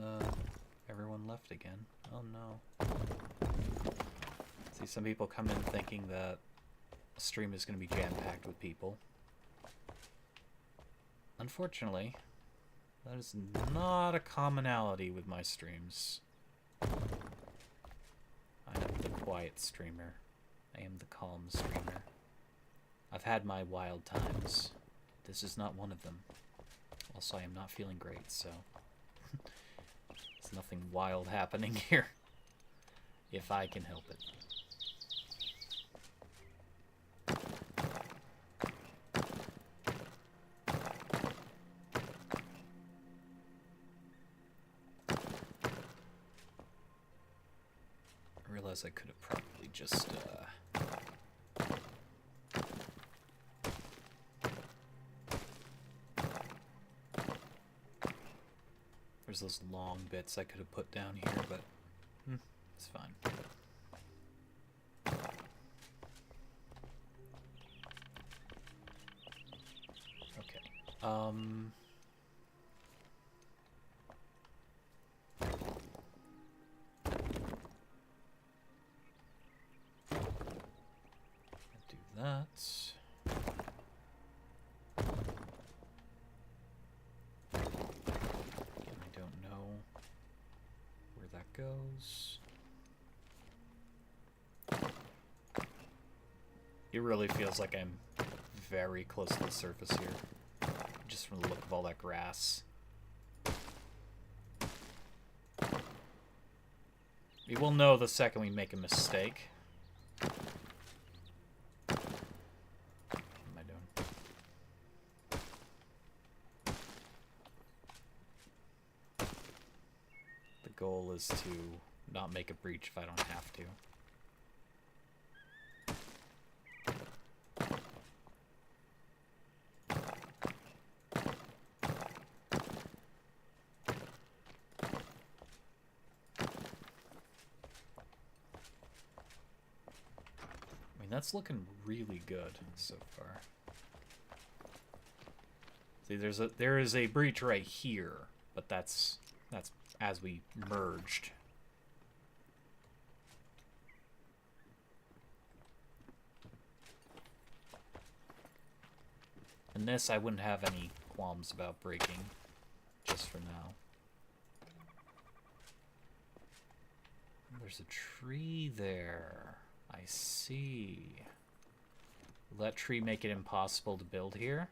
A: everyone left again. Oh no. See, some people come in thinking that a stream is going to be jam-packed with people. Unfortunately, that is not a commonality with my streams. I am the quiet streamer. I am the calm streamer. I've had my wild times. This is not one of them. Also, I am not feeling great, so... there's nothing wild happening here. If I can help it. I realize I could have probably just, there's those long bits I could have put down here, but it's fine. Okay. Do that. Again, I don't know where that goes. It really feels like I'm very close to the surface here, just from the look of all that grass. We will know the second we make a mistake. What am I doing? The goal is to not make a breach if I don't have to. That's looking really good so far. See, there is a breach right here, but that's as we merged. And this I wouldn't have any qualms about breaking, just for now. There's a tree there. I see. Will that tree make it impossible to build here?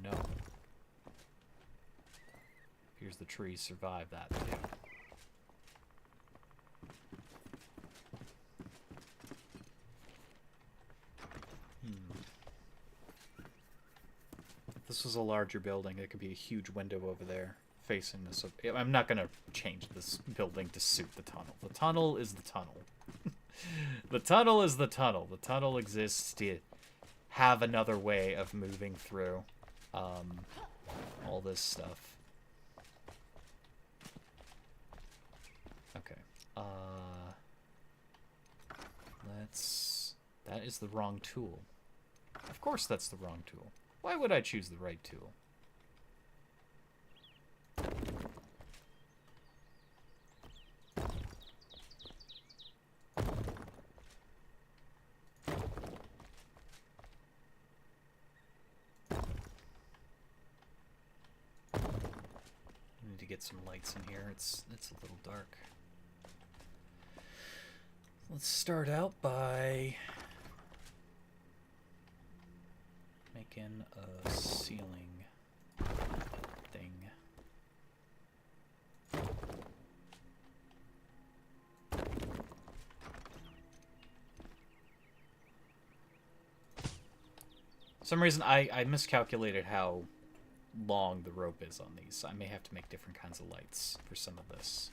A: No. Here's the tree, survive that too. If this was a larger building, there could be a huge window over there facing this. I'm not going to change this building to suit the tunnel. The tunnel is the tunnel. The tunnel is the tunnel. The tunnel exists to have another way of moving through all this stuff. Okay. That is the wrong tool. Of course that's the wrong tool. Why would I choose the right tool? Get some lights in here. It's a little dark. Let's start out by making a ceiling thing. For some reason I miscalculated how long the rope is on these. I may have to make different kinds of lights for some of this.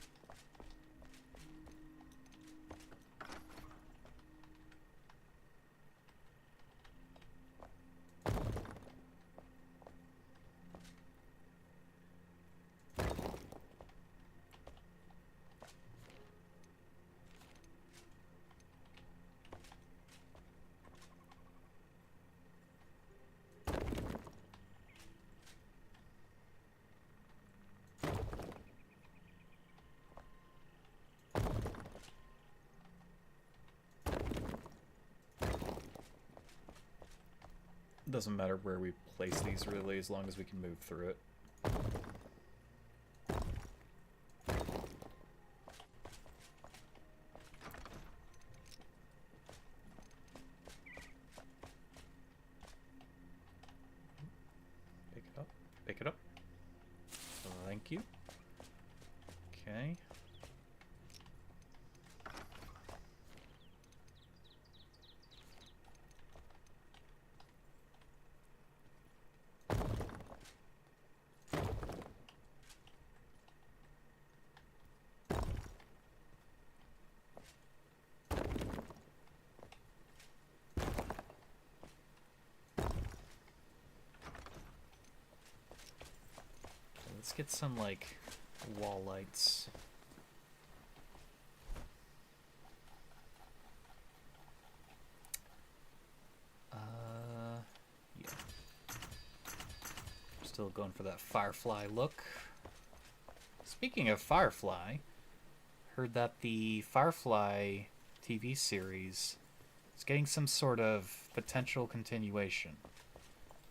A: doesn't matter where we place these, really, as long as we can move through it. Pick it up. Pick it up. Thank you. Okay. Let's get some, like, wall lights. Yeah. Still going for that Firefly look. Speaking of Firefly, heard that the Firefly TV series is getting some sort of potential continuation.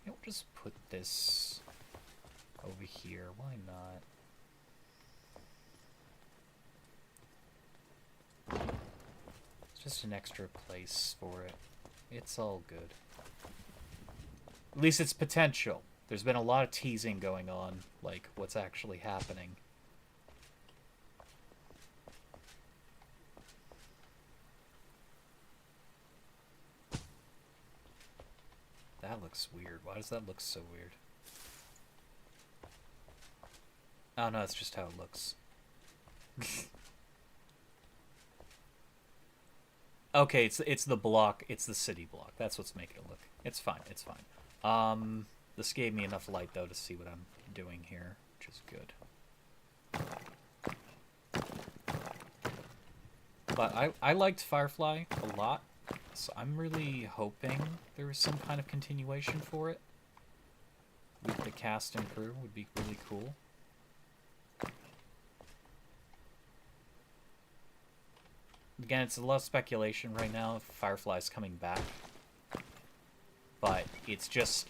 A: You know, just put this over here. Why not? It's just an extra place for it. It's all good. At least it's potential. There's been a lot of teasing going on, like what's actually happening. That looks weird. Why does that look so weird? Oh no, it's just how it looks. Okay, it's the block. It's the city block. That's what's making it look. It's fine. It's fine. This gave me enough light though to see what I'm doing here, which is good. But I liked Firefly a lot, so I'm really hoping there is some kind of continuation for it. With the cast and crew would be really cool. Again, it's a lot of speculation right now if Firefly's coming back. But it's just...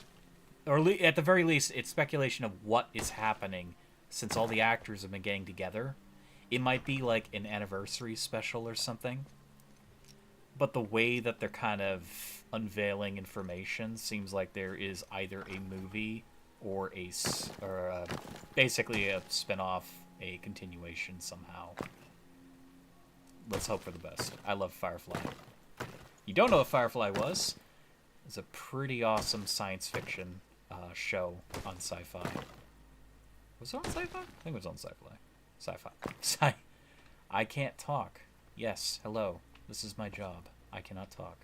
A: Or at the very least, it's speculation of what is happening since all the actors have been getting together. It might be like an anniversary special or something. But the way that they're kind of unveiling information seems like there is either a movie or basically a spin-off, a continuation somehow. Let's hope for the best. I love Firefly. You don't know what Firefly was? It's a pretty awesome science fiction show on Sci-Fi. Was it on Sci-Fi? I think it was on Sci-Fi. I can't talk. Yes, hello. This is my job. I cannot talk.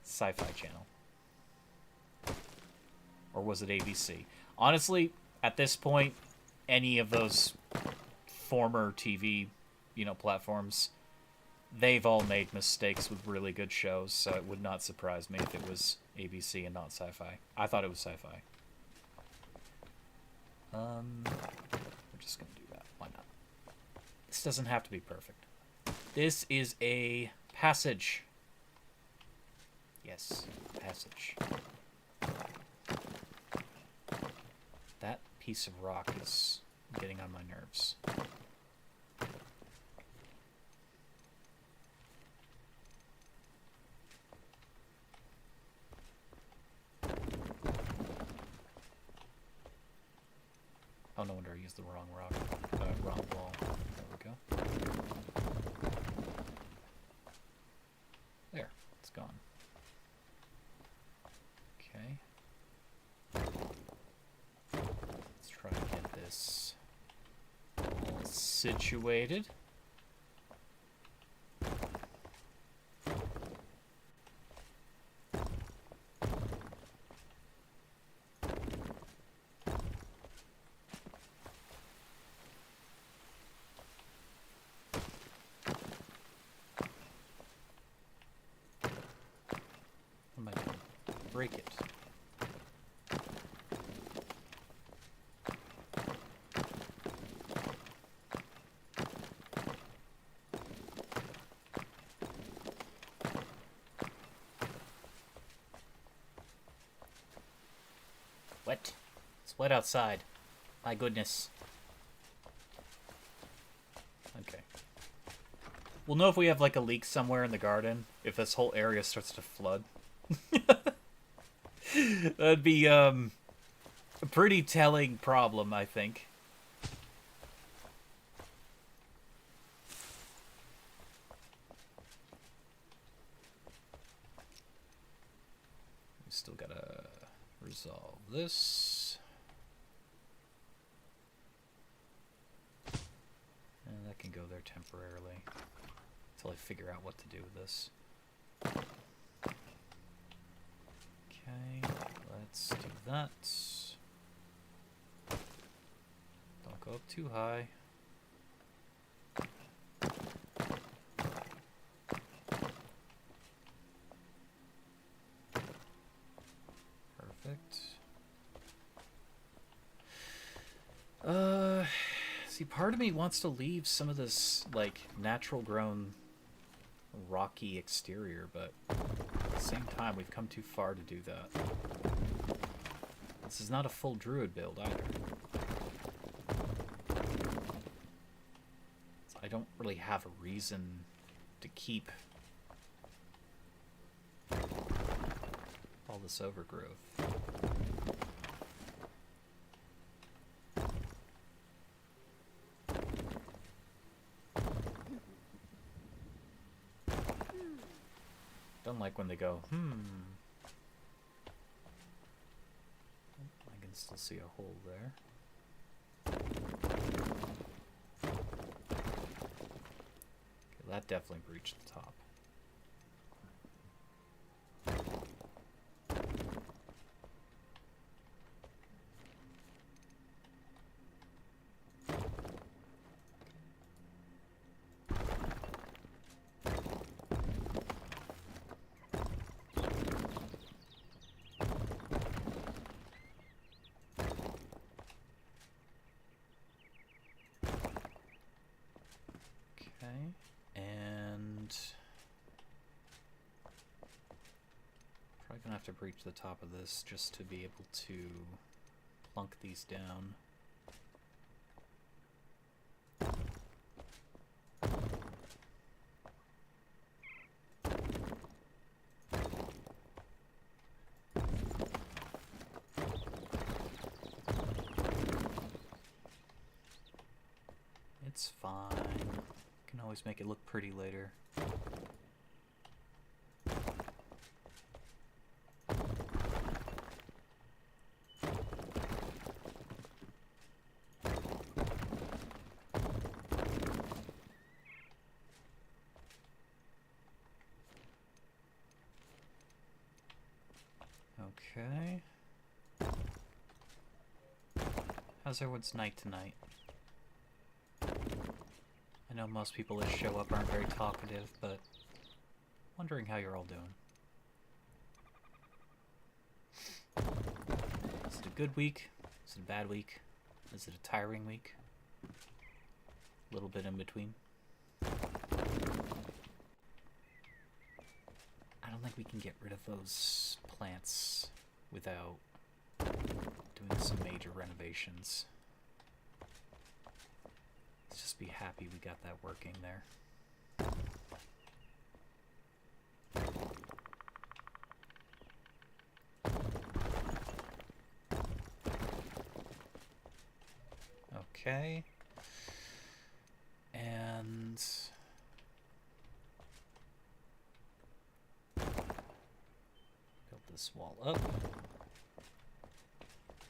A: Sci-Fi Channel. Or was it ABC? Honestly, at this point, any of those former TV platforms, they've all made mistakes with really good shows, so it would not surprise me if it was ABC and not Sci-Fi. I thought it was Sci-Fi. We're just gonna do that. Why not? This doesn't have to be perfect. This is a passage. Yes, passage. That piece of rock is getting on my nerves. Oh, no wonder I used the wrong rock. Wrong wall. There we go. There. It's gone. Okay. Let's try to get this all situated. Break it. wet. It's wet outside. My goodness. Okay. We'll know if we have like a leak somewhere in the garden, if this whole area starts to flood. That'd be a pretty telling problem, I think. We still gotta resolve this. And that can go there temporarily until I figure out what to do with this. Okay, let's do that. Don't go up too high. Perfect. See, part of me wants to leave some of this, like, natural grown rocky exterior, but at the same time, we've come too far to do that. This is not a full druid build either. So I don't really have a reason to keep all this overgrowth. Don't like when they go, I can still see a hole there. Okay, that definitely breached the top. And probably gonna have to breach the top of this just to be able to plunk these down. It's fine. Can always make it look pretty later. Okay. How's everyone's night tonight? I know most people that show up aren't very talkative, but wondering how you're all doing. Is it a good week? Is it a bad week? Is it a tiring week? A little bit in between. I don't think we can get rid of those plants without doing some major renovations. Let's just be happy we got that working there. Okay. And build this wall up.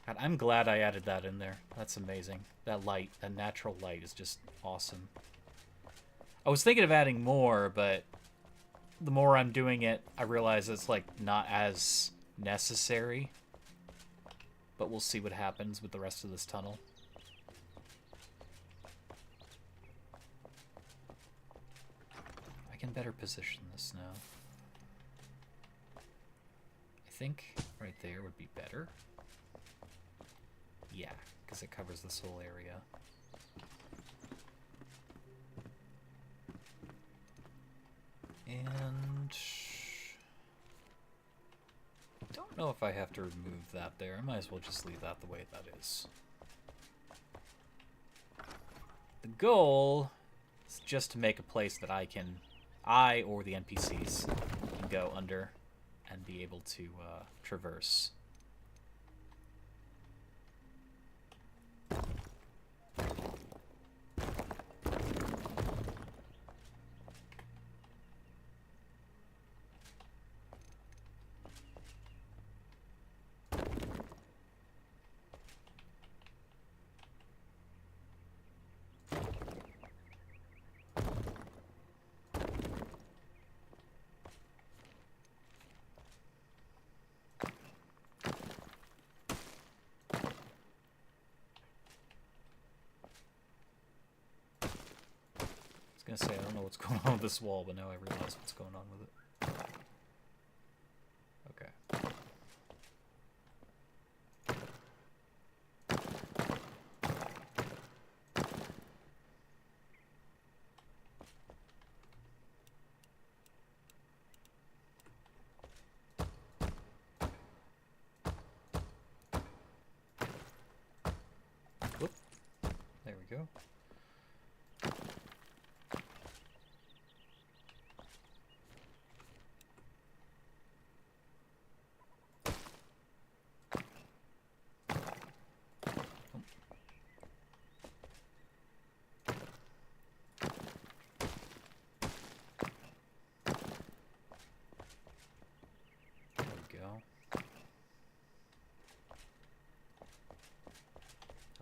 A: God, I'm glad I added that in there. That's amazing. That light, that natural light is just awesome. I was thinking of adding more, but the more I'm doing it, I realize it's like not as necessary. But we'll see what happens with the rest of this tunnel. I can better position this now. I think right there would be better. Yeah, because it covers this whole area. And don't know if I have to remove that there. I might as well just leave that the way that is. The goal is just to make a place that I or the NPCs can go under and be able to traverse. I was gonna say, I don't know what's going on with this wall, but now I realize what's going on with it. Okay. Whoop. There we go.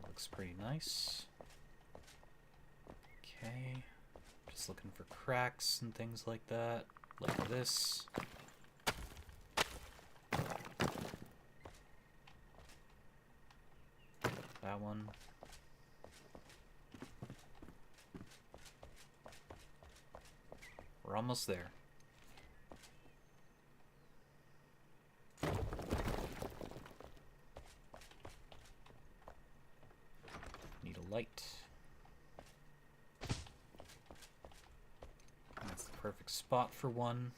A: Looks pretty nice. Okay. Just looking for cracks and things like that. Like this. That one. We're almost there. Light. That's the perfect spot for one.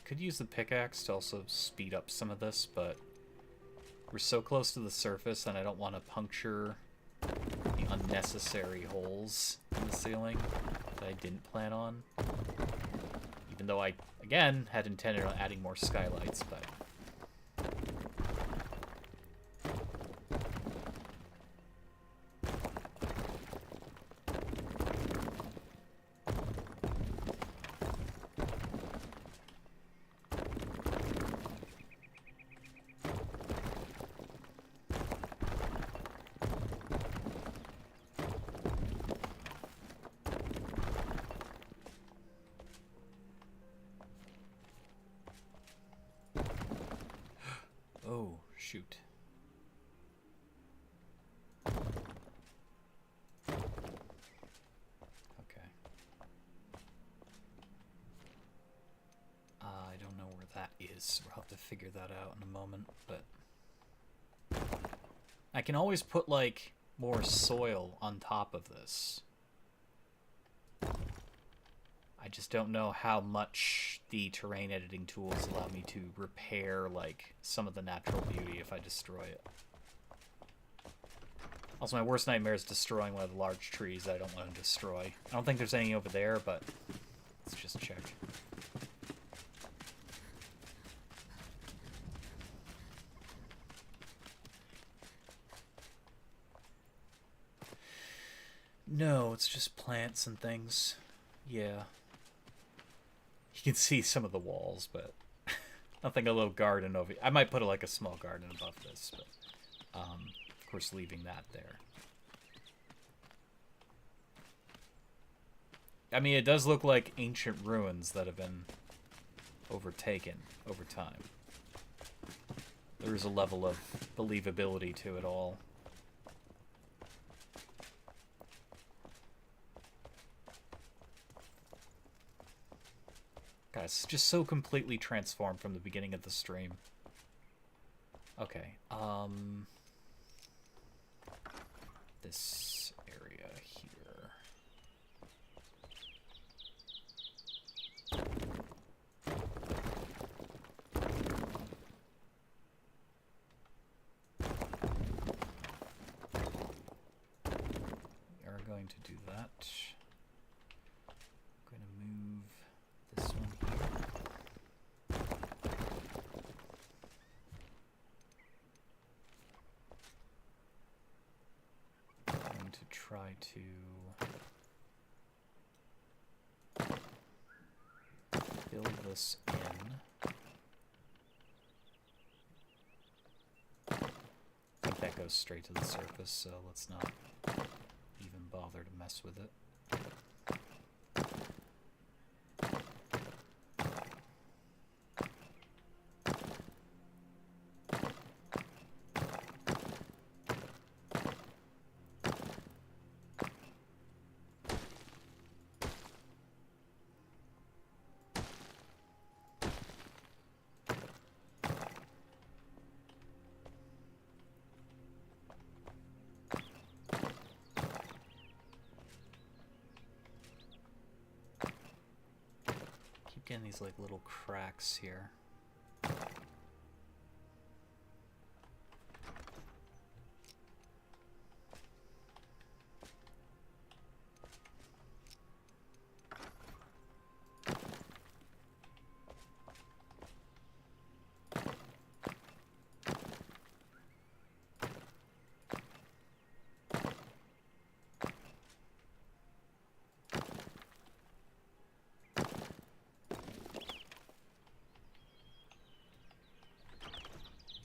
A: Could use the pickaxe to also speed up some of this, but we're so close to the surface and I don't want to puncture unnecessary holes in the ceiling that I didn't plan on. Even though I, again, had intended on adding more skylights, but... Oh, shoot. Okay. I don't know where that is. We'll have to figure that out in a moment, but... I can always put, like, more soil on top of this. I just don't know how much the terrain editing tools allow me to repair, like, some of the natural beauty if I destroy it. Also, my worst nightmare is destroying one of the large trees that I don't want to destroy. I don't think there's any over there, but let's just check. No, it's just plants and things. Yeah. You can see some of the walls, but nothing a little garden over. I might put like a small garden above this, but of course leaving that there. I mean, it does look like ancient ruins that have been overtaken over time. There is a level of believability to it all. Guys, just so completely transformed from the beginning of the stream. Okay, this area here. We are going to do that. I'm going to move this one here. I'm going to try to fill this in. I think that goes straight to the surface, so let's not even bother to mess with it. Getting these like little cracks here.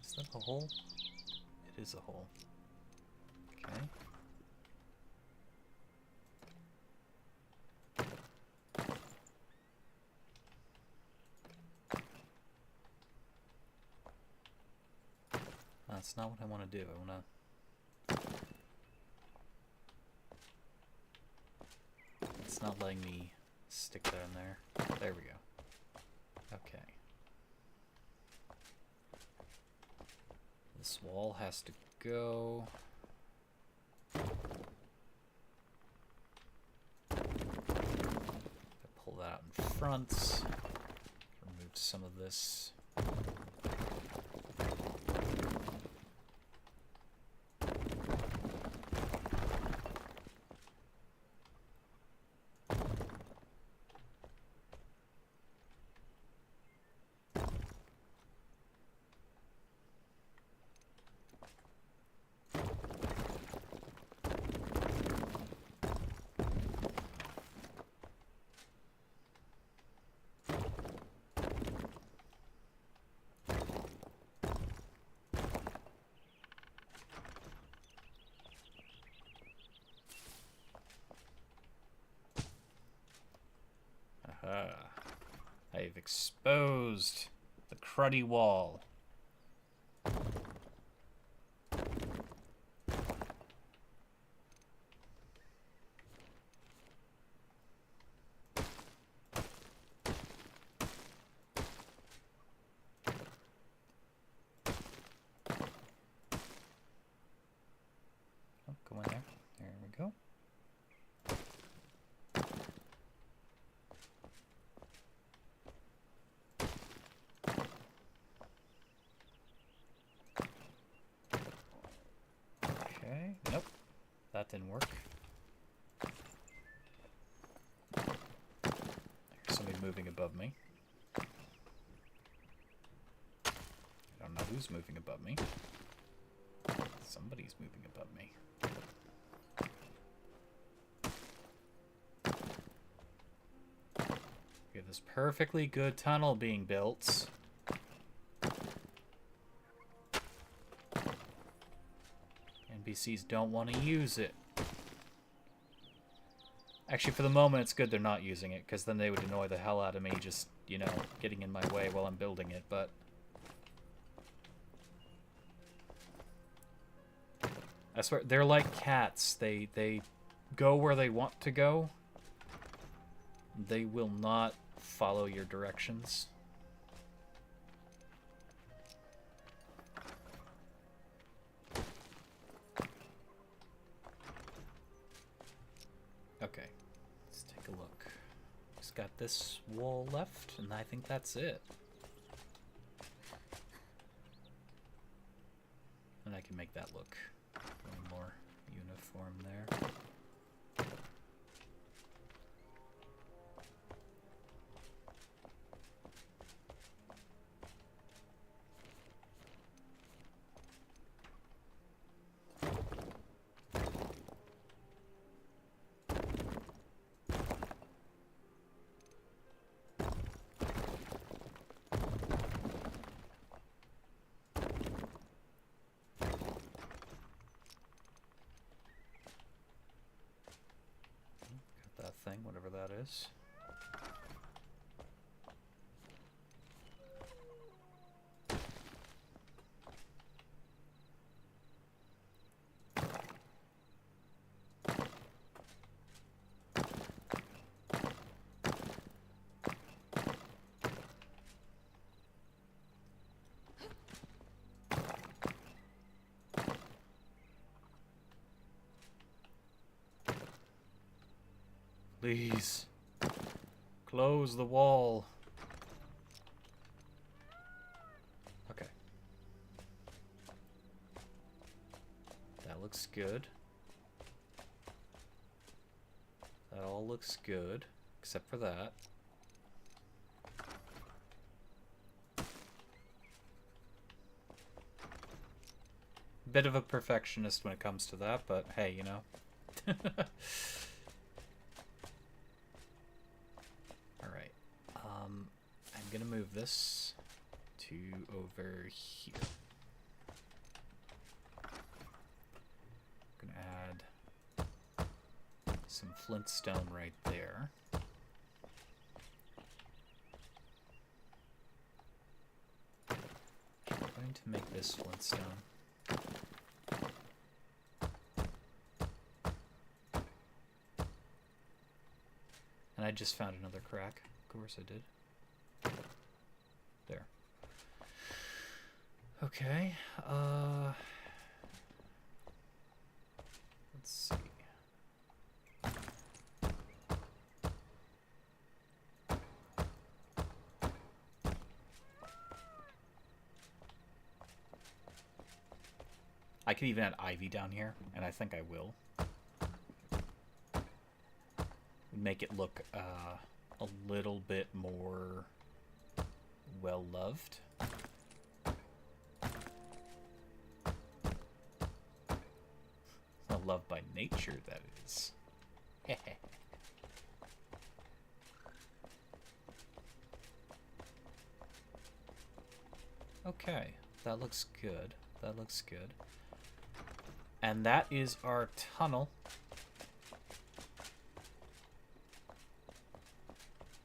A: Is that a hole? It is a hole. Okay. That's not what I want to do. I want to... It's not letting me stick that in there. There we go. Okay. This wall has to go. Pull that out in front. Remove some of this. I've exposed the cruddy wall. Oh, go in there. There we go. Okay, nope, that didn't work. There's somebody moving above me. I don't know who's moving above me. Somebody's moving above me. We have this perfectly good tunnel being built. NPCs don't want to use it. Actually, for the moment, it's good they're not using it, because then they would annoy the hell out of me just, you know, getting in my way while I'm building it, but... I swear, they're like cats. They go where they want to go. They will not follow your directions. Okay, let's take a look. Just got this wall left, and I think that's it. And I can make that look a little more uniform there. That thing, whatever that is. Please, close the wall. Okay. That looks good. That all looks good, except for that. Bit of a perfectionist when it comes to that, but hey, you know. Alright. I'm gonna move this to over here. I'm gonna add some flintstone right there. I'm going to make this flintstone. And I just found another crack. Of course I did. There. Okay. Let's see. I could even add ivy down here, and I think I will. Make it look a little bit more well-loved. Well-loved by nature, that is. Okay, that looks good. That looks good. And that is our tunnel.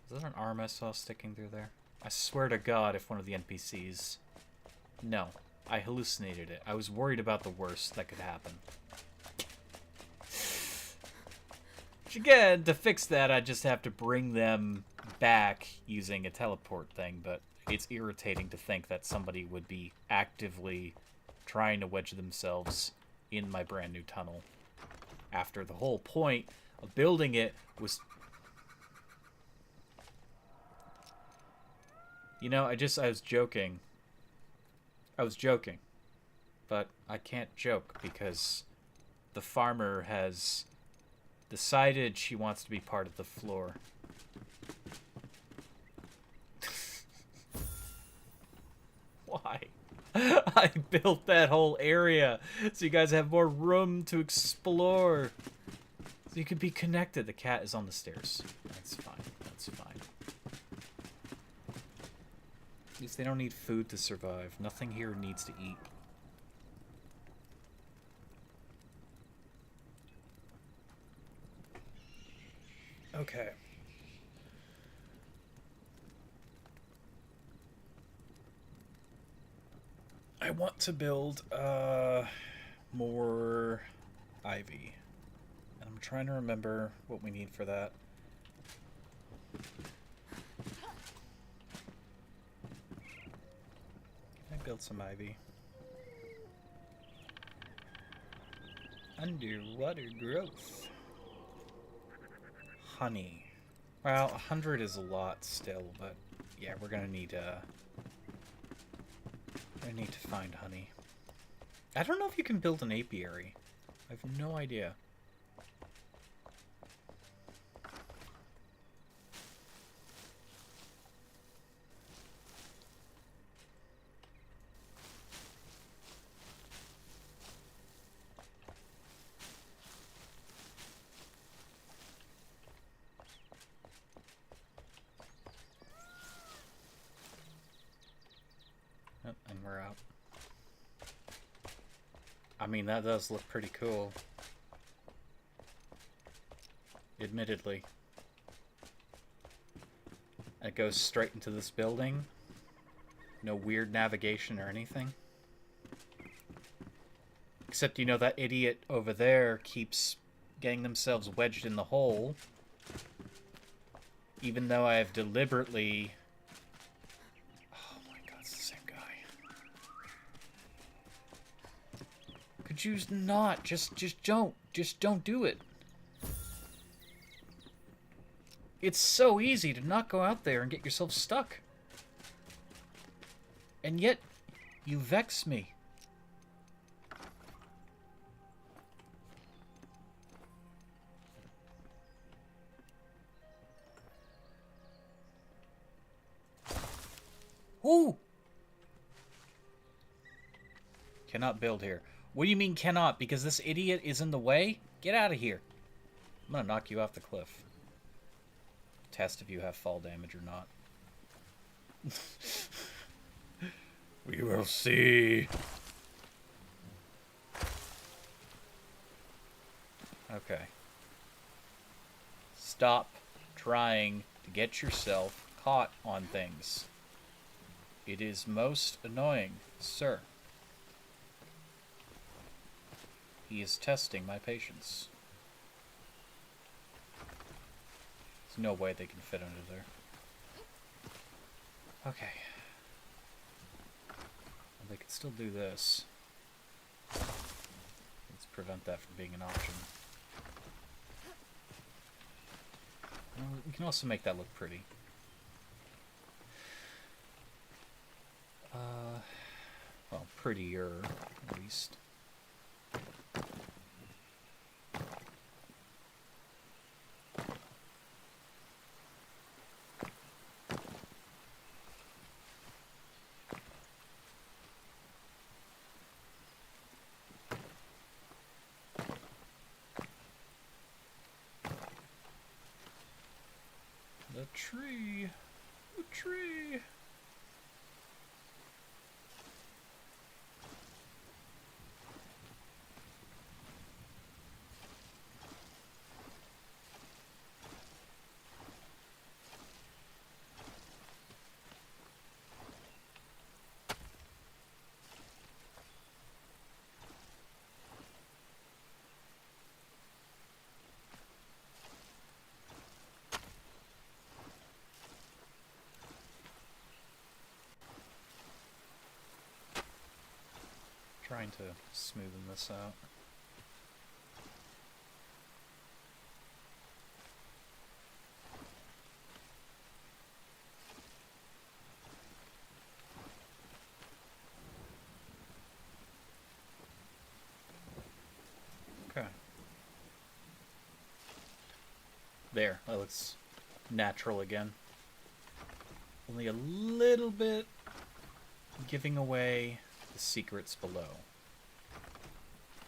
A: Is there an arm I saw sticking through there? I swear to God, if one of the NPCs... No, I hallucinated it. I was worried about the worst that could happen. Which again, to fix that, I just have to bring them back using a teleport thing, but it's irritating to think that somebody would be actively trying to wedge themselves in my brand new tunnel after the whole point of building it was... You know, I was joking. I was joking. But I can't joke because the farmer has decided she wants to be part of the floor. Why? I built that whole area so you guys have more room to explore. So you could be connected. The cat is on the stairs. That's fine. That's fine. At least they don't need food to survive. Nothing here needs to eat. Okay. I want to build more ivy. And I'm trying to remember what we need for that. Build some ivy. Underwater growth. honey. Well, 100 is a lot still, but yeah, we're gonna need to find honey. I don't know if you can build an apiary. I have no idea. Oh, and we're out. I mean, that does look pretty cool. Admittedly. It goes straight into this building. No weird navigation or anything. Except, you know, that idiot over there keeps getting themselves wedged in the hole. Even though I have deliberately... Oh my god, it's the same guy. Could you not? Just don't. Just don't do it. It's so easy to not go out there and get yourself stuck. And yet, you vex me. Ooh! Cannot build here. What do you mean cannot? Because this idiot is in the way? Get out of here. I'm gonna knock you off the cliff. Test if you have fall damage or not. We will see. Okay. Stop trying to get yourself caught on things. It is most annoying, sir. He is testing my patience. There's no way they can fit under there. Okay. Well, they could still do this. Let's prevent that from being an option. Well, we can also make that look pretty. Well, prettier, at least. The tree! The tree! Trying to smoothen this out. Okay. There, that looks natural again. Only a little bit giving away the secrets below.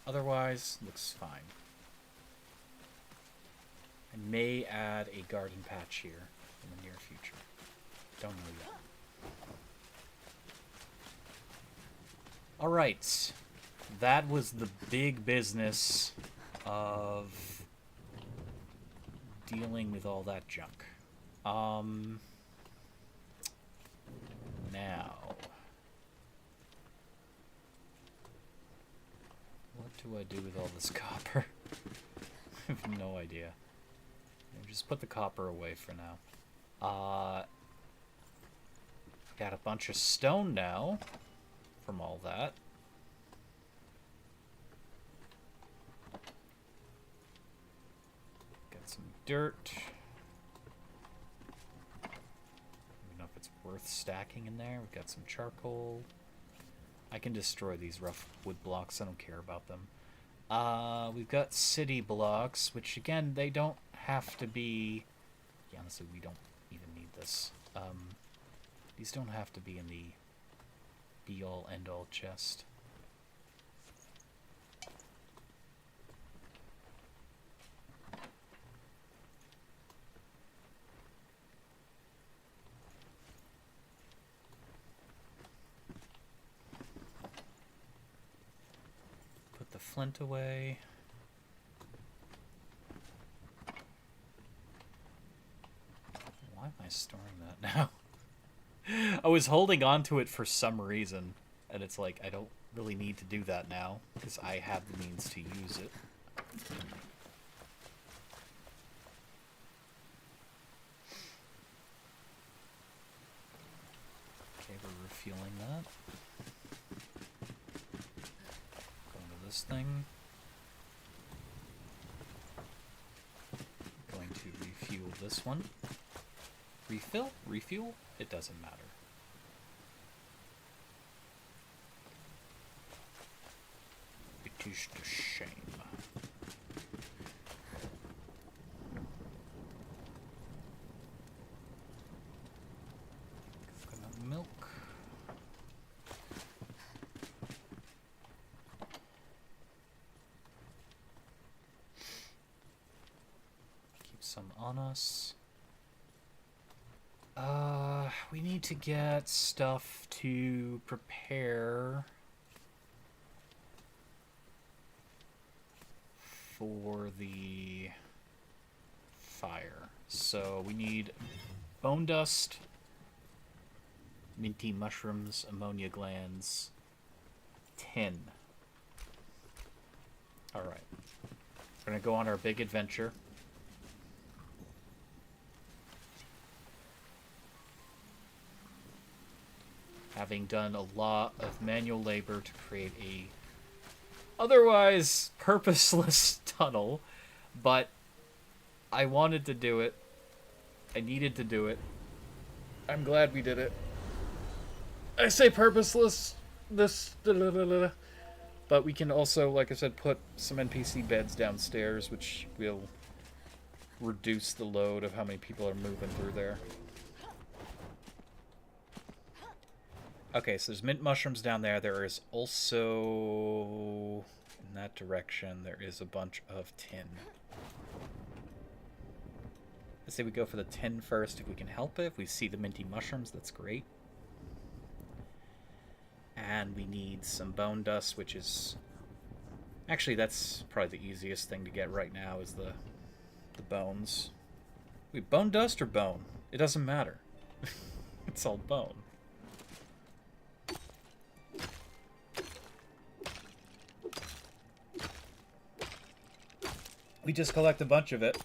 A: Otherwise, looks fine. I may add a garden patch here in the near future. Don't know yet. Alright. That was the big business of dealing with all that junk. Now... what do I do with all this copper? I have no idea. I'll just put the copper away for now. Got a bunch of stone now from all that. Got some dirt. worth stacking in there. We've got some charcoal. I can destroy these rough wood blocks. I don't care about them. We've got city blocks, which again, they don't have to be... Yeah, honestly, we don't even need this. These don't have to be in the be-all, end-all chest. Put the flint away. Why am I storing that now? I was holding on to it for some reason, and it's like, I don't really need to do that now, because I have the means to use it. Okay, we're refueling that. Going to this thing. Going to refuel this one. Refill? Refuel? It doesn't matter. It is a shame. Coconut milk. Keep some on us. We need to get stuff to prepare for the fire. So we need bone dust, minty mushrooms, ammonia glands, tin. Alright. We're gonna go on our big adventure. Having done a lot of manual labor to create a otherwise purposeless tunnel, but I wanted to do it. I needed to do it. I'm glad we did it. I say purposeless, but we can also, like I said, put some NPC beds downstairs, which will reduce the load of how many people are moving through there. Okay, so there's mint mushrooms down there. There is also, in that direction, there is a bunch of tin. Let's say we go for the tin first if we can help it. If we see the minty mushrooms, that's great. And we need some bone dust, which is... Actually, that's probably the easiest thing to get right now is the bones. Wait, bone dust or bone? It doesn't matter. It's all bone. We just collect a bunch of it.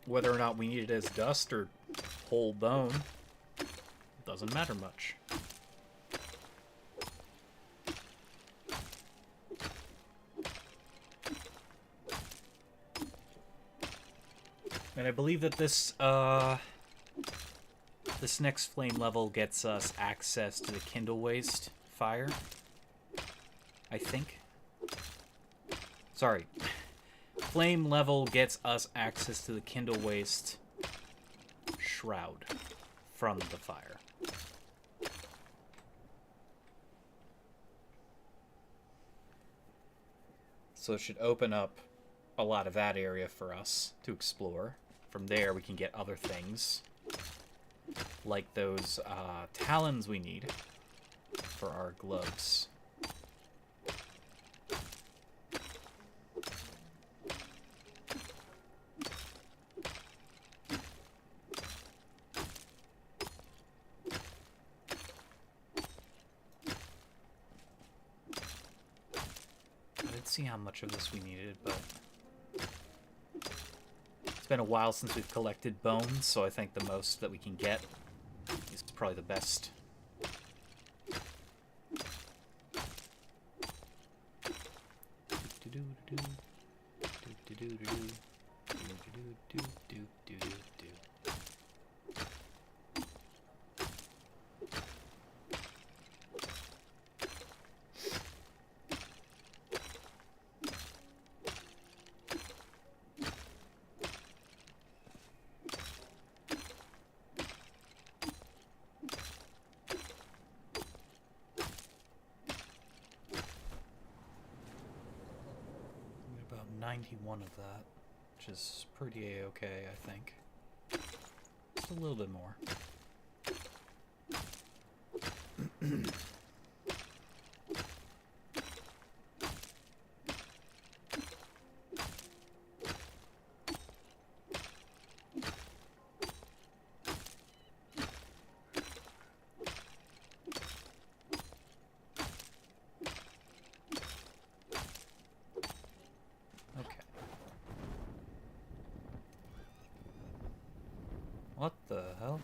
A: Whether or not we need it as dust or whole bone, doesn't matter much. And I believe that this next flame level gets us access to the Kindle Waste fire. I think. Sorry. Flame level gets us access to the Kindle Waste shroud from the fire. So it should open up a lot of that area for us to explore. From there we can get other things. Like those talons we need for our gloves. I didn't see how much of this we needed, but... It's been a while since we've collected bones, so I think the most that we can get is probably the best. About 91 of that, which is pretty a-okay, I think. Just a little bit more. What the hell?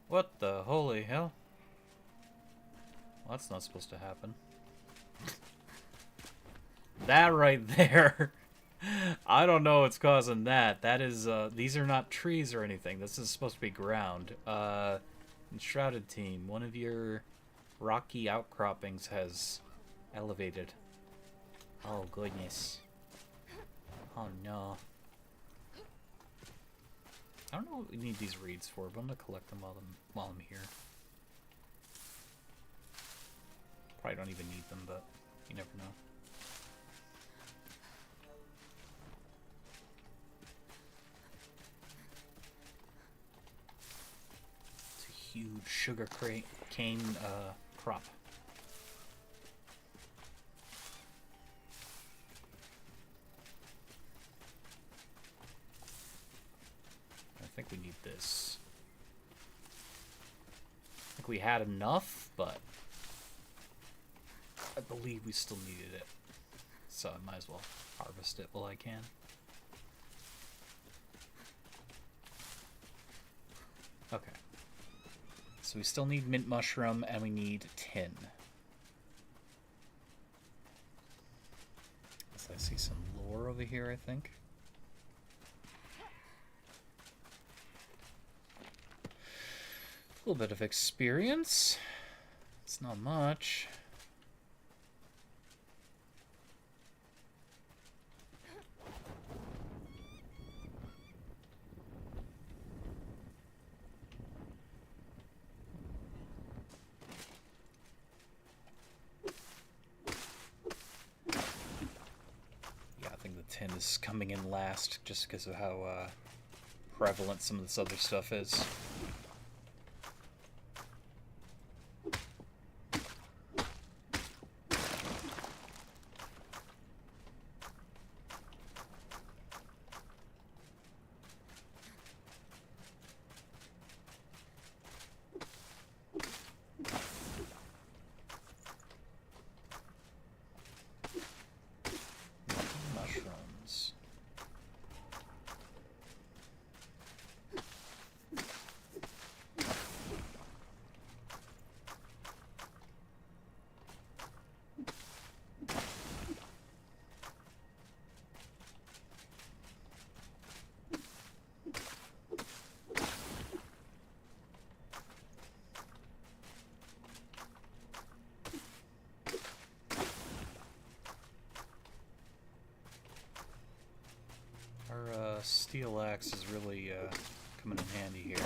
A: What the holy hell? Well, that's not supposed to happen. That right there. I don't know what's causing that. That is, these are not trees or anything. This is supposed to be ground. Enshrouded team, one of your rocky outcroppings has elevated. Oh, goodness. Oh, no. I don't know what we need these reeds for, but I'm gonna collect them while I'm here. Probably don't even need them, but you never know. It's a huge sugar cane crop. I think we need this. I think we had enough, but I believe we still needed it. So I might as well harvest it while I can. Okay. So we still need mint mushroom and we need tin. So I see some lore over here, I think. A little bit of experience. It's not much. Yeah, I think the tin is coming in last just because of how prevalent some of this other stuff is. Our steel axe is really coming in handy here.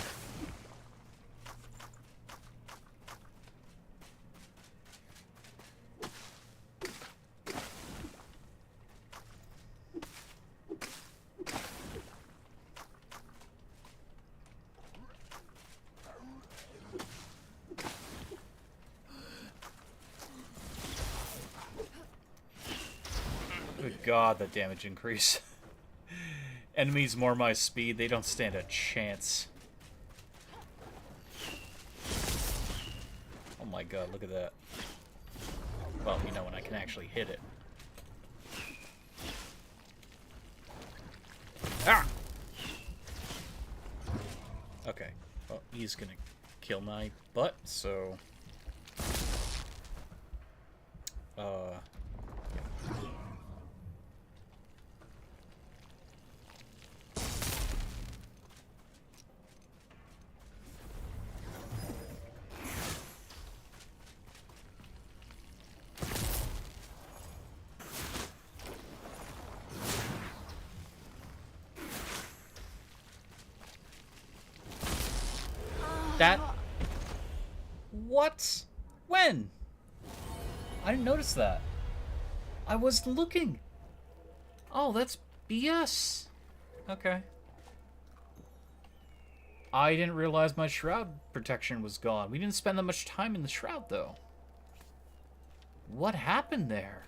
A: Good God, that damage increase. Enemies more my speed, they don't stand a chance. Oh my God, look at that. Well, you know, when I can actually hit it. Ah! Okay, well, he's gonna kill my butt, so... yeah. That... What? When? I didn't notice that. I wasn't looking. Oh, that's BS. Okay. I didn't realize my shroud protection was gone. We didn't spend that much time in the shroud, though. What happened there?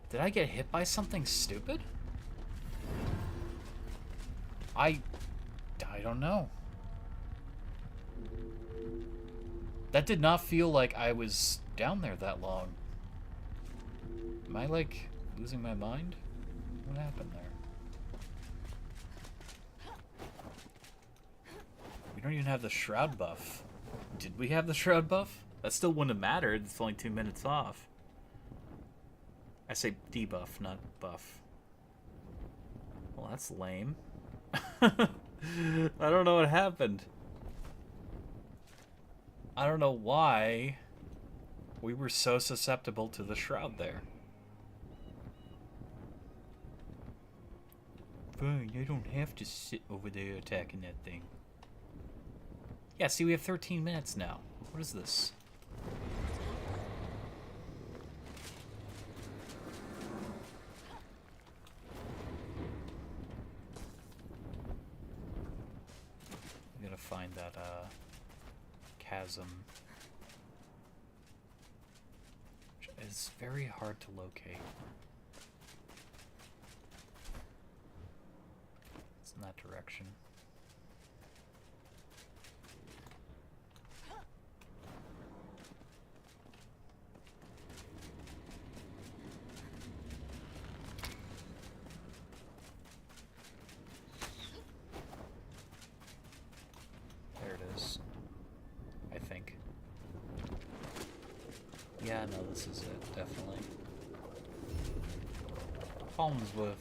A: Did I get hit by something stupid? I don't know. That did not feel like I was down there that long. Am I, like, losing my mind? What happened there? We don't even have the shroud buff. Did we have the shroud buff? That still wouldn't have mattered. It's only 2 minutes off. I say debuff, not buff. Well, that's lame. I don't know what happened. I don't know why we were so susceptible to the shroud there. Fine, I don't have to sit over there attacking that thing. Yeah, see, we have 13 minutes now. What is this? I'm gonna find that, chasm. Which is very hard to locate. It's in that direction. There it is. I think. Yeah, no, this is it, definitely. Holmesworth.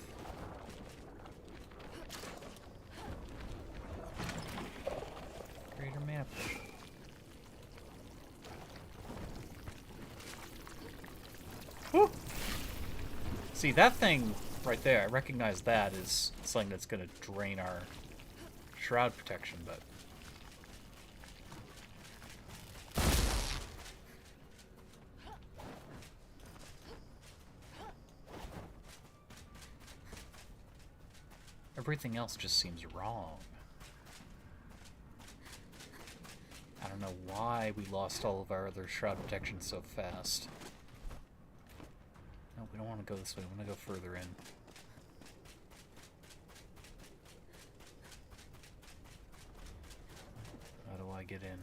A: Greater map. Woo! See, that thing right there, I recognize that as something that's going to drain our shroud protection, but... everything else just seems wrong. I don't know why we lost all of our other shroud protection so fast. No, we don't want to go this way. We want to go further in. How do I get in?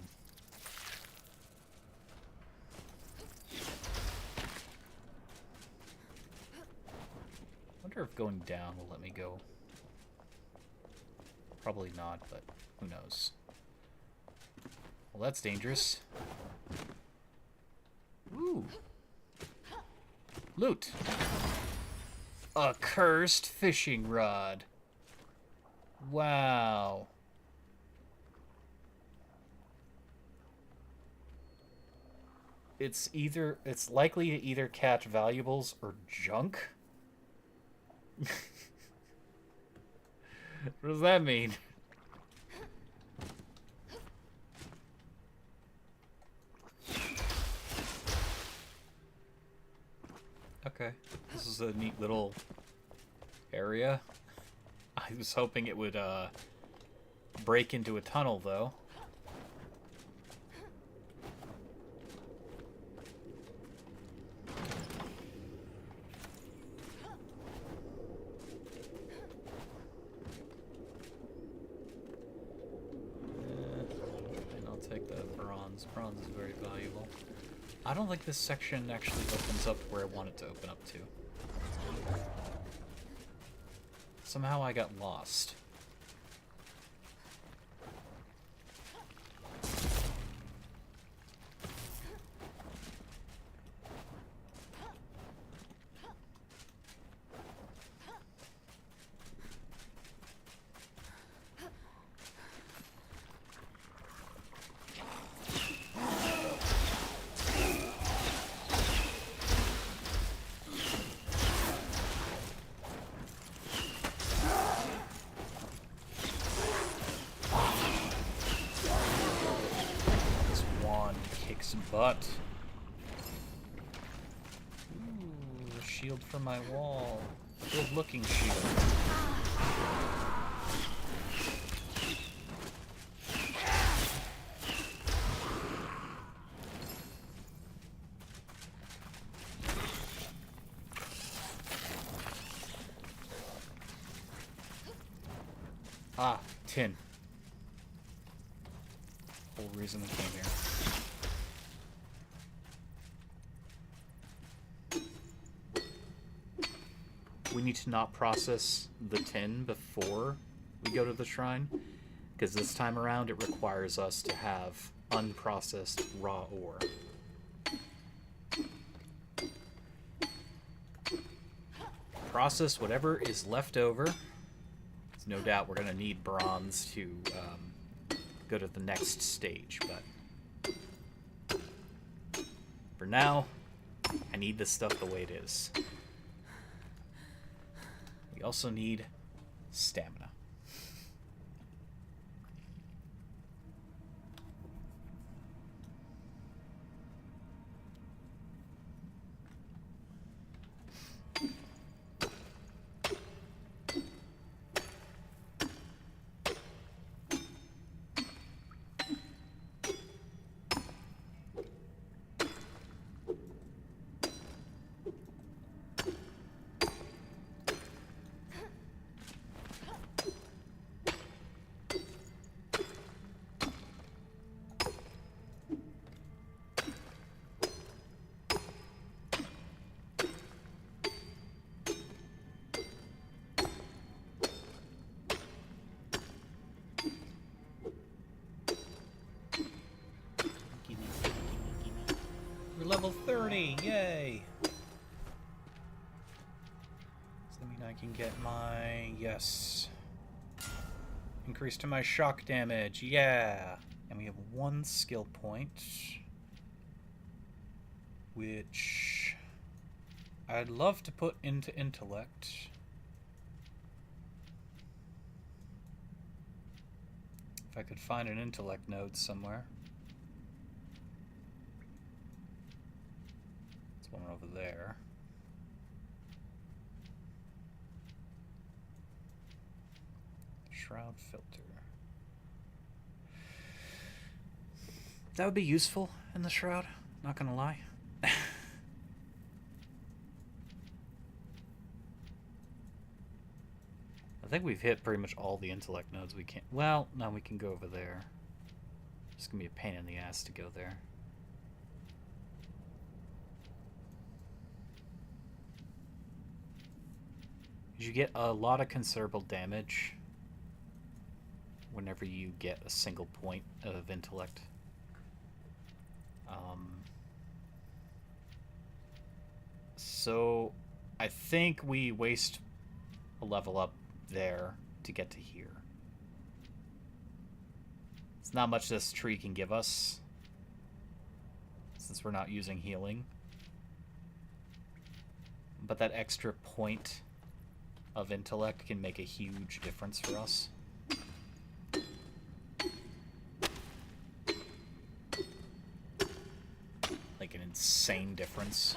A: I wonder if going down will let me go. Probably not, but who knows. Well, that's dangerous. Ooh. Loot. A cursed fishing rod. Wow. It's likely to either catch valuables or junk. What does that mean? Okay, this is a neat little area. I was hoping it would break into a tunnel, though. And I'll take the bronze. Bronze is very valuable. I don't think this section actually opens up where I want it to open up to. Somehow I got lost. butt. Ooh, a shield for my wall. Good looking shield. Ah, tin. Whole reason we came here. We need to not process the tin before we go to the shrine, because this time around it requires us to have unprocessed raw ore. Process whatever is left over. No doubt we're going to need bronze to go to the next stage, but for now, I need this stuff the way it is. We also need stamina. We're level 30, yay! Does that mean I can get my... yes. Increase to my shock damage, yeah! And we have one skill point, which I'd love to put into intellect. If I could find an intellect node somewhere. One over there. Shroud filter. That would be useful in the shroud, not gonna lie. I think we've hit pretty much all the intellect nodes we can. Well, no, we can go over there. It's gonna be a pain in the ass to go there. You get a lot of considerable damage whenever you get a single point of intellect. So I think we waste a level up there to get to here. It's not much this tree can give us, since we're not using healing. But that extra point of intellect can make a huge difference for us. Like an insane difference.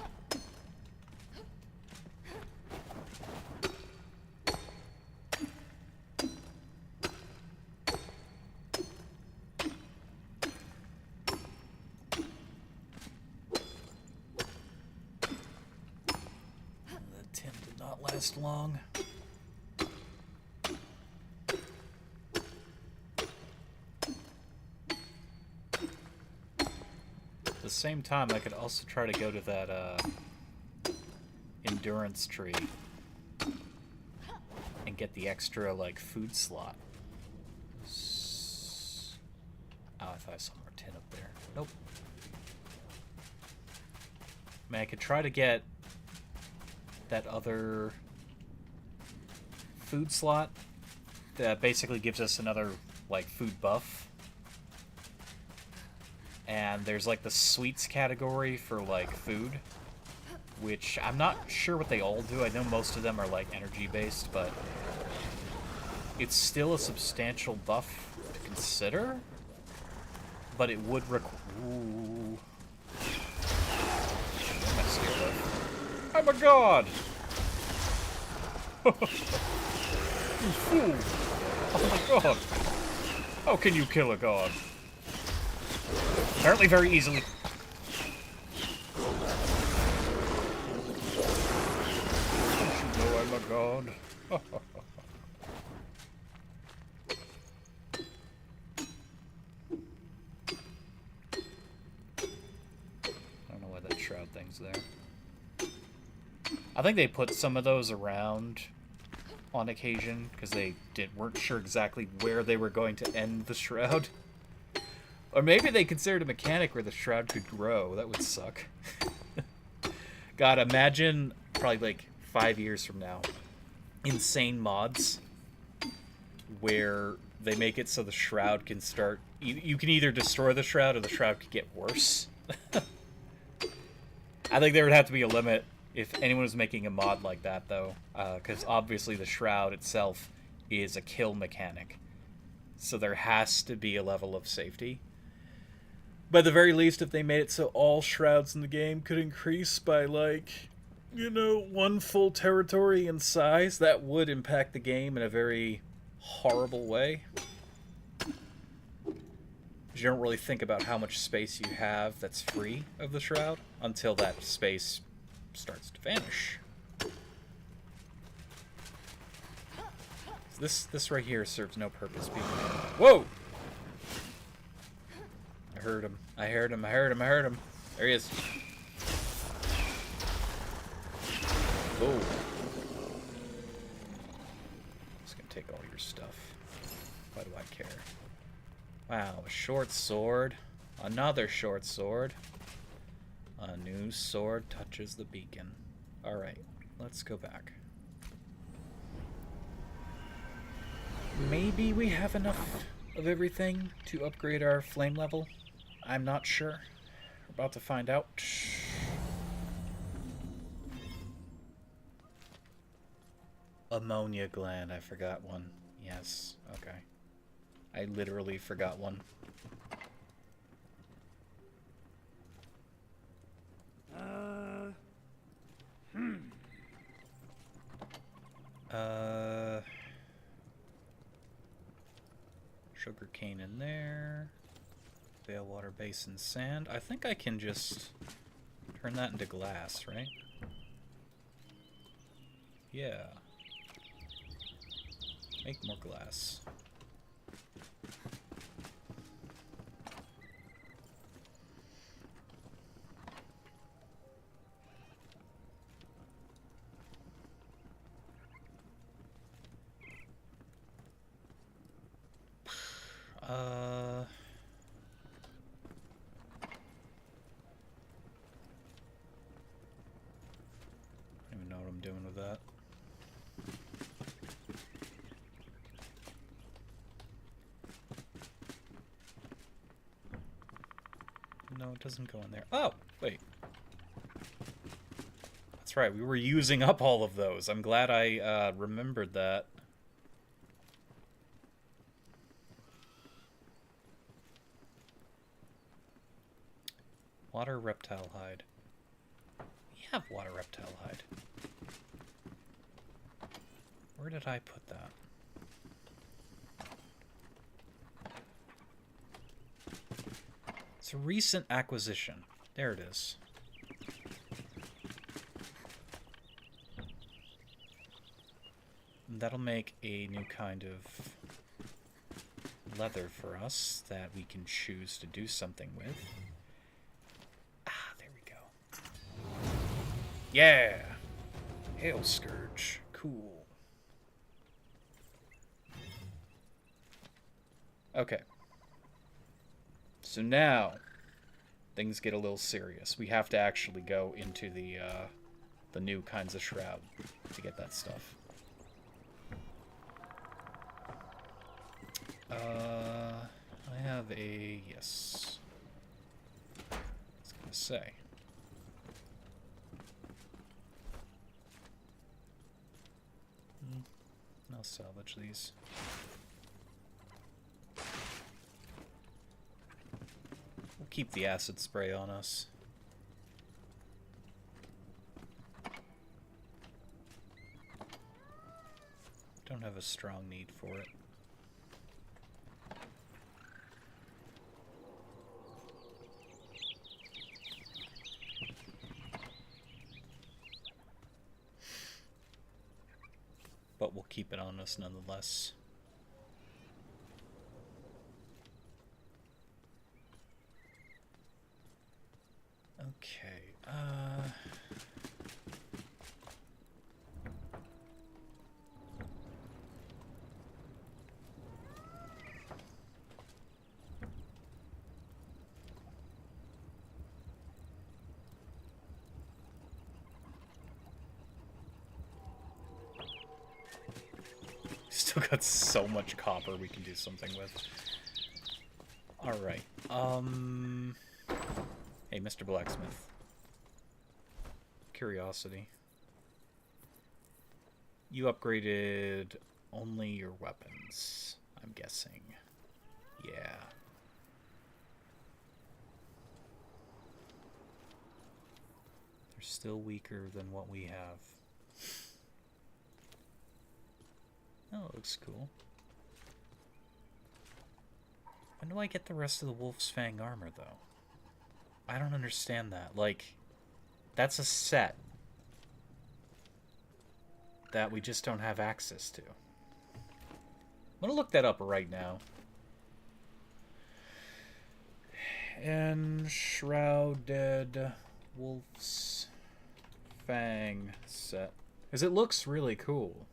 A: The tin did not last long. At the same time, I could also try to go to that endurance tree and get the extra like food slot. Oh, I thought I saw more tin up there. Nope. I mean, I could try to get that other food slot that basically gives us another like food buff. And there's like the sweets category for like food, which I'm not sure what they all do. I know most of them are like energy based, but it's still a substantial buff to consider. But it would I'm a god! You fool! Oh my god! How can you kill a god? Apparently very easily. Don't you know I'm a god? I don't know why that shroud thing's there. I think they put some of those around on occasion because they weren't sure exactly where they were going to end the shroud. Or maybe they considered a mechanic where the shroud could grow. That would suck. God, imagine probably like 5 years from now, insane mods where they make it so the shroud can start. You can either destroy the shroud or the shroud could get worse. I think there would have to be a limit if anyone was making a mod like that, though, because obviously the shroud itself is a kill mechanic, so there has to be a level of safety. But at the very least, if they made it so all shrouds in the game could increase by, like, you know, 1 full territory in size, that would impact the game in a very horrible way. You don't really think about how much space you have that's free of the shroud until that space starts to vanish. So this right here serves no purpose. People. Whoa! I heard him. I heard him. I heard him. I heard him. There he is. Whoa. Just gonna take all your stuff. Why do I care? Wow, a short sword. Another short sword. A new sword touches the beacon. Alright, let's go back. Maybe we have enough of everything to upgrade our flame level. I'm not sure. We're about to find out. Ammonia gland, I forgot one. Yes, okay. I literally forgot one. Sugar cane in there. Veil water basin sand. I think I can just turn that into glass, right? Yeah. Make more glass. I don't even know what I'm doing with that. No, it doesn't go in there. Oh, wait. That's right, we were using up all of those. I'm glad I remembered that. Water reptile hide. We have water reptile hide. Where did I put that? It's a recent acquisition. There it is. And that'll make a new kind of leather for us that we can choose to do something with. Ah, there we go. Yeah! Hail Scourge. Cool. Okay. So now, things get a little serious. We have to actually go into the new kinds of shroud to get that stuff. I have a... yes. I was gonna say. I'll salvage these. We'll keep the acid spray on us. have a strong need for it. But we'll keep it on us nonetheless. Okay, still got so much copper we can do something with. Alright, hey, Mr. Blacksmith. Curiosity. You upgraded only your weapons, I'm guessing. Yeah. They're still weaker than what we have. Oh, it looks cool. When do I get the rest of the Wolf's Fang armor, though? I don't understand that. Like, that's a set that we just don't have access to. I'm gonna look that up right now. Enshrouded Wolf's Fang set. Because it looks really cool.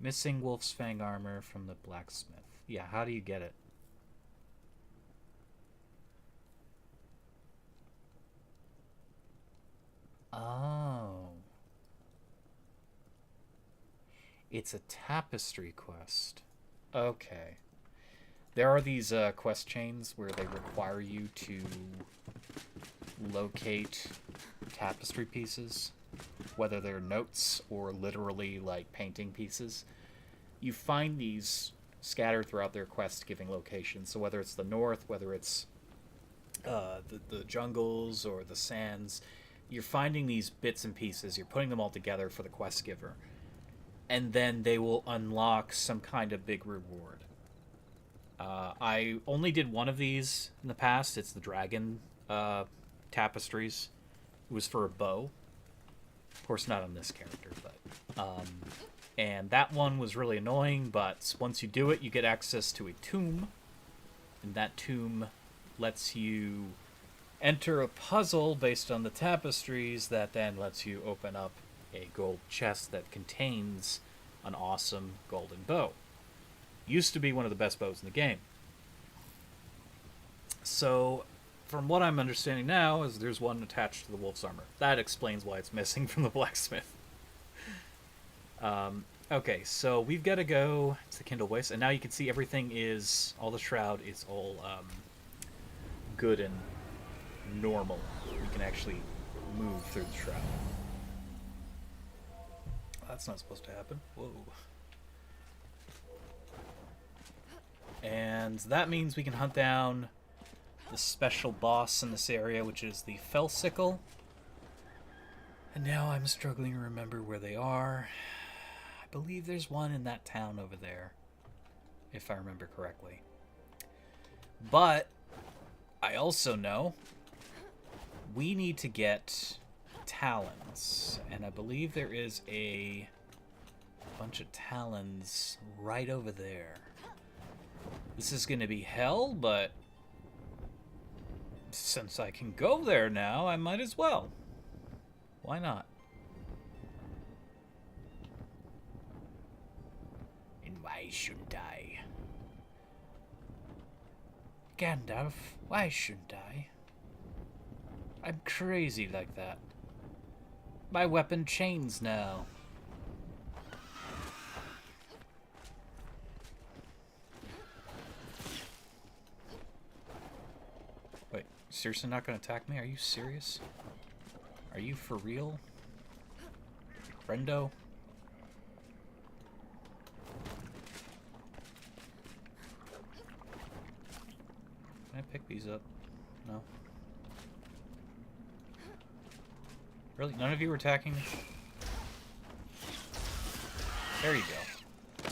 A: Missing Wolf's Fang armor from the blacksmith. Yeah, how do you get it? Oh. It's a tapestry quest. Okay. There are these quest chains where they require you to locate tapestry pieces, whether they're notes or literally like painting pieces. You find these scattered throughout their quest giving locations. So whether it's the north, whether it's the jungles or the sands, you're finding these bits and pieces, you're putting them all together for the quest giver, and then they will unlock some kind of big reward. I only did one of these in the past. It's the dragon tapestries. It was for a bow. Of course, not on this character, but and that one was really annoying, but once you do it, you get access to a tomb, and that tomb lets you enter a puzzle based on the tapestries that then lets you open up a gold chest that contains an awesome golden bow. Used to be one of the best bows in the game. So, from what I'm understanding now, is there's one attached to the wolf's armor. That explains why it's missing from the blacksmith. Okay, so we've got to go to the Kindle Waste, and now you can see everything is, all the shroud is all good and normal. We can actually move through the shroud. That's not supposed to happen. Whoa. And that means we can hunt down the special boss in this area, which is the Felsicle. And now I'm struggling to remember where they are. I believe there's one in that town over there, if I remember correctly. But I also know we need to get talons, and I believe there is a bunch of talons right over there. This is going to be hell, but since I can go there now, I might as well. Why not? And why shouldn't I? Gandalf, why shouldn't I? I'm crazy like that. My weapon chains now. Wait, seriously not gonna attack me? Are you serious? Are you for real? Friendo? Can I pick these up? No. Really? None of you were attacking me? There you go.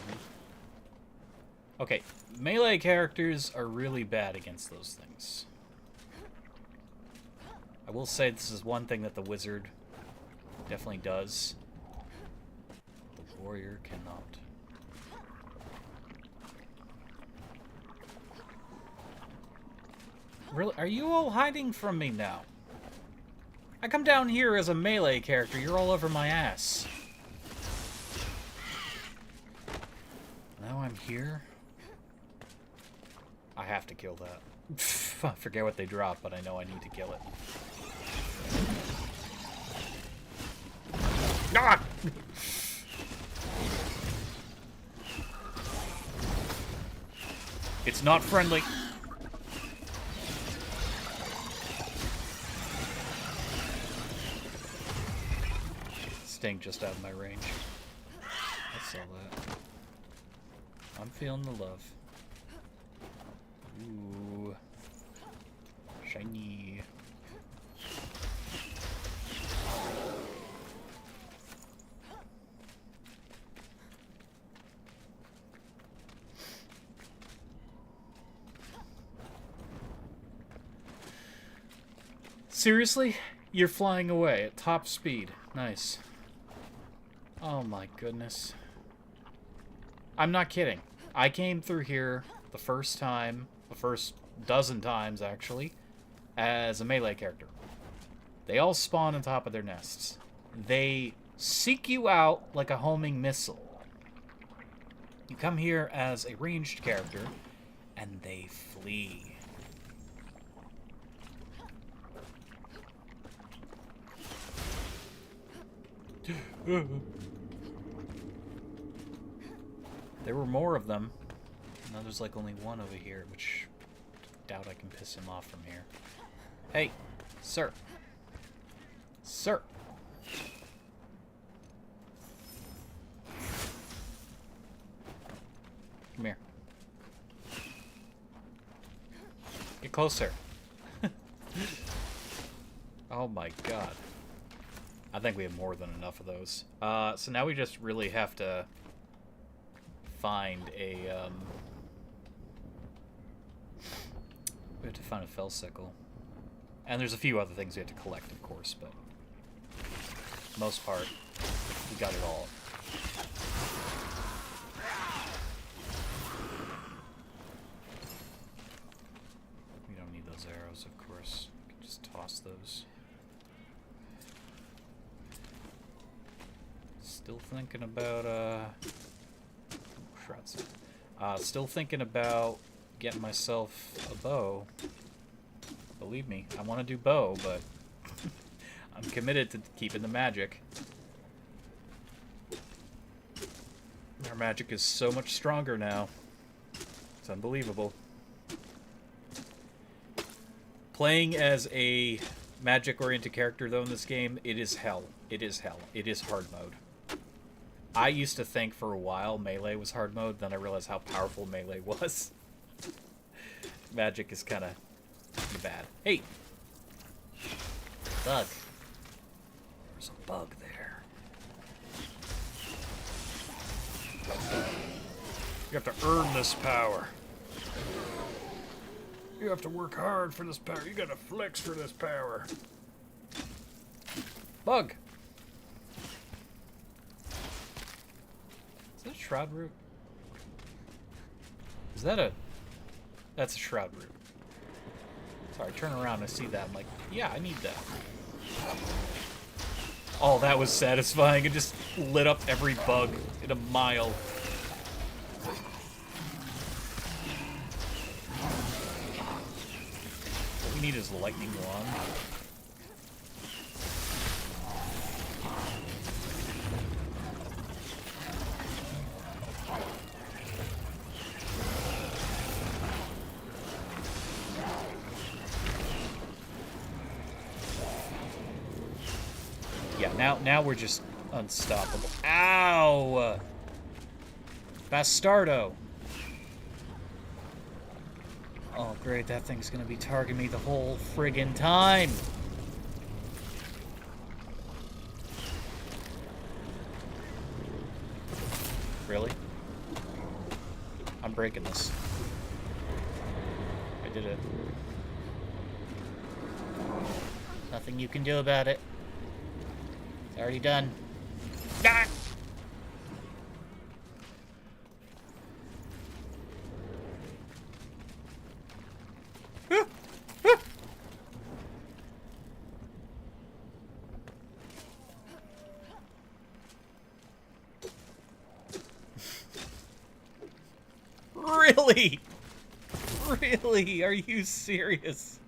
A: Okay, melee characters are really bad against those things. I will say this is one thing that the wizard definitely does. The warrior cannot. Really? Are you all hiding from me now? I come down here as a melee character, you're all over my ass. Now I'm here. I have to kill that. I forget what they drop, but I know I need to kill it. Ah! It's not friendly. Staying just out of my range. I'll sell that. I'm feeling the love. Ooh. Shiny. Seriously? You're flying away at top speed. Nice. Oh my goodness. I'm not kidding. I came through here the first time, the first dozen times actually, as a melee character. They all spawn on top of their nests. They seek you out like a homing missile. You come here as a ranged character, and they flee. There were more of them. Now there's like only one over here, which I doubt I can piss him off from here. Hey, sir. Sir. Come here. Get closer. Oh my god. I think we have more than enough of those. So now we just really have to find a, we have to find a fell sickle. And there's a few other things we have to collect, of course, but most part, we got it all. We don't need those arrows, of course. We can just toss those. Still thinking about, shreds. Still thinking about getting myself a bow. Believe me, I want to do bow, but I'm committed to keeping the magic. Our magic is so much stronger now. It's unbelievable. Playing as a magic-oriented character, though, in this game, it is hell. It is hell. It is hard mode. I used to think for a while melee was hard mode, then I realized how powerful melee was. Magic is kind of bad. Hey! Bug. There's a bug there. You have to earn this power. You have to work hard for this power. You gotta flex for this power. Bug! Is that a shroud root? Is that a... That's a shroud root. Sorry, turn around, I see that. I'm like, yeah, I need that. Oh, that was satisfying. It just lit up every bug in a mile. What we need is lightning wand. Yeah, now we're just unstoppable. Ow! Bastardo! Oh, great, that thing's gonna be targeting me the whole friggin' time! breaking this. I did it.
B: Nothing you can do about it. It's already done. Ah!
A: Really? Really? Are you serious?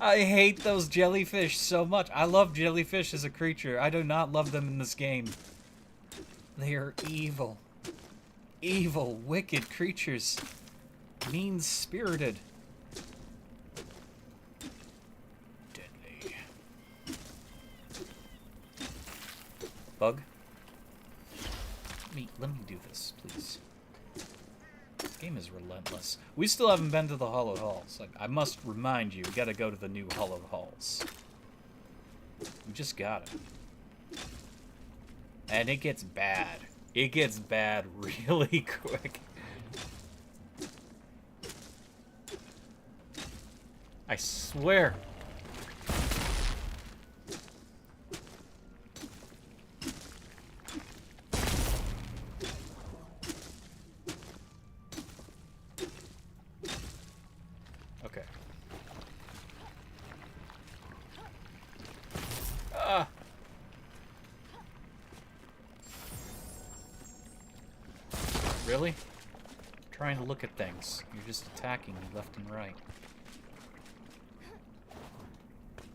A: I hate those jellyfish so much. I love jellyfish as a creature. I do not love them in this game. They are evil. Evil, wicked creatures. Mean-spirited. Deadly. Bug? Let me do this, please. This game is relentless. We still haven't been to the Hollowed Halls. Like, I must remind you, we gotta go to the new Hollowed Halls. We just gotta. And it gets bad. It gets bad really quick. I swear. Okay. Ah. Really? I'm trying to look at things. You're just attacking me left and right.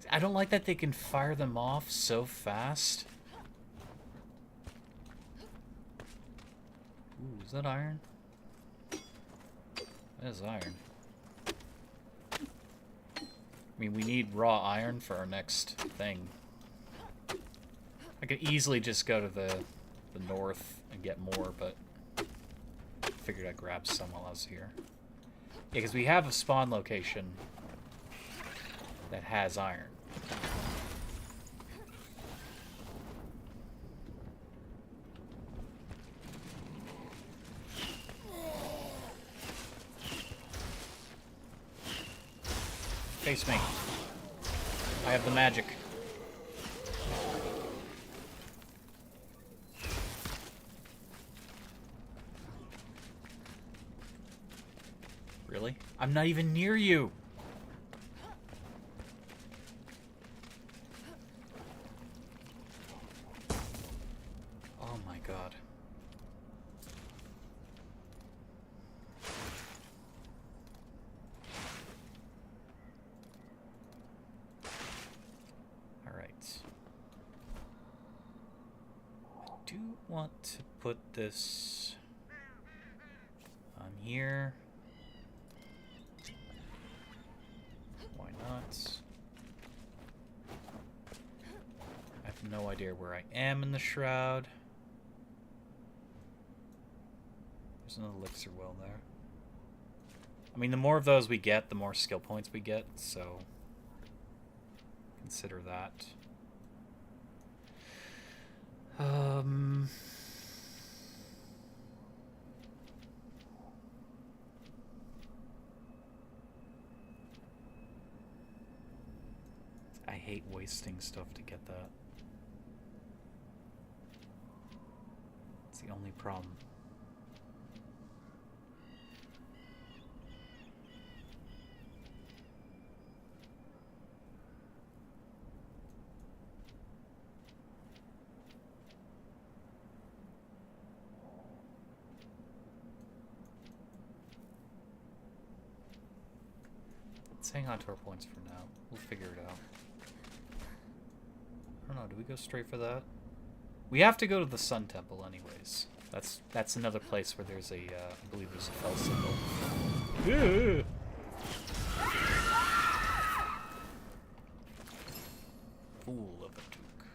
A: I don't like that they can fire them off so fast. Ooh, is that iron? That is iron. I mean, we need raw iron for our next thing. I could easily just go to the north and get more, but I figured I'd grab some while I was here. Yeah, because we have a spawn location that has iron. Face me. I have the magic. Really? I'm not even near you. Oh my god. I do want to put this on here. Why not? I have no idea where I am in the shroud. There's another elixir well there. I mean, the more of those we get, the more skill points we get, so consider that. I hate wasting stuff to get that. It's the only problem. Let's hang on to our points for now. We'll figure it out. I don't know, do we go straight for that? We have to go to the Sun Temple anyways. That's another place where there's a, I believe there's a fell symbol. Fool of a Duke.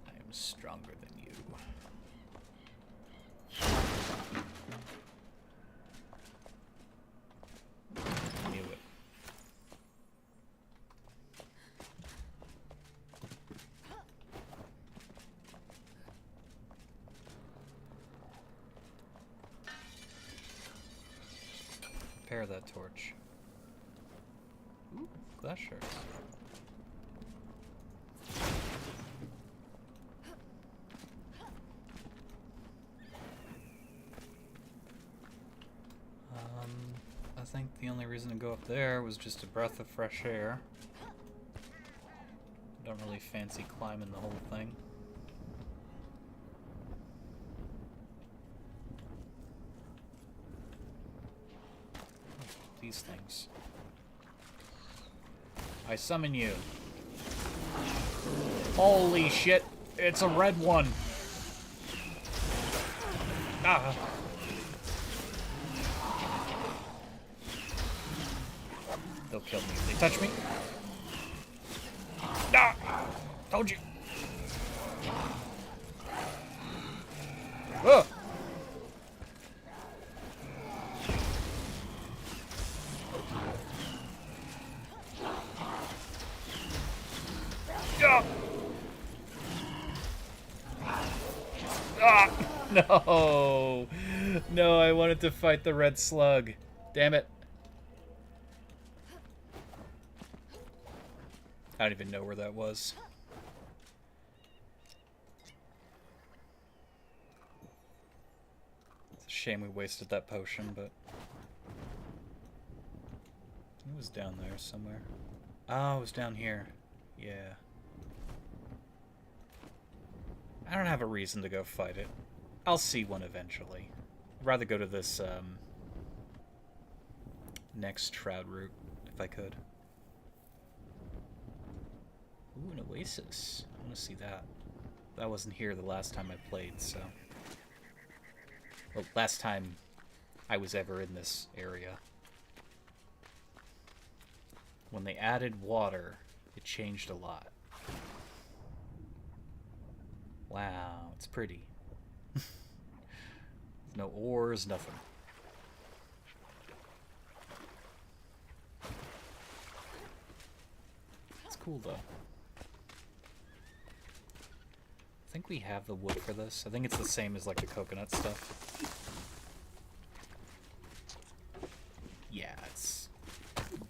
A: I am stronger than you. Knew it. repair that torch? Ooh, glass shards. I think the only reason to go up there was just a breath of fresh air. Don't really fancy climbing the whole thing. These things. I summon you. Holy shit, it's a red one. Ah. They'll kill me if they touch me. Ah! Told you. Whoa! Ah! Ah! No! No, I wanted to fight the red slug. Damn it. I don't even know where that was. It's a shame we wasted that potion, but... It was down there somewhere. Oh, it was down here. Yeah. I don't have a reason to go fight it. I'll see one eventually. I'd rather go to this, next Shroud route, if I could. Ooh, an oasis. I want to see that. That wasn't here the last time I played, so... Well, last time I was ever in this area. When they added water, it changed a lot. Wow, it's pretty. No ores, nothing. It's cool, though. I think we have the wood for this. I think it's the same as, like, the coconut stuff. Yeah, it's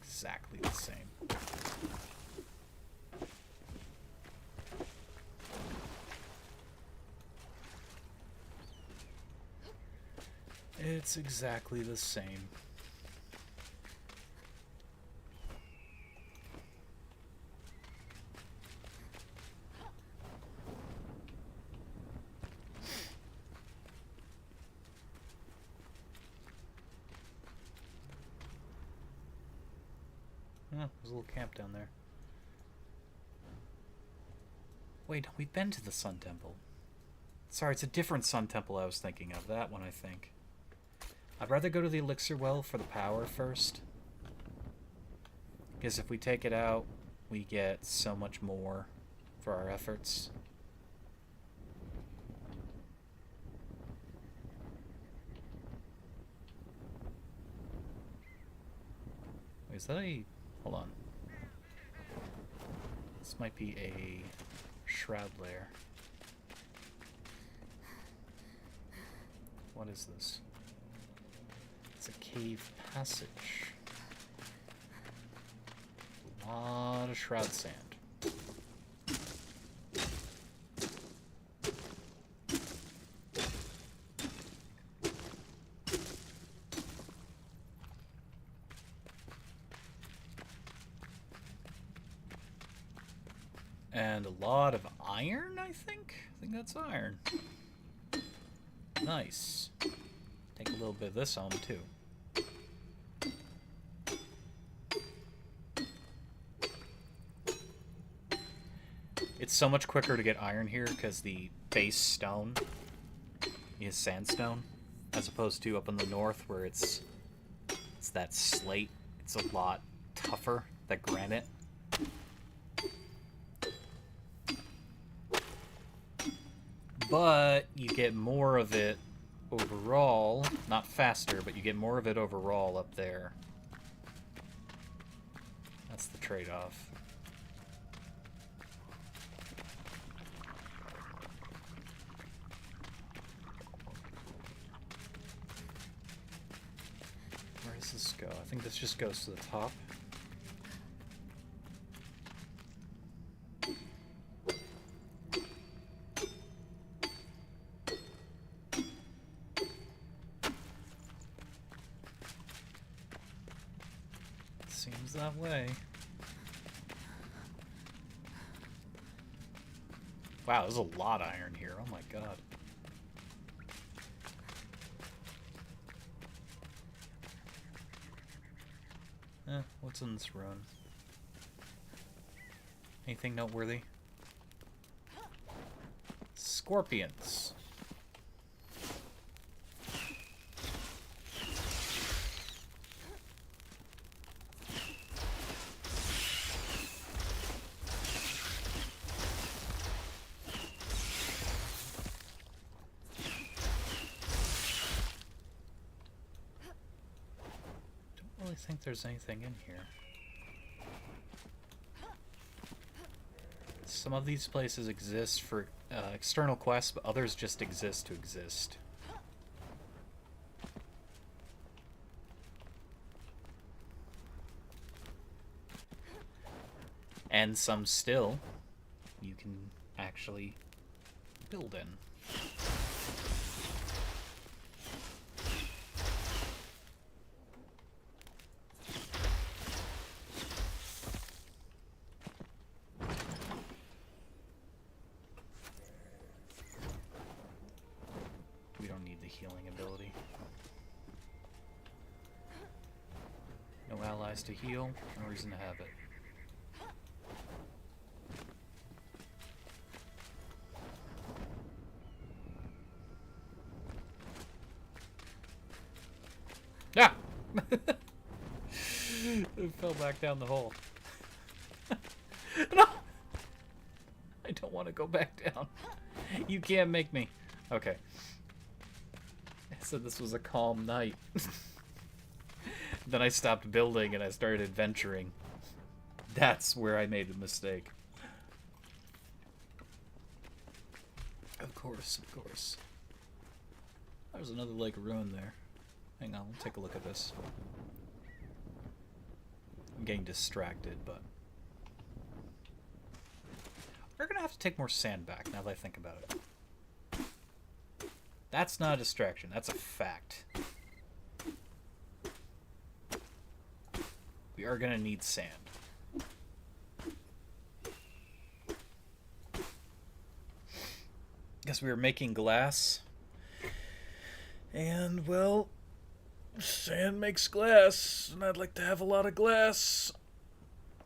A: exactly the same. It's exactly the same. Oh, there's a little camp down there. Wait, we've been to the Sun Temple. Sorry, it's a different Sun Temple I was thinking of. That one, I think. I'd rather go to the Elixir Well for the power first. Because if we take it out, we get so much more for our efforts. Wait, is that a... Hold on. This might be a shroud lair. What is this? It's a cave passage. A lot of shroud sand. And a lot of iron, I think? I think that's iron. Nice. Take a little bit of this home, too. It's so much quicker to get iron here because the base stone is sandstone, as opposed to up in the north where it's that slate. It's a lot tougher, that granite. But you get more of it overall, not faster, but you get more of it overall up there. That's the trade-off. Where is does this go? I think this just goes to the top. Seems that way. Wow, there's a lot of iron here. Oh my god. What's in this run? Anything noteworthy? Scorpions. I don't really think there's anything in here. Some of these places exist for external quests, but others just exist to exist. And some still you can actually build in. We don't need the healing ability. No allies to heal, no reason to have it. Ah! It fell back down the hole. No! I don't want to go back down. You can't make me. Okay. I said this was a calm night. Then I stopped building and I started adventuring. That's where I made a mistake. Of course, of course. There's another lake ruin there. Hang on, we'll take a look at this. I'm getting distracted, but... we're gonna have to take more sand back, now that I think about it. That's not a distraction, that's a fact. We are gonna need sand. Guess we were making glass. And, well... sand makes glass, and I'd like to have a lot of glass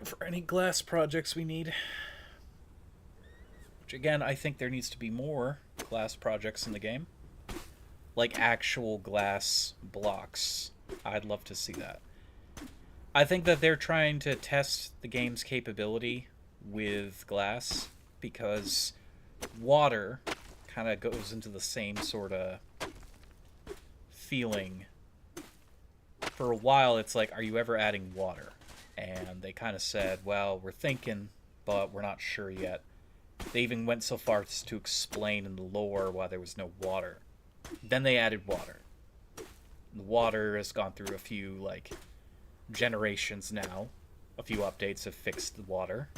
A: for any glass projects we need. Which, again, I think there needs to be more glass projects in the game. Like actual glass blocks. I'd love to see that. I think that they're trying to test the game's capability with glass, because water kind of goes into the same sort of feeling. For a while, it's like, are you ever adding water? And they kind of said, well, we're thinking, but we're not sure yet. They even went so far as to explain in the lore why there was no water. Then they added water. The water has gone through a few, like, generations now. A few updates have fixed the water.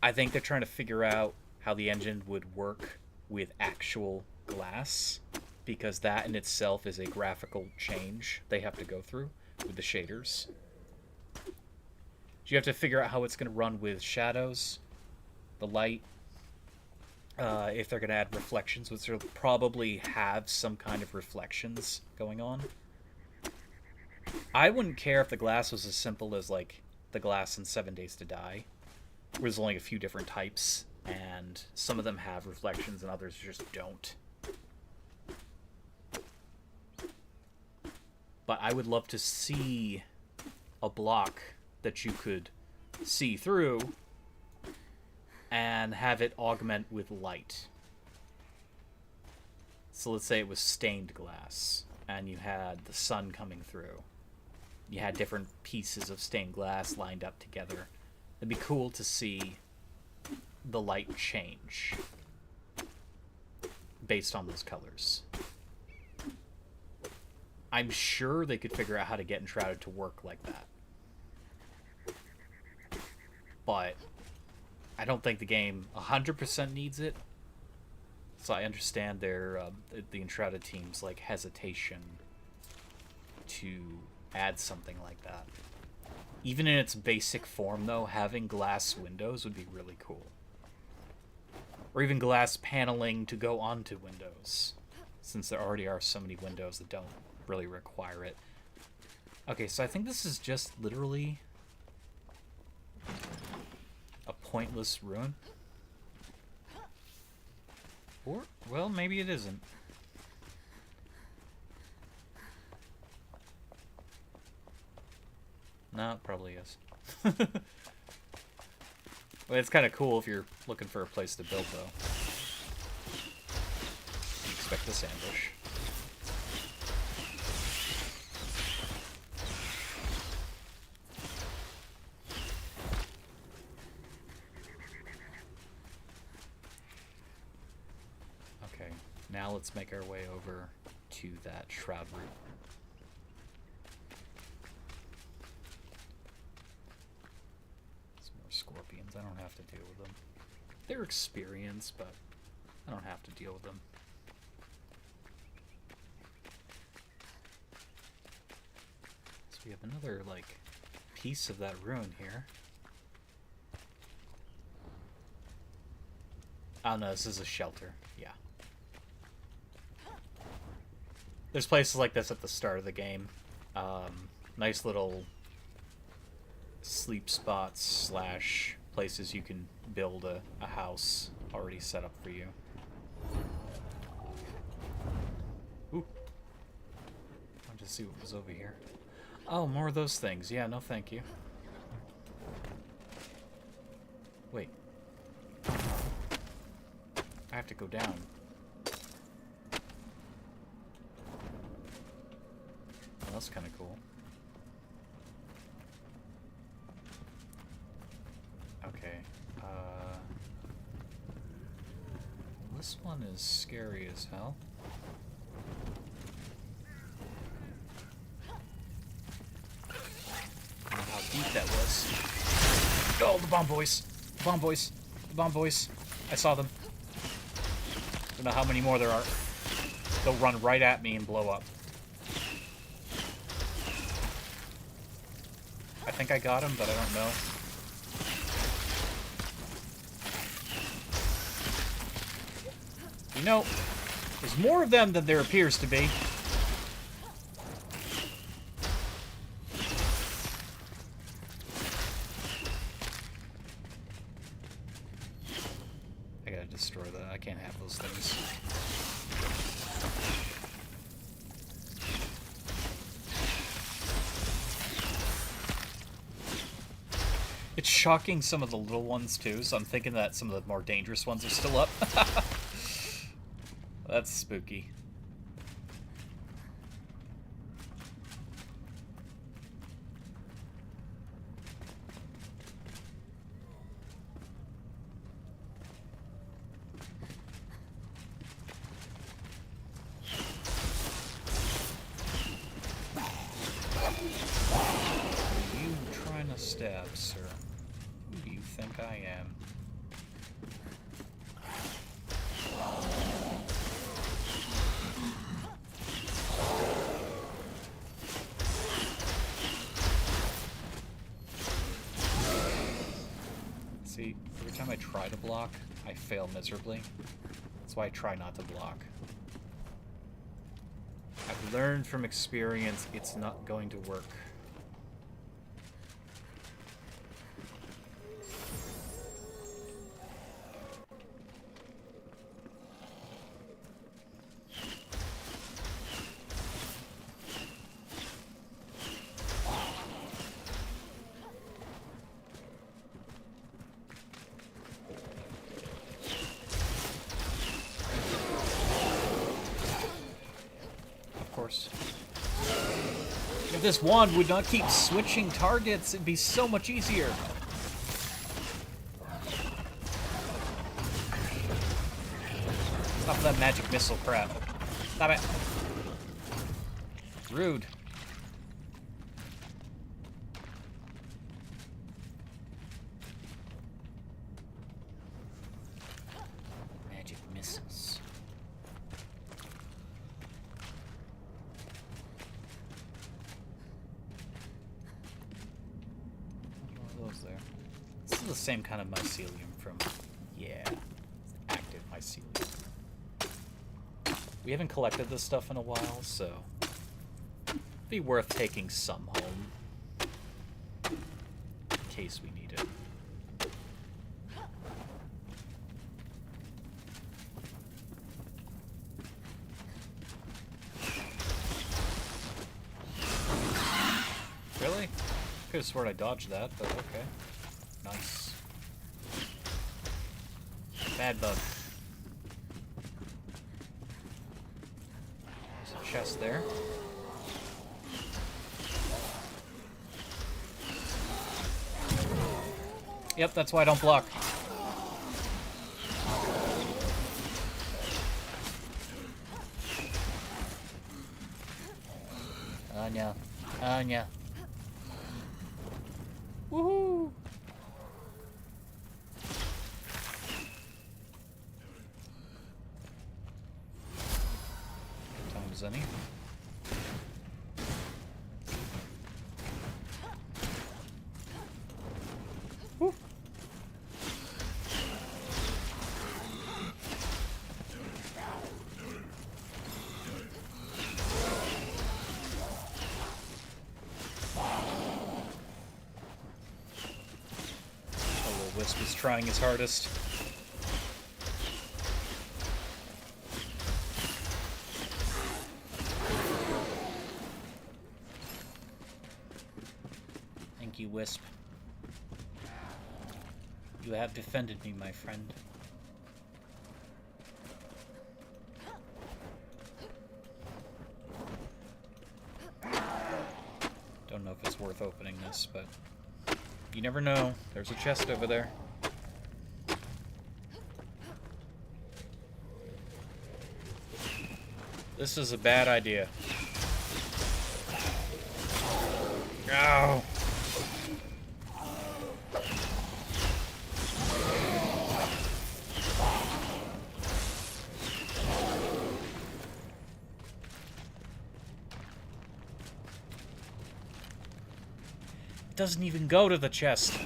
A: I think they're trying to figure out how the engine would work with actual glass, because that in itself is a graphical change they have to go through with the shaders. You have to figure out how it's going to run with shadows, the light, if they're going to add reflections, which will probably have some kind of reflections going on. I wouldn't care if the glass was as simple as, like, the glass in 7 Days to Die, where there's only a few different types, and some of them have reflections and others just don't. But I would love to see a block that you could see through and have it augment with light. So let's say it was stained glass and you had the sun coming through. You had different pieces of stained glass lined up together. It'd be cool to see the light change based on those colors. I'm sure they could figure out how to get Enshrouded to work like that. But I don't think the game 100% needs it. So I understand their the Enshrouded team's like hesitation to add something like that. Even in its basic form, though, having glass windows would be really cool. Or even glass paneling to go onto windows, since there already are so many windows that don't really require it. Okay, so I think this is just literally a pointless ruin. Or, well, maybe it isn't. No, it probably is. Well, it's kind of cool if you're looking for a place to build, though. Expect this ambush. Okay, now let's make our way over to that shroud route. Scorpions. I don't have to deal with them. They're experienced, but I don't have to deal with them. So we have another, like, piece of that ruin here. Oh no, this is a shelter. Yeah. There's places like this at the start of the game. Nice little sleep spots slash places you can build a house already set up for you. Ooh. Wanted to see what was over here. Oh, more of those things. Yeah, no thank you. Wait. I have to go down. Well, that's kind of cool. Okay, this one is scary as hell. I don't know how deep that was. Oh, the bomb boys! The bomb boys! The bomb boys! I saw them. Don't know how many more there are. They'll run right at me and blow up. I think I got him, but I don't know. You know, there's more of them than there appears to be. I gotta destroy that. I can't have those things. It's shocking some of the little ones, too, so I'm thinking that some of the more dangerous ones are still up. That's spooky. Are you trying to stab, sir? Who do you think I am? See, every time I try to block, I fail miserably. That's why I try not to block. I've learned from experience it's not going to work. If this wand would not keep switching targets, it'd be so much easier. Stop that magic missile crap. Stop it. Rude.
B: Magic missiles.
A: What are those there? This is the same kind of mycelium from... Yeah. Active mycelium. We haven't collected this stuff in a while, so... it'd be worth taking some home. In case we need it. Really? Could have sworn I dodged that, but okay. Nice. Bad bug. There's a chest there. Yep, that's why I don't block.
B: Oh no. Oh no.
A: Woohoo! Good times any. Woo! Wisp is trying his hardest.
B: Thank you, Wisp. You have defended me, my friend.
A: Don't know if it's worth opening this, but you never know. There's a chest over there. This is a bad idea. Ow! It doesn't even go to the chest.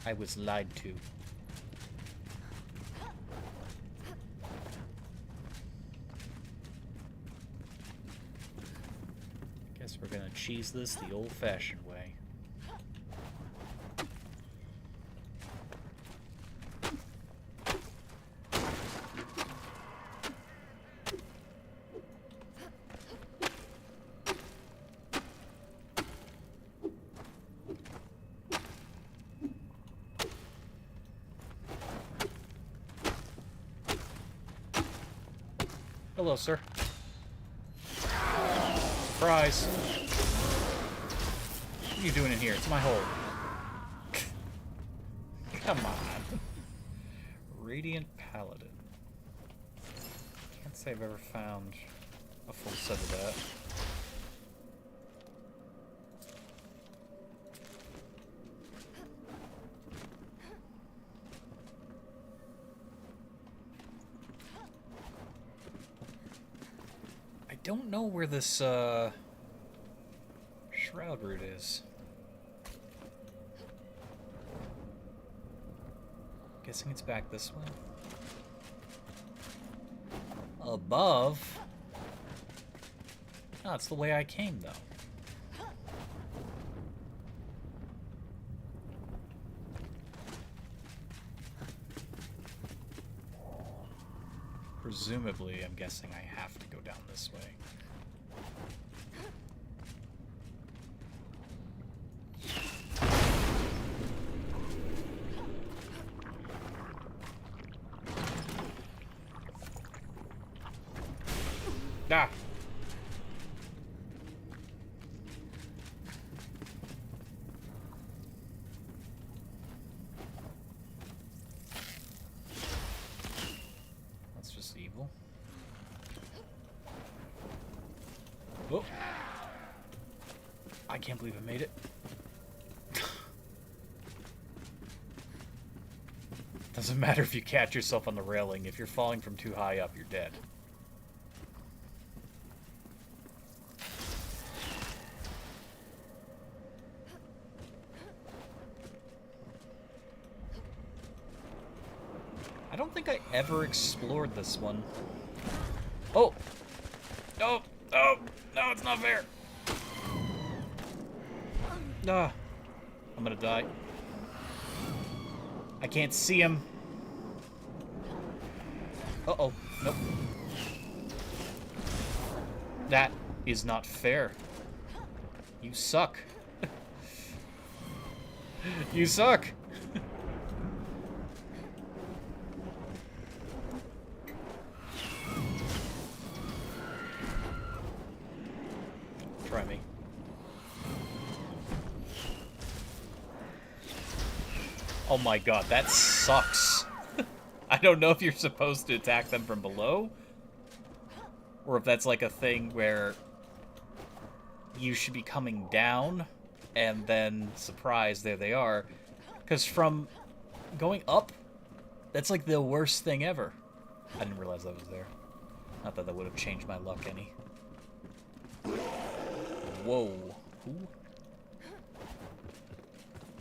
A: I was lied to. Guess we're gonna cheese this the old-fashioned way. Hello, sir. Surprise. What are you doing in here? It's my hole. Come on. Radiant Paladin. Can't say I've ever found a full set of that. I don't know where this shroud root is. Guessing it's back this way. Above? No, it's the way I came, though. Presumably, I'm guessing I have to go down this way. Ah! Oh. I can't believe I made it. Doesn't matter if you catch yourself on the railing. If you're falling from too high up, you're dead. I don't think I ever explored this one. Oh! No! No! No, it's not fair! Ah. I'm gonna die. I can't see him. Uh-oh. Nope. That is not fair. You suck. You suck! Try me. Oh my god, that sucks. I don't know if you're supposed to attack them from below, or if that's like a thing where you should be coming down, and then, surprise, there they are. Because from going up, that's like the worst thing ever. I didn't realize that was there. Not that that would have changed my luck any. Whoa. Who?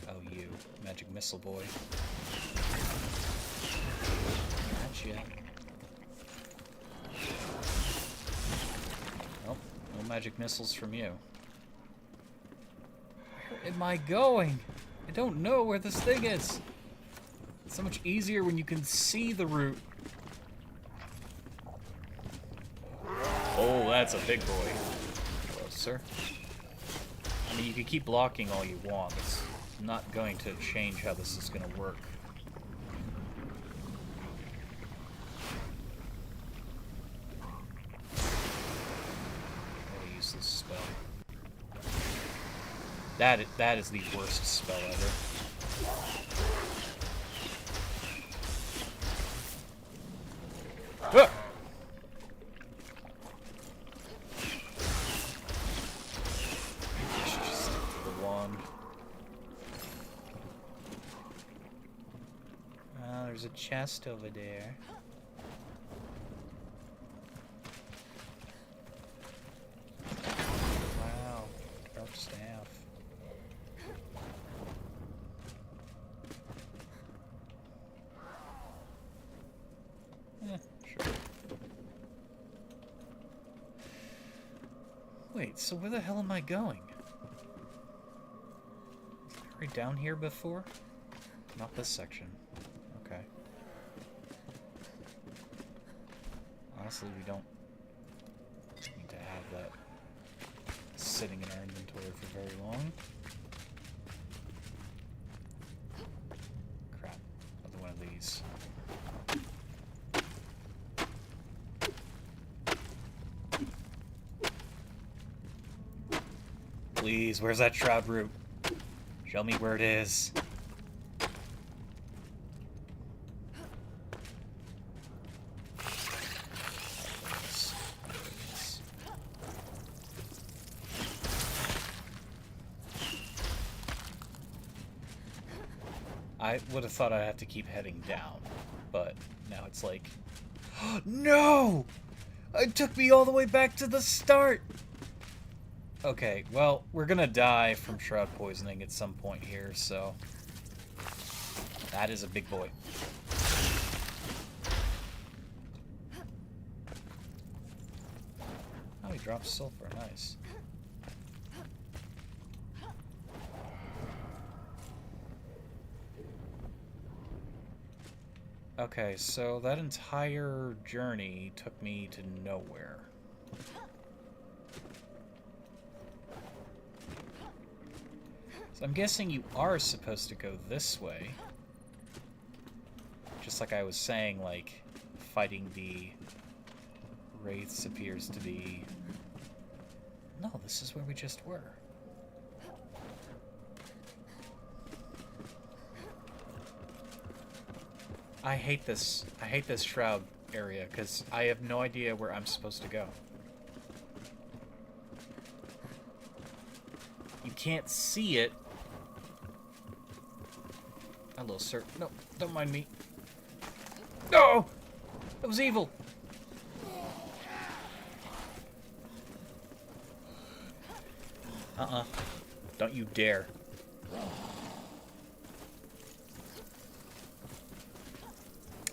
A: Oh, you. Magic missile boy. Gotcha. Nope. No magic missiles from you. Where am I going? I don't know where this thing is. It's so much easier when you can see the route. Oh, that's a big boy. Closer. I mean, you can keep blocking all you want. It's not going to change how this is going to work. What a useless spell. That is the worst spell ever. Ah! I should just stick to the wand. Oh, there's a chest over there. Wow, dark staff. Sure. Wait, so where the hell am I going? Right down here before? Not this section. Okay. Honestly, we don't need to have that sitting in our inventory for very long. Crap. Another one of these. Please, where's that shroud root? Show me where it is. I would have thought I'd have to keep heading down, but now it's like... No! It took me all the way back to the start! Okay, well, we're gonna die from shroud poisoning at some point here, so... That is a big boy. Oh, he drops sulfur, nice. Okay, so that entire journey took me to nowhere. So I'm guessing you are supposed to go this way. Just like I was saying, like, fighting the wraiths appears to be... No, this is where we just were. I hate this shroud area, because I have no idea where I'm supposed to go. you can't see it. That little sir. No, don't mind me. No! That was evil. Uh-uh. Don't you dare.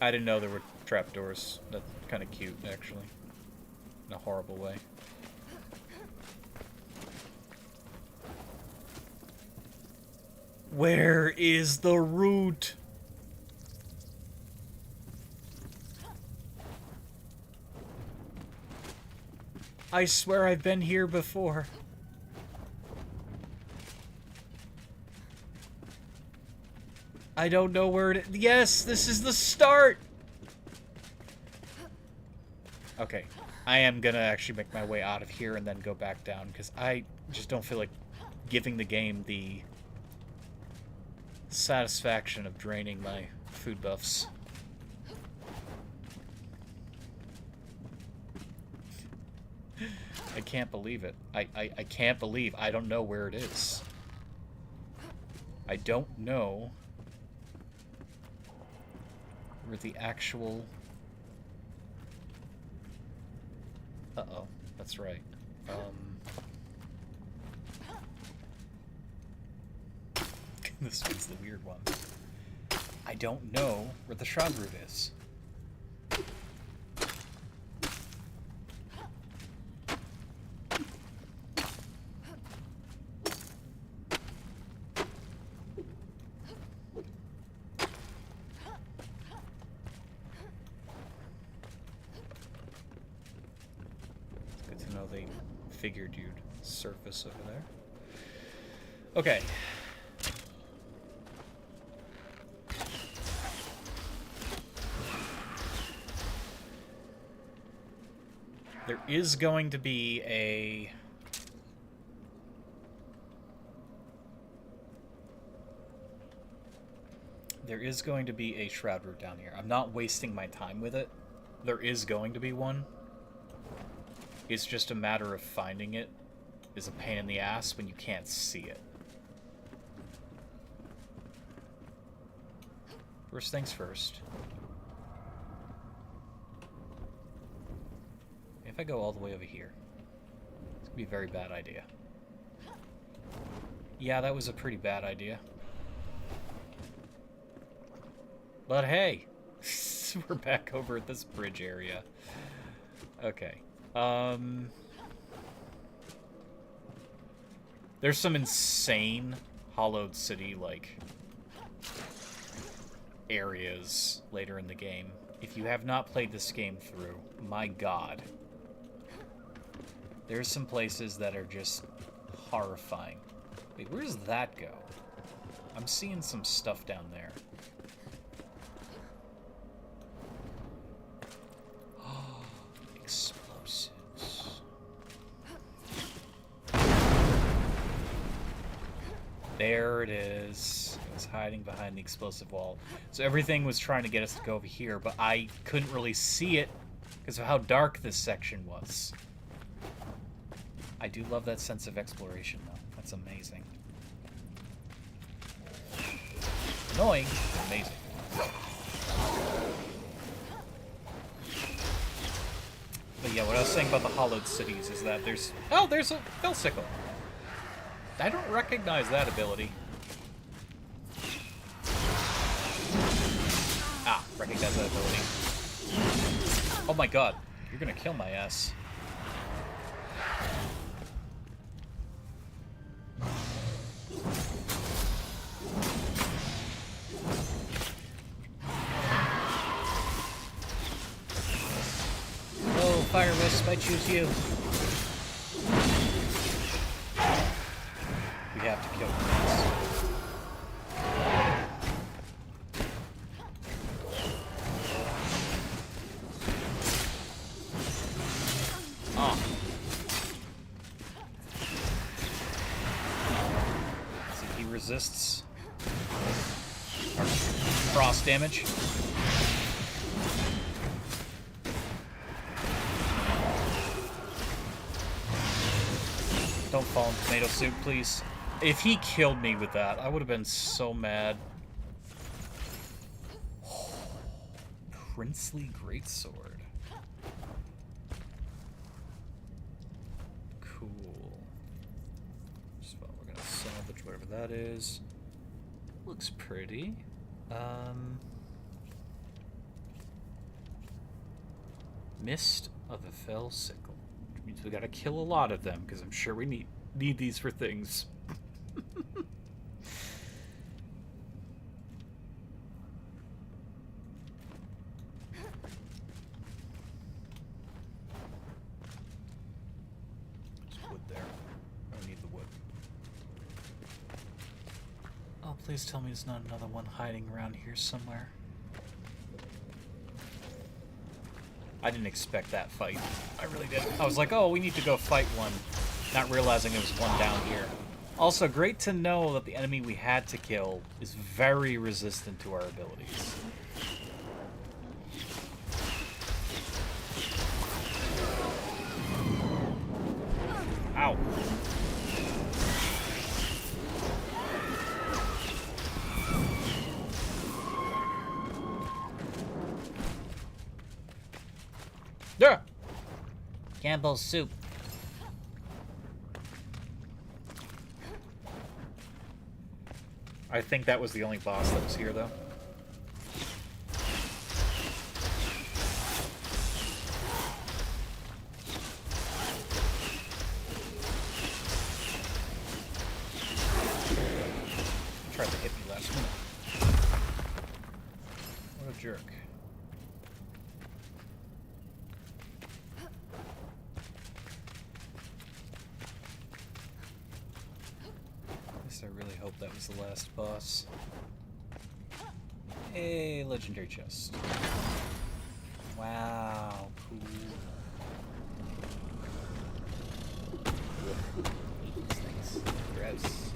A: I didn't know there were trapdoors. That's kind of cute, actually. In a horrible way. Where is the root? I swear I've been here before. I don't know where it is. Yes, this is the start! Okay, I am gonna actually make my way out of here and then go back down, because I just don't feel like giving the game the satisfaction of draining my food buffs. I can't believe it. I can't believe I don't know where it is. I don't know where the actual... Uh-oh, that's right. This one's the weird one. I don't know where the shroud root is. Good to know they figured you'd surface over there. Okay. There is going to be a... There is going to be a shroud root down here. I'm not wasting my time with it. There is going to be one. It's just a matter of finding it is a pain in the ass when you can't see it. First things first. If I go all the way over here, it's gonna be a very bad idea. Yeah, that was a pretty bad idea. But hey, we're back over at this bridge area. Okay. There's some insane Hollowed City, like, areas later in the game. If you have not played this game through, my god. There's some places that are just horrifying. Wait, where does that go? I'm seeing some stuff down there. Explosives. There it is. It was hiding behind the explosive wall. So everything was trying to get us to go over here, but I couldn't really see it because of how dark this section was. I do love that sense of exploration, though. That's amazing. Annoying, but amazing. But yeah, what I was saying about the Hollowed Cities is that there's... Oh, there's a Felsicle! I don't recognize that ability. Ah, recognize that ability. Oh my god, you're gonna kill my ass. Fire Wisp, I choose you. We have to kill him. Ah. See, he resists our frost damage. Don't fall in tomato soup, please. If he killed me with that, I would have been so mad. Princely Greatsword. Cool. So we're gonna salvage whatever that is. Looks pretty. Mist of the Fell Sickle. Which means we gotta kill a lot of them, because I'm sure we need these for things. There's wood there. I don't need the wood. Oh, please tell me there's not another one hiding around here somewhere. I didn't expect that fight. I really didn't. I was like, oh, we need to go fight one, not realizing there was one down here. Also, great to know that the enemy we had to kill is very resistant to our abilities. Ow. Yeah.
B: Campbell's soup.
A: I think that was the only boss that was here, though. Tried to hit me last minute. What a jerk. I really hope that was the last boss. A legendary chest. Wow, cool.
B: These things.
A: Gross.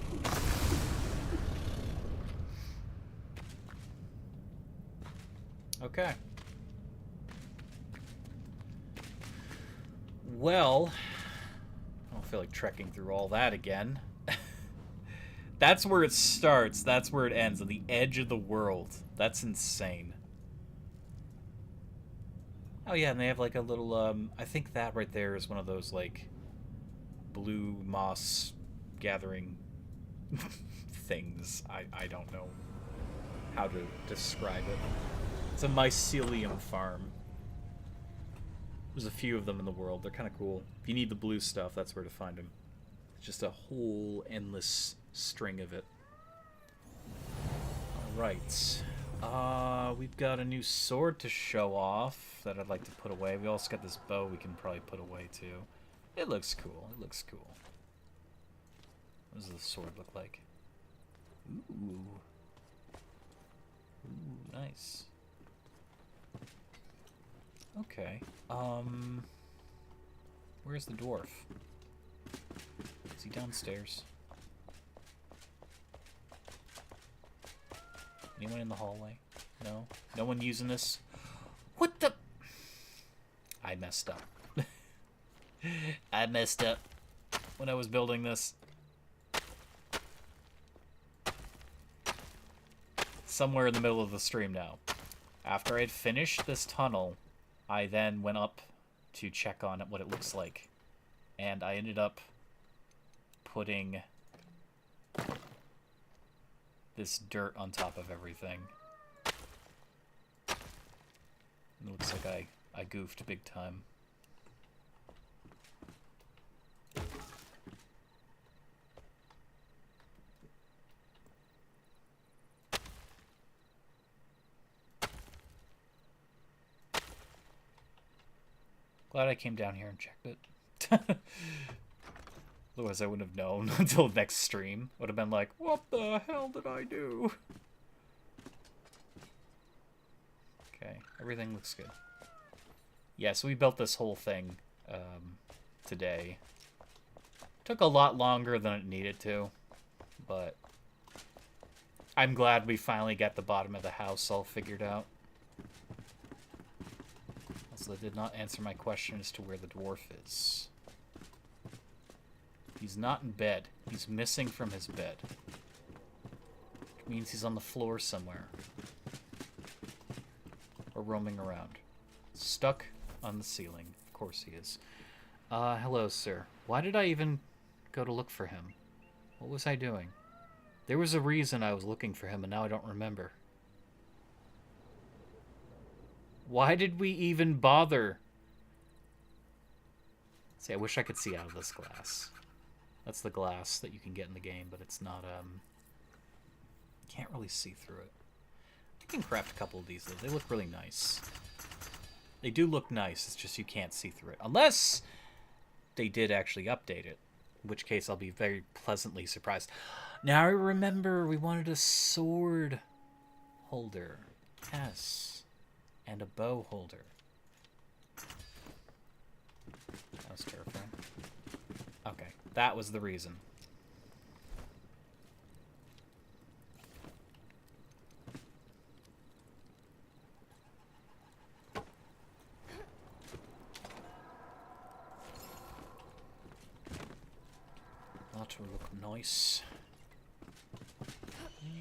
A: Okay. Well, I don't feel like trekking through all that again. That's where it starts. That's where it ends. On the edge of the world. That's insane. Oh yeah, and they have like a little, I think that right there is one of those, like, blue moss gathering things. I don't know how to describe it. It's a mycelium farm. There's a few of them in the world. They're kind of cool. If you need the blue stuff, that's where to find them. It's just a whole endless string of it. Alright. We've got a new sword to show off that I'd like to put away. We also got this bow we can probably put away too. It looks cool. It looks cool. What does the sword look like? Ooh. Ooh, nice. Okay. Where's the dwarf? Is he downstairs? Anyone in the hallway? No? No one using this? What the? I messed up. I messed up when I was building this. Somewhere in the middle of the stream now. After I'd finished this tunnel, I then went up to check on what it looks like. And I ended up putting this dirt on top of everything. It looks like I goofed big time. Glad I came down here and checked it. Otherwise I wouldn't have known until next stream. Would have been like, what the hell did I do? Okay, everything looks good. Yeah, so we built this whole thing today. Took a lot longer than it needed to, but I'm glad we finally got the bottom of the house all figured out. Also, they did not answer my question as to where the dwarf is. He's not in bed. He's missing from his bed. It means he's on the floor somewhere. Or roaming around. Stuck on the ceiling. Of course he is. Hello, sir. Why did I even go to look for him? What was I doing? There was a reason I was looking for him, and now I don't remember. Why did we even bother? See, I wish I could see out of this glass. That's the glass that you can get in the game, but it's not, can't really see through it. I can craft a couple of these, though. They look really nice. They do look nice, it's just you can't see through it. Unless they did actually update it. In which case, I'll be very pleasantly surprised. Now I remember we wanted a sword holder. Yes. And a bow holder. That was terrifying. Okay, that was the reason. That will look nice.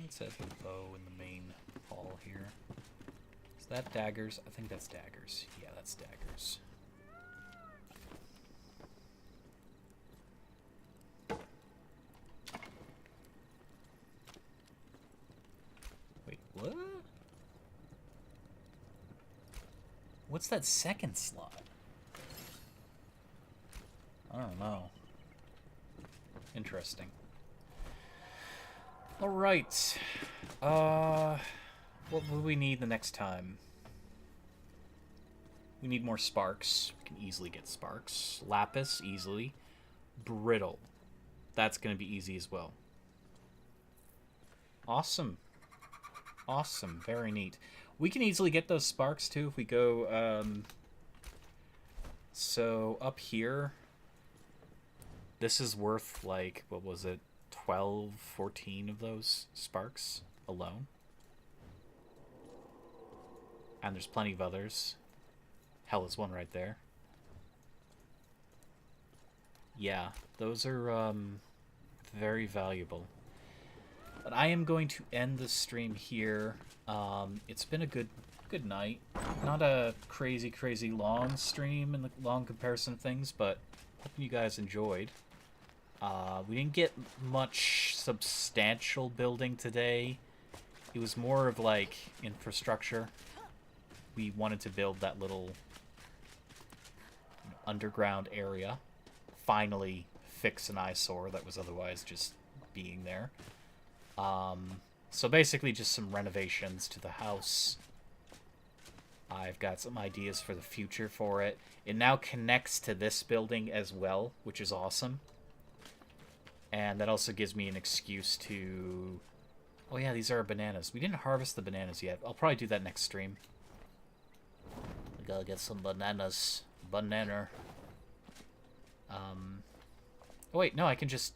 A: Let's have a bow in the main hall here. Is that daggers? I think that's daggers. Yeah, that's daggers. Wait, what? What's that second slot? I don't know. Interesting. Alright. What will we need the next time? We need more sparks. We can easily get sparks. Lapis, easily. Brittle. That's going to be easy as well. Awesome. Awesome. Very neat. We can easily get those sparks, too, if we go, So, up here... This is worth, like, what was it? 12, 14 of those sparks alone. And there's plenty of others. Hell, there's one right there. Yeah, those are very valuable. But I am going to end the stream here. It's been a good night. Not a crazy long stream in the long comparison of things, but hoping you guys enjoyed. We didn't get much substantial building today. It was more of like infrastructure. We wanted to build that little underground area. Finally fix an eyesore that was otherwise just being there. So basically just some renovations to the house. I've got some ideas for the future for it. It now connects to this building as well, which is awesome. And that also gives me an excuse to... Oh yeah, these are our bananas. We didn't harvest the bananas yet. I'll probably do that next stream. We gotta get some bananas. Banana. Oh wait, no, I can just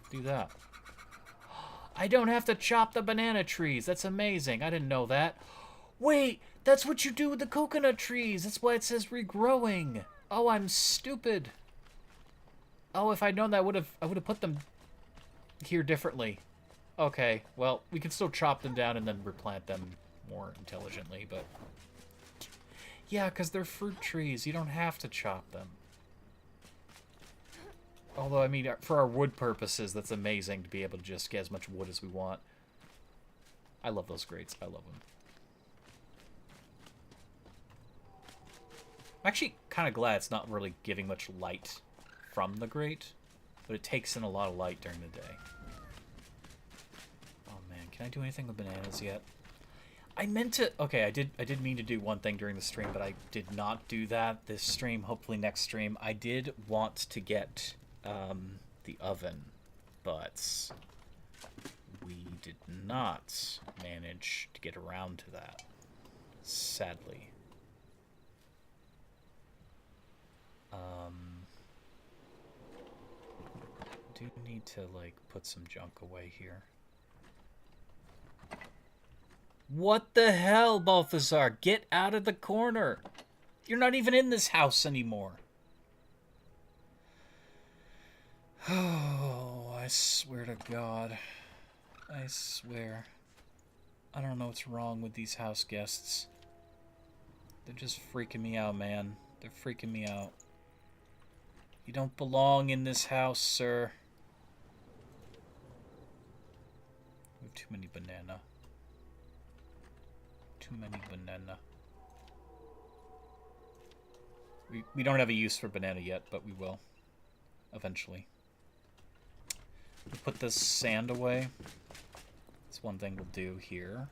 A: do that. I don't have to chop the banana trees. That's amazing. I didn't know that. Wait, that's what you do with the coconut trees. That's why it says regrowing. Oh, I'm stupid. Oh, if I'd known that, I would have put them here differently. Okay, well, we can still chop them down and then replant them more intelligently, but... Yeah, because they're fruit trees. You don't have to chop them. Although, I mean, for our wood purposes, that's amazing to be able to just get as much wood as we want. I love those grates. I love them. I'm actually kind of glad it's not really giving much light from the grate, but it takes in a lot of light during the day. Oh man, can I do anything with bananas yet? I meant to... Okay, I did mean to do one thing during the stream, but I did not do that this stream. Hopefully next stream. I did want to get the oven, but we did not manage to get around to that, sadly. Do need to, like, put some junk away here. What the hell, Balthazar? Get out of the corner! You're not even in this house anymore. Oh, I swear to God. I swear. I don't know what's wrong with these house guests. They're just freaking me out, man. They're freaking me out. You don't belong in this house, sir. We have too many banana. Too many banana. We don't have a use for banana yet, but we will. Eventually. We'll put this sand away. That's one thing we'll do here.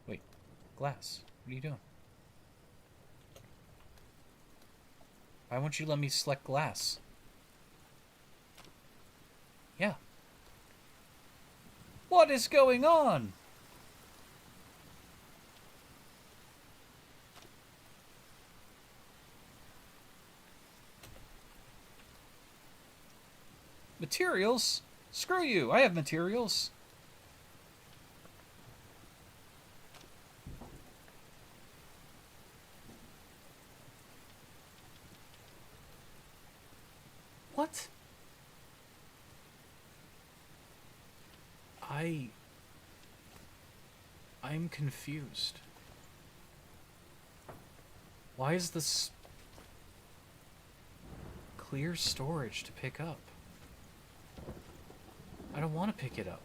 A: Wait, glass. What are you doing? Why won't you let me select glass? Yeah. What is going on? Materials? Screw you, I have materials. What? I'm confused. Why is this clear storage to pick up? I don't want to pick it up.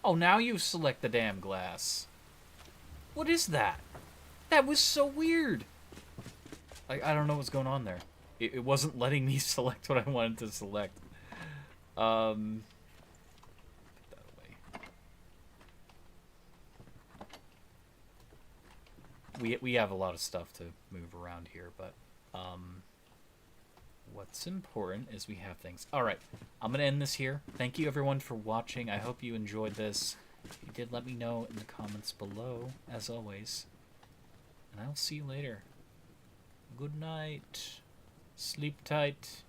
A: Oh, now you select the damn glass. What is that? That was so weird. Like, I don't know what's going on there. It wasn't letting me select what I wanted to select. Put that away. We have a lot of stuff to move around here, but what's important is we have things. Alright, I'm going to end this here. Thank you everyone for watching. I hope you enjoyed this. If you did, let me know in the comments below, as always. And I'll see you later. Good night. Sleep tight.